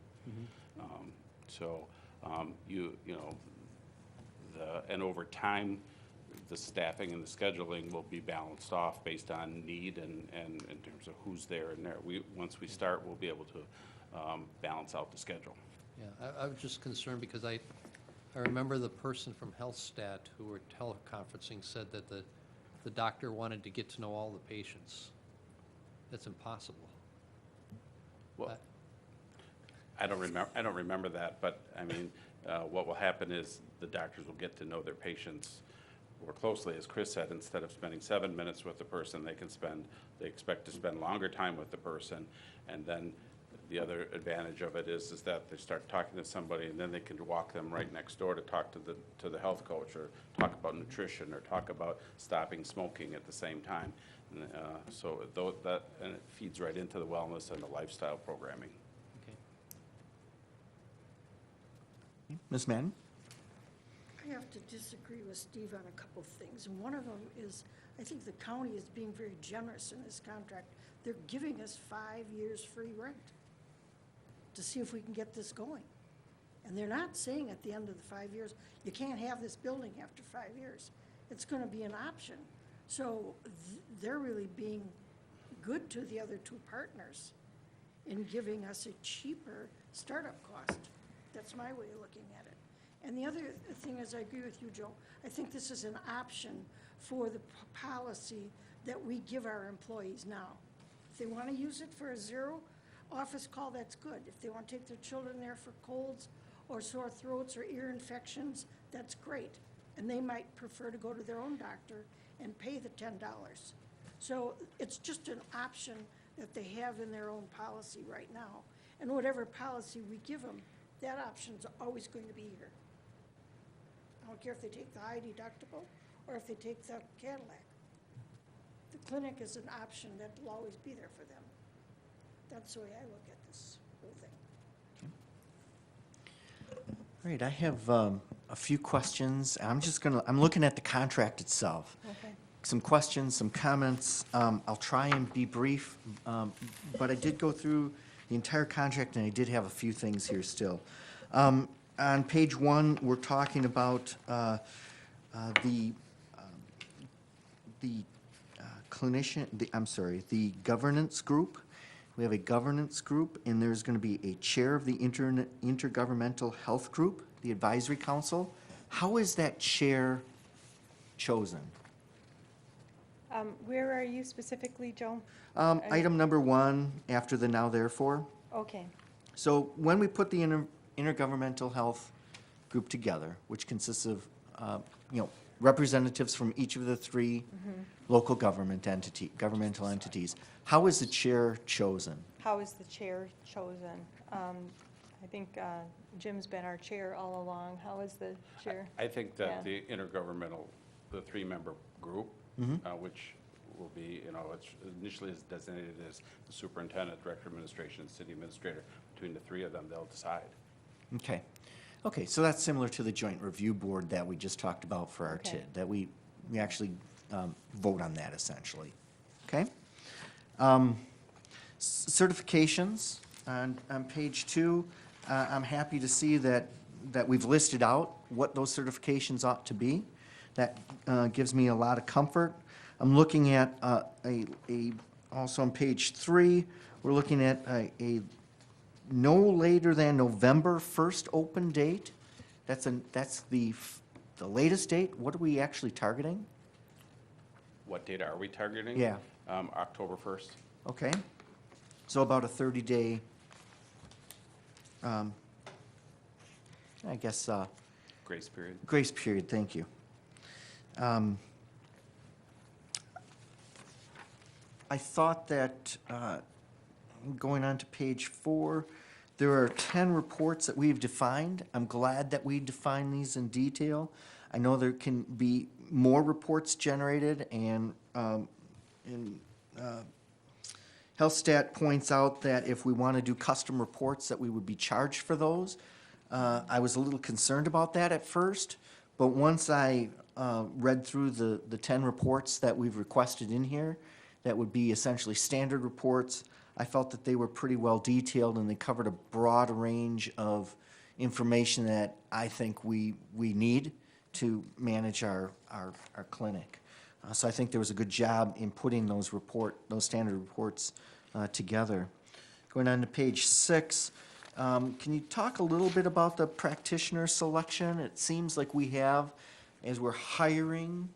And over time, the staffing and the scheduling will be balanced off based on need and in terms of who's there and there. Once we start, we'll be able to balance out the schedule. yeah, I was just concerned because I remember the person from HealthStat who were teleconferencing said that the doctor wanted to get to know all the patients. That's impossible. Well, I don't remember that, but I mean, what will happen is the doctors will get to know their patients more closely, as Chris said. Instead of spending 7 minutes with the person, they expect to spend longer time with the person. And then the other advantage of it is that they start talking to somebody, and then they can walk them right next door to talk to the health coach, or talk about nutrition, or talk about stopping smoking at the same time. And, and it feeds right into the wellness and the lifestyle programming. Okay. Ms. Madden? I have to disagree with Steve on a couple of things, and one of them is, I think the county is being very generous in this contract. They're giving us 5 years free rent to see if we can get this going. And they're not saying at the end of the 5 years, you can't have this building after 5 years. It's gonna be an option. So they're really being good to the other 2 partners in giving us a cheaper startup cost. That's my way of looking at it. And the other thing is, I agree with you, Joe, I think this is an option for the policy that we give our employees now. If they want to use it for a zero office call, that's good. If they want to take their children there for colds or sore throats or ear infections, that's great. And they might prefer to go to their own doctor and pay the $10. So it's just an option that they have in their own policy right now. And whatever policy we give them, that option's always going to be here. I don't care if they take the high deductible or if they take the Cadillac. The clinic is an option that will always be there for them. That's the way I look at this whole thing. All right, I have a few questions. I'm looking at the contract itself. Okay. Some questions, some comments. I'll try and be brief, but I did go through the entire contract, and I did have a few things here still. On page 1, we're talking about the clinician, the governance group. We have a governance group, and there's going to be a chair of the Intergovernmental Health Group, the Advisory Council. How is that chair chosen? Where are you specifically, Joe? Item number 1, after the now therefore. Okay. So when we put the Intergovernmental Health Group together, which consists of, representatives from each of the 3 local governmental entities, how is the chair chosen? How is the chair chosen? I think Jim's been our chair all along. How is the chair? I think Yeah. that the intergovernmental, the 3-member group, which will be, it's initially is designated as the superintendent, director of administration, and city administrator. Between the 3 of them, they'll decide. Okay. Okay, so that's similar to the joint review board that we just talked about for our Okay. TID, that we actually vote on that essentially. Okay? Certifications, on page 2, I'm happy to see that we've listed out what those certifications ought to be. That gives me a lot of comfort. I'm looking at also on page 3, we're looking at a no later than November 1st open date. That's the latest date. What are we actually targeting? What date are we targeting? Yeah. October 1st. Okay. So about a 30-day, I guess, Grace period. grace period, thank you. I thought that, going on to page 4, there are 10 reports that we've defined. I'm glad that we defined these in detail. I know there can be more reports generated, and HealthStat points out that if we want to do custom reports, that we would be charged for those. I was a little concerned about that at first, but once I read through the 10 reports that we've requested in here, that would be essentially standard reports, I felt that they were pretty well detailed, and they covered a broad range of information that I think we need to manage our clinic. So I think there was a good job in putting those standard reports together. Going on to page 6, can you talk a little bit about the practitioner selection? It seems like we have, as we're hiring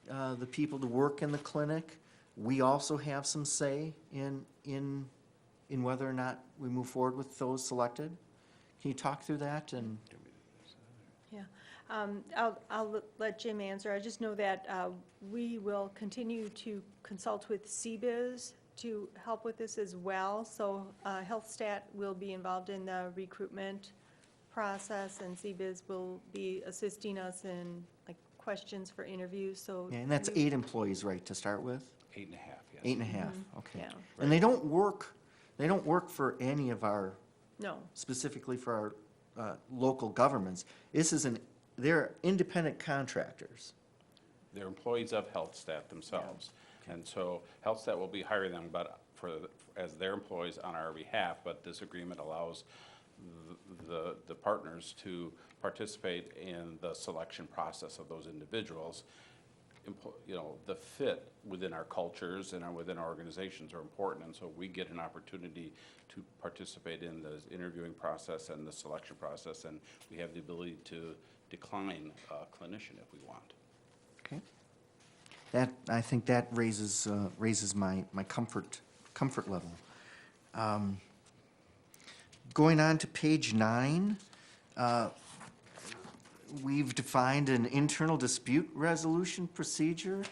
the people to work in the clinic, we also have some say in whether or not we move forward with those selected. Can you talk through that? And Yeah. I'll let Jim answer. I just know that we will continue to consult with CBIZ to help with this as well. So HealthStat will be involved in the recruitment process, and CBIZ will be assisting us in questions for interviews. So yeah, and that's 8 employees, right, to start with? 8.5, yes. 8.5, okay. Yeah. And they don't work for any of our, No. specifically for our local governments. They're independent contractors. They're employees of HealthStat themselves. And so HealthStat will be hiring them as their employees on our behalf, but this agreement allows the partners to participate in the selection process of those individuals. The fit within our cultures and within our organizations are important, and so we get an opportunity to participate in the interviewing process and the selection process, and we have the ability to decline a clinician if we want. Okay. I think that raises my comfort level. Going on to page 9, we've defined an internal dispute resolution procedure.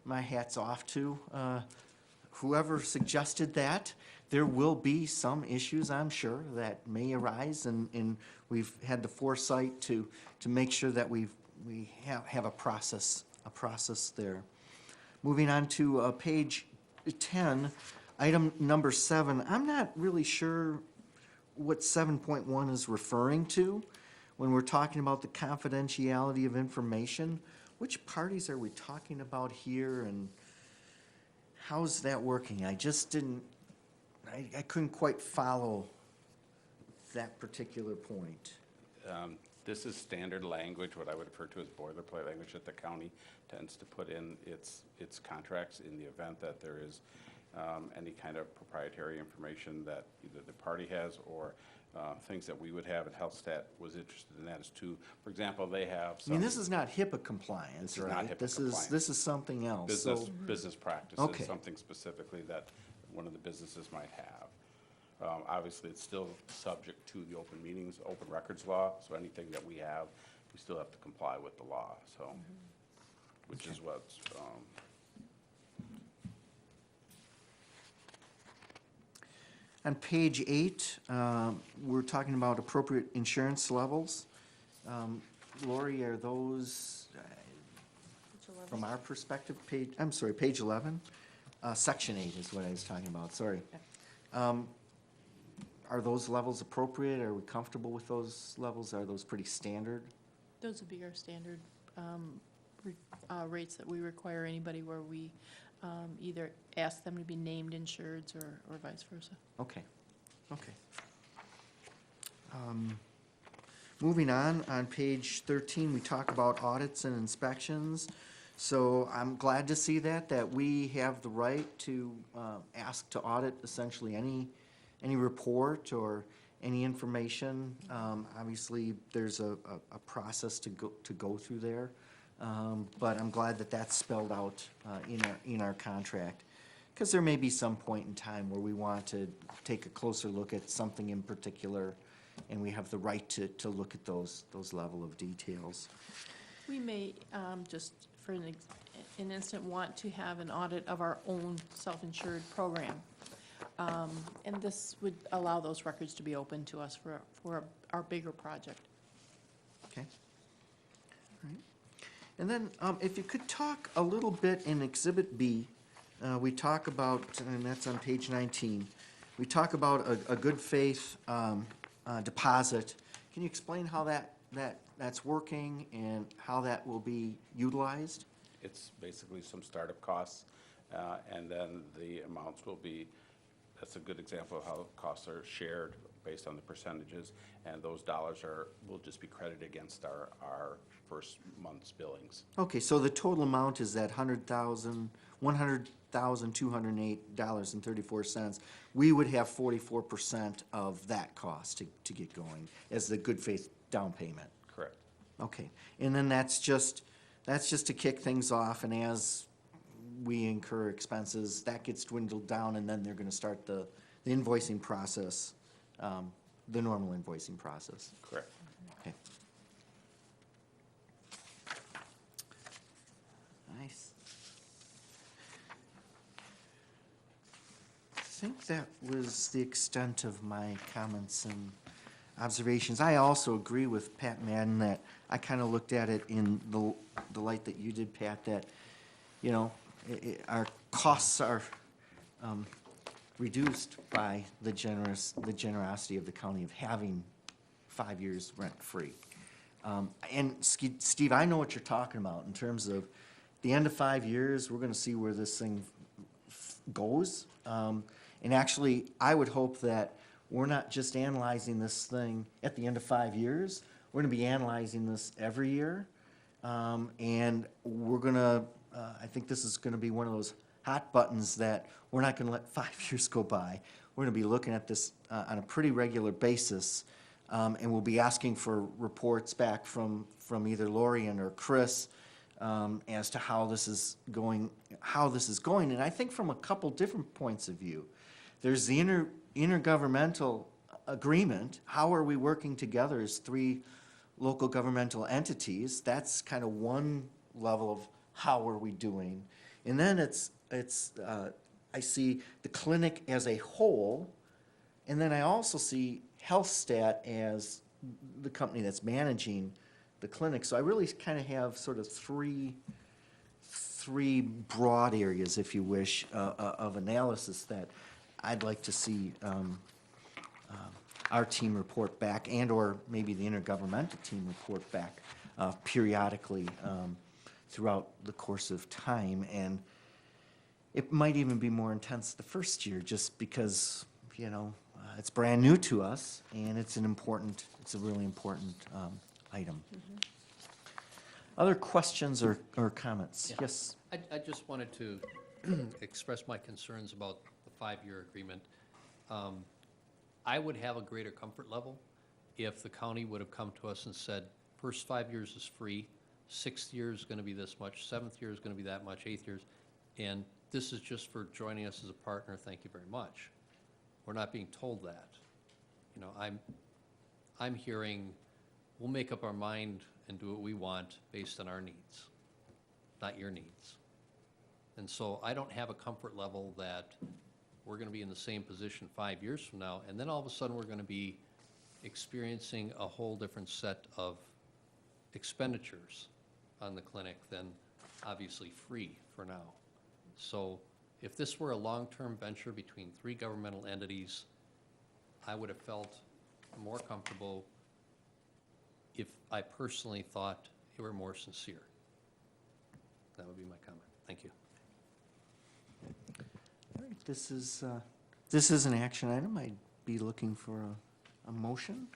My hat's off to whoever suggested that. There will be some issues, I'm sure, that may arise, and we've had the foresight to make sure that we have a process there. Moving on to page 10, item number 7. I'm not really sure what 7.1 is referring to when we're talking about the confidentiality of information. Which parties are we talking about here, and how's that working? I just didn't, I couldn't quite follow that particular point. This is standard language, what I would refer to as boilerplate language that the county tends to put in its contracts in the event that there is any kind of proprietary information that either the party has or things that we would have, and HealthStat was interested in that as too. For example, they have some. I mean, this is not HIPAA compliance, This is right? not HIPAA compliance. This is something else. Business, So- business practices, Okay. something specifically that one of the businesses might have. Obviously, it's still subject to the open meetings, open records law, so anything that we have, we still have to comply with the law, so, which is what's, On page 8, we're talking about appropriate insurance levels. Lori, are those, from our perspective, page 11? Section 8 is what I was talking about, sorry. Are those levels appropriate? Are we comfortable with those levels? Are those pretty standard? Those would be our standard rates that we require anybody where we either ask them to be named insureds or vice versa. Okay. Moving on page 13, we talk about audits and inspections. So I'm glad to see that we have the right to ask to audit essentially any report or any information. Obviously, there's a process to go through there. But I'm glad that that's spelled out in our contract, because there may be some point in time where we want to take a closer look at something in particular, and we have the right to look at those level of details. We may, just for an instant, want to have an audit of our own self-insured program. And this would allow those records to be open to us for our bigger project. Okay. All right. And then if you could talk a little bit in Exhibit B, we talk about, and that's on page 19, we talk about a good faith deposit. Can you explain how that's working and how that will be utilized? it's basically some startup costs, and then the amounts will be, that's a good example of how costs are shared based on the percentages, and those dollars will just be credited against our first month's billings. Okay, so the total amount is that $100,208.34. We would have 44% of that cost to get going as the good faith down payment. Correct. Okay, and then that's just to kick things off, and as we incur expenses, that gets dwindled down, and then they're gonna start the invoicing process, the normal invoicing process. Correct. Okay. Nice. I think that was the extent of my comments and observations. I also agree with Pat Madden that I kind of looked at it in the light that you did, Pat, that, you know, our costs are reduced by the generosity of the county of having 5 years rent-free. And Steve, I know what you're talking about in terms of the end of 5 years, we're gonna see where this thing goes. And actually, I would hope that we're not just analyzing this thing at the end of 5 years. We're gonna be analyzing this every year. And we're gonna, I think this is gonna be one of those hot buttons that we're not gonna let 5 years go by. We're gonna be looking at this on a pretty regular basis. And we'll be asking for reports back from either Lorian or Chris as to how this is going, and I think from a couple different points of view. There's the intergovernmental agreement. How are we working together as three local governmental entities? That's kind of one level of how are we doing. And then I see the clinic as a whole, and then I also see HealthStat as the company that's managing the clinic. So I really kind of have sort of three broad areas, if you wish, of analysis that I'd like to see our team report back, and/or maybe the intergovernmental team report back periodically throughout the course of time. And it might even be more intense the first year, just because, it's brand new to us, and it's a really important item. Other questions or comments? Yeah. Yes? I just wanted to express my concerns about the 5-year agreement. I would have a greater comfort level if the county would have come to us and said, first 5 years is free, 6th year is going to be this much, 7th year is going to be that much, 8th years, and this is just for joining us as a partner, thank you very much. We're not being told that. I'm hearing, we'll make up our mind and do what we want based on our needs, not your needs. And so I don't have a comfort level that we're going to be in the same position 5 years from now, and then all of a sudden we're going to be experiencing a whole different set of expenditures on the clinic than obviously free for now. So if this were a long-term venture between 3 governmental entities, I would have felt more comfortable if I personally thought they were more sincere. That would be my comment. Thank you. All right, this is an action item. I'd be looking for a motion,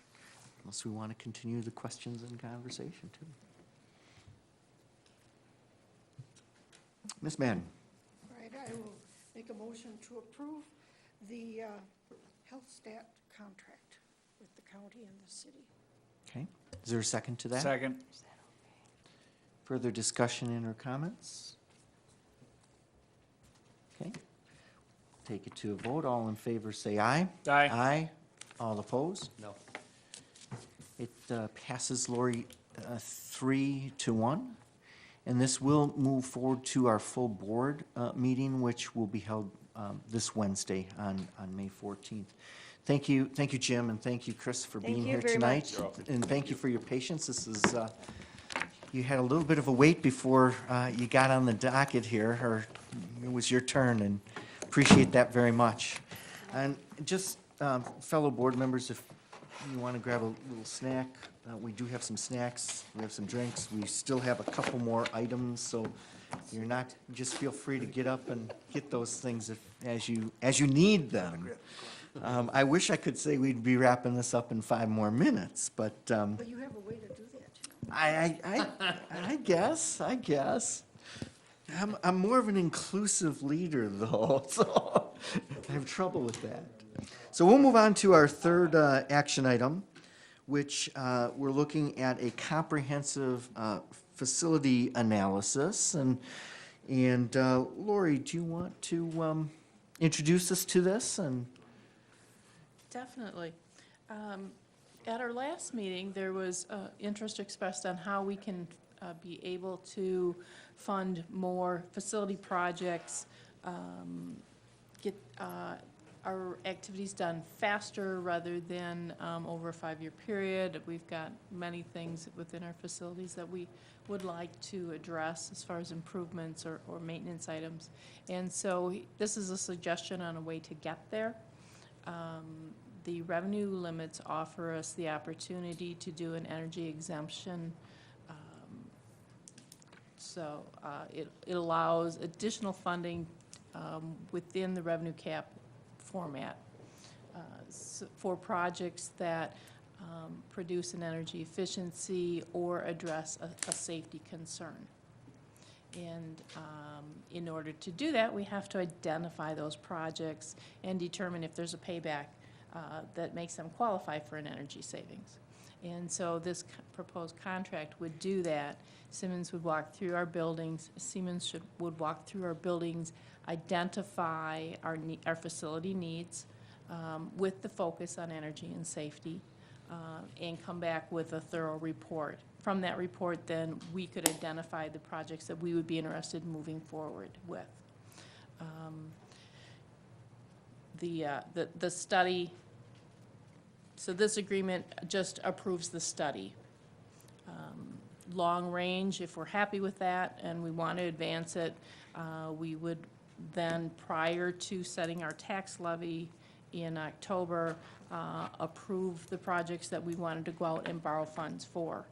unless we want to continue the questions and conversation too. Ms. Madden. All right, I will make a motion to approve the HealthStat contract with the county and the city. Okay, is there a second to that? Second. Further discussion and or comments? Okay, take it to a vote. All in favor say aye. Aye. Aye. All opposed? No. It passes, Lori, 3-1. And this will move forward to our full board meeting, which will be held this Wednesday on May 14th. Thank you, Jim, and thank you, Chris, for being here tonight. And thank you for your patience. This is, you had a little bit of a wait before you got on the docket here, or it was your turn, and appreciate that very much. And just, fellow board members, if you want to grab a little snack, we do have some snacks, we have some drinks, we still have a couple more items, so you're not, just feel free to get up and get those things as you need them. I wish I could say we'd be wrapping this up in 5 more minutes, but But you have a way to do that. I guess. I'm more of an inclusive leader, though, so I have trouble with that. So we'll move on to our third action item, which we're looking at a comprehensive facility analysis. And Lori, do you want to introduce us to this? And Definitely. At our last meeting, there was interest expressed on how we can be able to fund more facility projects, get our activities done faster rather than over a 5-year period. We've got many things within our facilities that we would like to address as far as improvements or maintenance items. And so this is a suggestion on a way to get there. The revenue limits offer us the opportunity to do an energy exemption. So it allows additional funding within the revenue cap format for projects that produce an energy efficiency or address a safety concern. And in order to do that, we have to identify those projects and determine if there's a payback that makes them qualify for an energy savings. And so this proposed contract would do that. Siemens would walk through our buildings, would walk through our buildings, identify our facility needs with the focus on energy and safety, and come back with a thorough report. From that report, then, we could identify the projects that we would be interested in moving forward with. The study, so this agreement just approves the study. Long range, if we're happy with that and we want to advance it, we would then, prior to setting our tax levy in October, approve the projects that we wanted to go out and borrow funds for.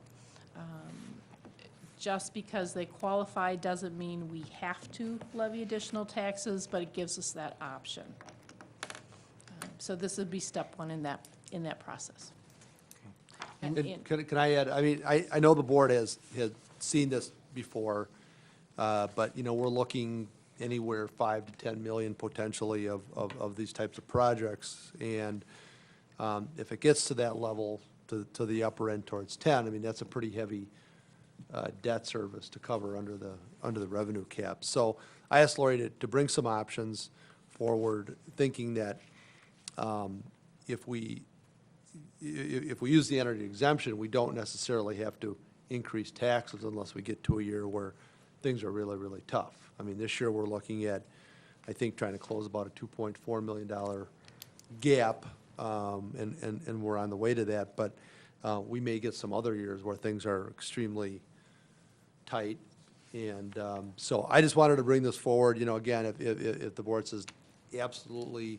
Just because they qualify doesn't mean we have to levy additional taxes, but it gives us that option. So this would be step one in that process. And can I add, I mean, I know the board has seen this before, but, you know, we're looking anywhere 5 to 10 million potentially of these types of projects. And if it gets to that level, to the upper end towards 10, I mean, that's a pretty heavy debt service to cover under the revenue cap. So I asked Lori to bring some options forward, thinking that if we use the energy exemption, we don't necessarily have to increase taxes unless we get to a year where things are really, really tough. I mean, this year we're looking at, I think, trying to close about a $2.4 million gap, and we're on the way to that. But we may get some other years where things are extremely tight. And so I just wanted to bring this forward. You know, again, if the board says absolutely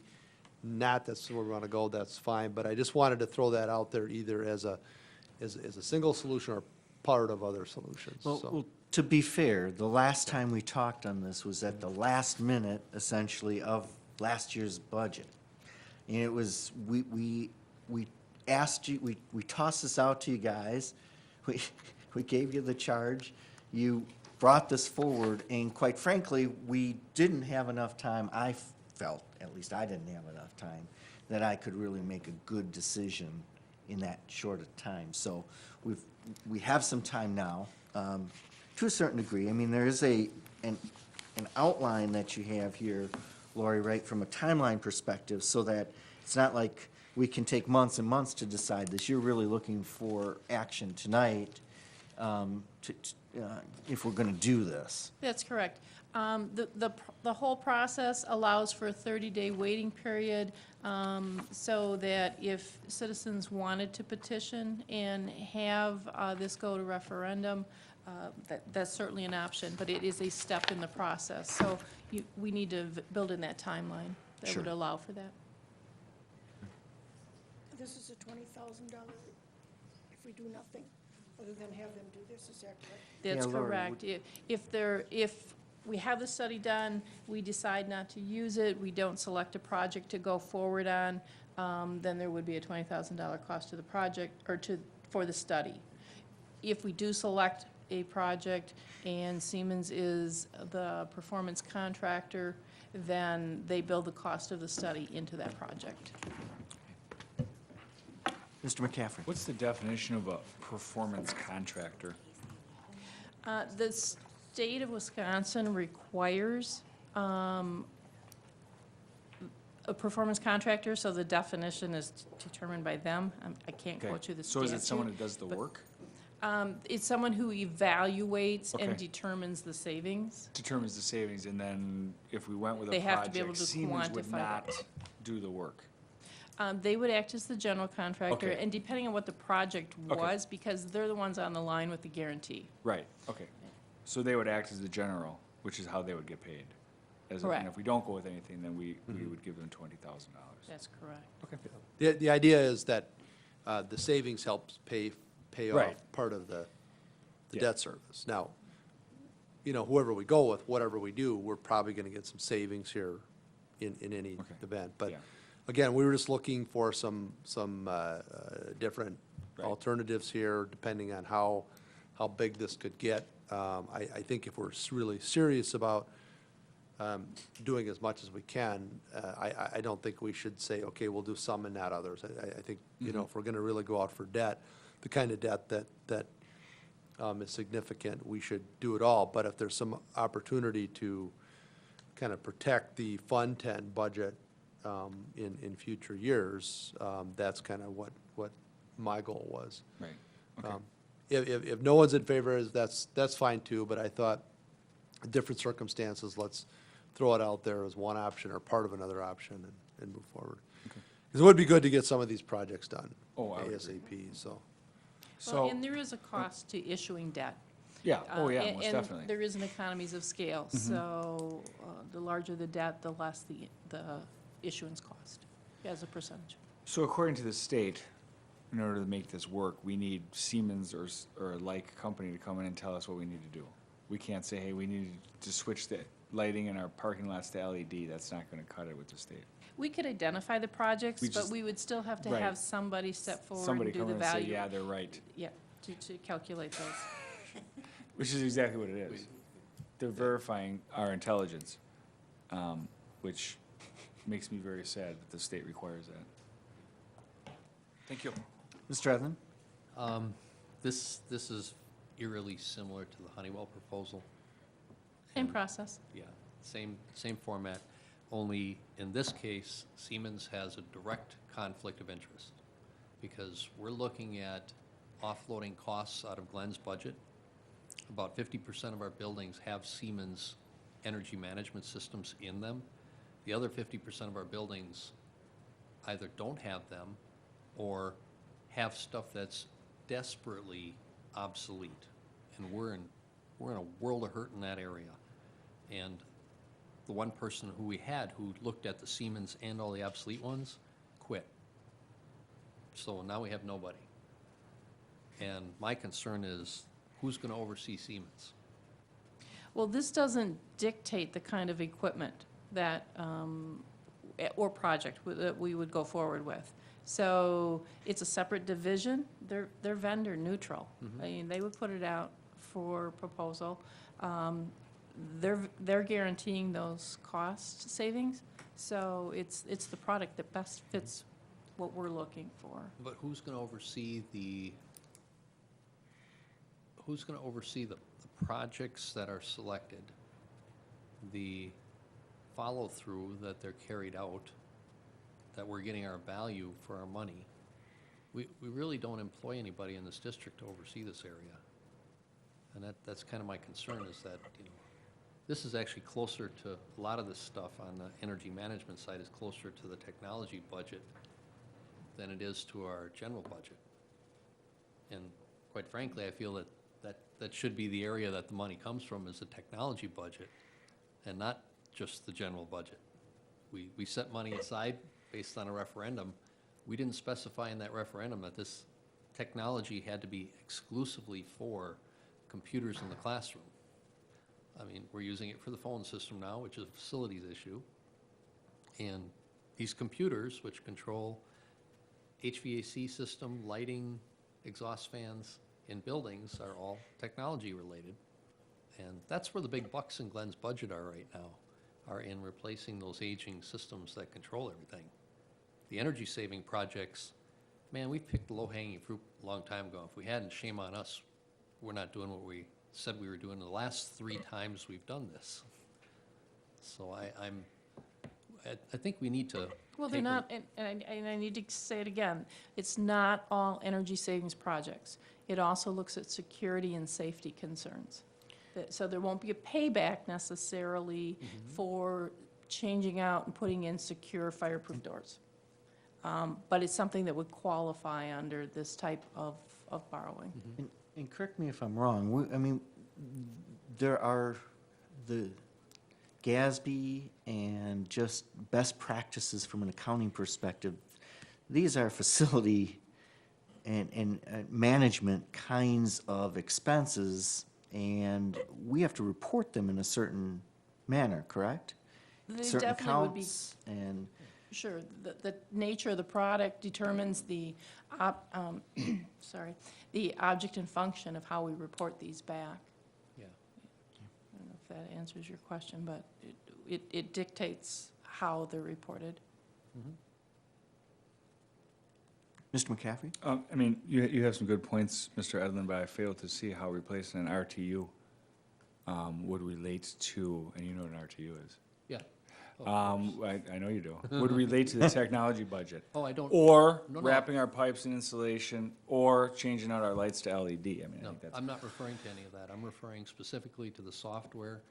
not, that's where we want to go, that's fine. But I just wanted to throw that out there either as a single solution or part of other solutions. Well, to be fair, the last time we talked on this was at the last minute, essentially, of last year's budget. And it was, we asked you, we tossed this out to you guys. We gave you the charge. You brought this forward, and quite frankly, we didn't have enough time. I felt, at least I didn't have enough time, that I could really make a good decision in that short a time. So we have some time now, to a certain degree. I mean, there is an outline that you have here, Lori, right, from a timeline perspective, so that it's not like we can take months and months to decide this. You're really looking for action tonight, if we're going to do this. That's correct. The whole process allows for a 30-day waiting period, so that if citizens wanted to petition and have this go to referendum, that's certainly an option, but it is a step in the process. So we need to build in that timeline that would allow for that. This is a $20,000 if we do nothing, other than have them do this, is that correct? That's Yeah, Lori, correct. If we have the study done, we decide not to use it, we don't select a project to go forward on, then there would be a $20,000 cost to the project, or for the study. If we do select a project and Siemens is the performance contractor, then they build the cost of the study into that project. Mr. McCaffrey. What's the definition of a performance contractor? The state of Wisconsin requires a performance contractor, so the definition is determined by them. I can't quote you the statute. So is it someone who does the work? It's someone who evaluates and Okay. determines the savings. Determines the savings, and then if we went with a They have to be able project, to Siemens would quantify not that. do the work. They would act as the general contractor, Okay. and depending on what the project Okay. was, because they're the ones on the line with the guarantee. Right, okay. So they would act as the general, which is how they would get paid. And Correct. if we don't go with anything, then we would give them $20,000. That's correct. Okay. The idea is that the savings helps pay off Right. part of the Yeah. debt service. Now, you know, whoever we go with, whatever we do, we're probably going to get some savings here in any Okay. event. But Yeah. again, we were just looking for some different Right. alternatives here, depending on how big this could get. I think if we're really serious about doing as much as we can, I don't think we should say, okay, we'll do some and not others. I think, you know, if we're gonna really go out for debt, the kind of debt that is significant, we should do it all. But if there's some opportunity to kind of protect the Fund 10 budget in future years, that's kind of what my goal was. Right, okay. If no one's in favor, that's fine too, but I thought different circumstances, let's throw it out there as one option or part of another option and move forward. Because it would be good to get some of these projects done. Oh, I would agree. ASAP, so. Well, and there is a cost to issuing debt. Yeah, oh, yeah, And- most and definitely. there is an economies of scale, so the larger the debt, the less the issuance cost as a percentage. So according to the state, in order to make this work, we need Siemens or a like company to come in and tell us what we need to do. We can't say, hey, we need to switch the lighting in our parking lots to LED. That's not gonna cut it with the state. We could identify the projects, We but just- we would still have to Right. have somebody step forward Somebody and do come the in and say, value. yeah, they're right, Yeah, to calculate those. which is exactly what it is. They're verifying our intelligence, which makes me very sad that the state requires that. Thank you. Mr. Evan? This is eerily similar to the Honeywell proposal. Same process. Yeah, same format, only in this case, Siemens has a direct conflict of interest because we're looking at offloading costs out of Glenn's budget. About 50% of our buildings have Siemens energy management systems in them. The other 50% of our buildings either don't have them or have stuff that's desperately obsolete. And we're in a world of hurt in that area. And the one person who we had who looked at the Siemens and all the obsolete ones quit. So now we have nobody. And my concern is, who's going to oversee Siemens? Well, this doesn't dictate the kind of equipment that, or project that we would go forward with. So it's a separate division. They're vendor neutral. I mean, they would put it out for proposal. They're guaranteeing those cost savings. So it's the product that best fits what we're looking for. But who's going to oversee the projects that are selected, the follow-through that they're carried out, that we're getting our value for our money? We really don't employ anybody in this district to oversee this area. And that's kind of my concern, is that, you know, this is actually closer to, a lot of this stuff on the energy management side is closer to the technology budget than it is to our general budget. And quite frankly, I feel that should be the area that the money comes from, is the technology budget, and not just the general budget. We set money aside based on a referendum. We didn't specify in that referendum that this technology had to be exclusively for computers in the classroom. I mean, we're using it for the phone system now, which is a facilities issue. And these computers, which control HVAC system, lighting, exhaust fans in buildings, are all technology related. And that's where the big bucks in Glenn's budget are right now, are in replacing those aging systems that control everything. The energy saving projects, man, we picked the low-hanging fruit a long time ago. If we hadn't, shame on us. We're not doing what we said we were doing the last 3 times we've done this. So I think we need to. Well, they're not, and I need to say it again, it's not all energy savings projects. It also looks at security and safety concerns. So there won't be a payback necessarily for changing out and putting in secure fireproof doors. But it's something that would qualify under this type of borrowing. And correct me if I'm wrong, I mean, there are the GASB and just best practices from an accounting perspective. These are facility and management kinds of expenses, and we have to report them in a certain manner, correct? They Certain definitely would be. accounts and. Sure, the nature of the product determines the, the object and function of how we report these back. Yeah. I don't know if that answers your question, but it dictates how they're reported. Mr. McCaffrey? I mean, you have some good points, Mr. Edlin, but I fail to see how replacing an RTU would relate to, and you know what an RTU is. Yeah. Oh, I know you do. Would relate to the technology budget. Oh, I don't. Or No, no. wrapping our pipes in insulation, or changing out our lights to LED. I mean, I No, think that's. I'm not referring to any of that. I'm referring specifically to the software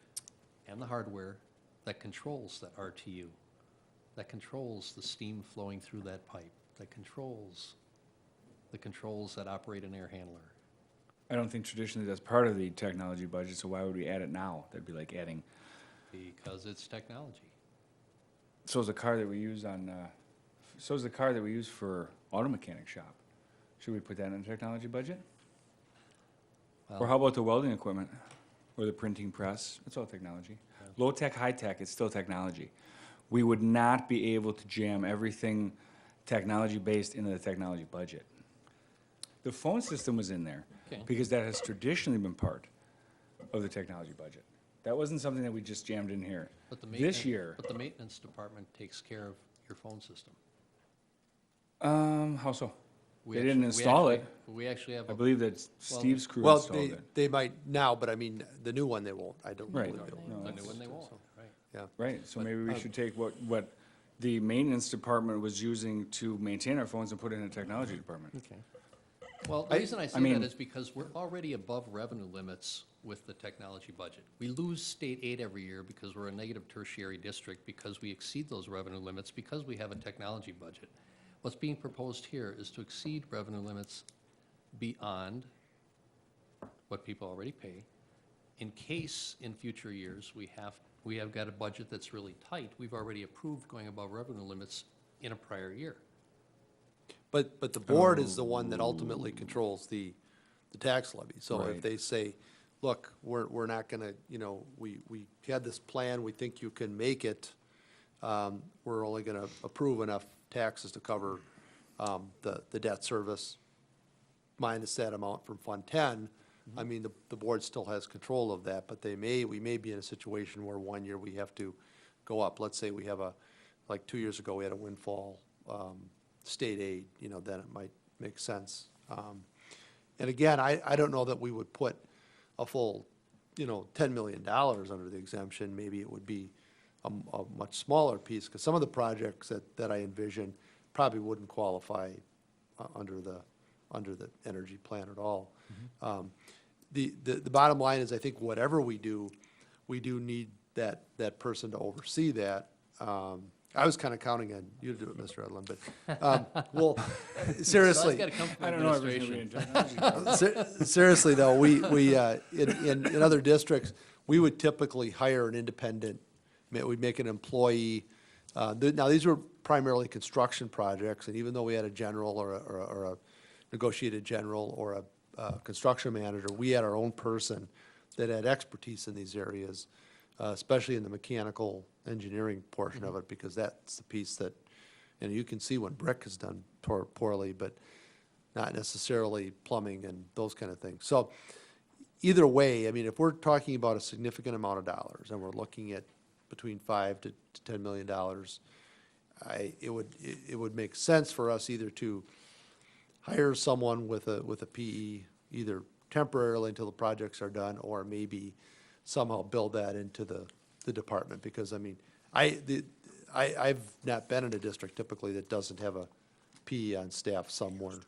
and the hardware that controls that RTU, that controls the steam flowing through that pipe, that controls the controls that operate an air handler. I don't think traditionally that's part of the technology budget, so why would we add it now? That'd be like adding, Because it's technology. so is the car that we use on, so is the car that we use for auto mechanic shop. Should we put that in the technology budget? Or how about the welding equipment, or the printing press? It's all technology. Low tech, high tech, it's still technology. We would not be able to jam everything technology-based into the technology budget. The phone system was in there, Okay. because that has traditionally been part of the technology budget. That wasn't something that we just jammed in here. But the This maintenance- year, But the maintenance department takes care of your phone system. how so? We They didn't actually- install it. We actually have. I believe that Well, Steve's crew Well, installed it. they might now, but I mean, the new one they won't. I don't Right. believe they will. No, The that's- new one they won't, right. Yeah. Right, so But, maybe we should take what the maintenance department was using to maintain our phones and put it in the technology department. Okay. Well, the reason I say mean- that is because we're already above revenue limits with the technology budget. We lose state aid every year because we're a negative tertiary district, because we exceed those revenue limits, because we have a technology budget. What's being proposed here is to exceed revenue limits beyond what people already pay. In case in future years we have got a budget that's really tight, we've already approved going above revenue limits in a prior year. But the board is the one that ultimately controls the tax levy. So if Right. they say, look, we're not gonna, we had this plan, we think you can make it, we're only gonna approve enough taxes to cover the debt service minus that amount from Fund 10, I mean, the board still has control of that, but we may be in a situation where one year we have to go up. Let's say we have like 2 years ago, we had a windfall state aid, then it might make sense. And again, I don't know that we would put a full, $10 million under the exemption. Maybe it would be a much smaller piece, because some of the projects that I envision probably wouldn't qualify under the energy plan at all. The bottom line is, I think whatever we do need that person to oversee that. I was kind of counting on you to do it, Mr. Edlin, but, well, seriously. So that's gotta come from I don't know everything we administration. Seriously, though, we in other districts, we would typically hire an independent, we'd make an employee. Now, these were primarily construction projects, and even though we had a general or a negotiated general or a construction manager, we had our own person that had expertise in these areas, especially in the mechanical engineering portion of it, because that's the piece that, you can see when brick is done poorly, but not necessarily plumbing and those kind of things. So either way, I mean, if we're talking about a significant amount of dollars and we're looking at between $5 to $10 million, it would make sense for us either to hire someone with a PE, either temporarily until the projects are done, or maybe somehow build that into the department, because, I mean, I've not been in a district typically that doesn't have a PE on staff somewhere,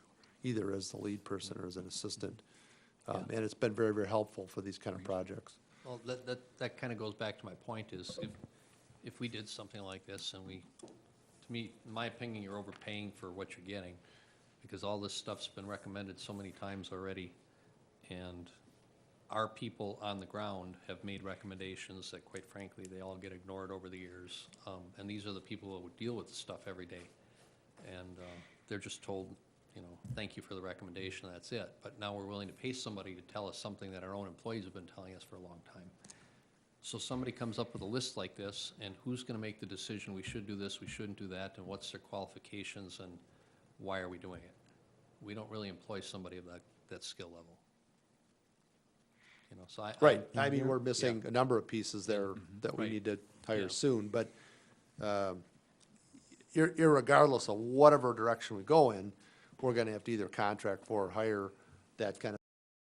either as the lead person or as an assistant. And it's been very, very helpful for these kind of projects. Well, that kind of goes back to my point is, if we did something like this and to me, in my opinion, you're overpaying for what you're getting, because all this stuff's been recommended so many times already, and our people on the ground have made recommendations that, quite frankly, they all get ignored over the years. And these are the people who deal with the stuff every day. And they're just told, thank you for the recommendation, that's it. But now we're willing to pay somebody to tell us something that our own employees have been telling us for a long time. So somebody comes up with a list like this, and who's going to make the decision, we should do this, we shouldn't do that, and what's their qualifications, and why are we doing it? We don't really employ somebody of that skill level. So Right, I mean, we're missing a number of pieces there that we Right. need to hire Yeah. soon, but irregardless of whatever direction we go in, we're gonna have to either contract for or hire that kind of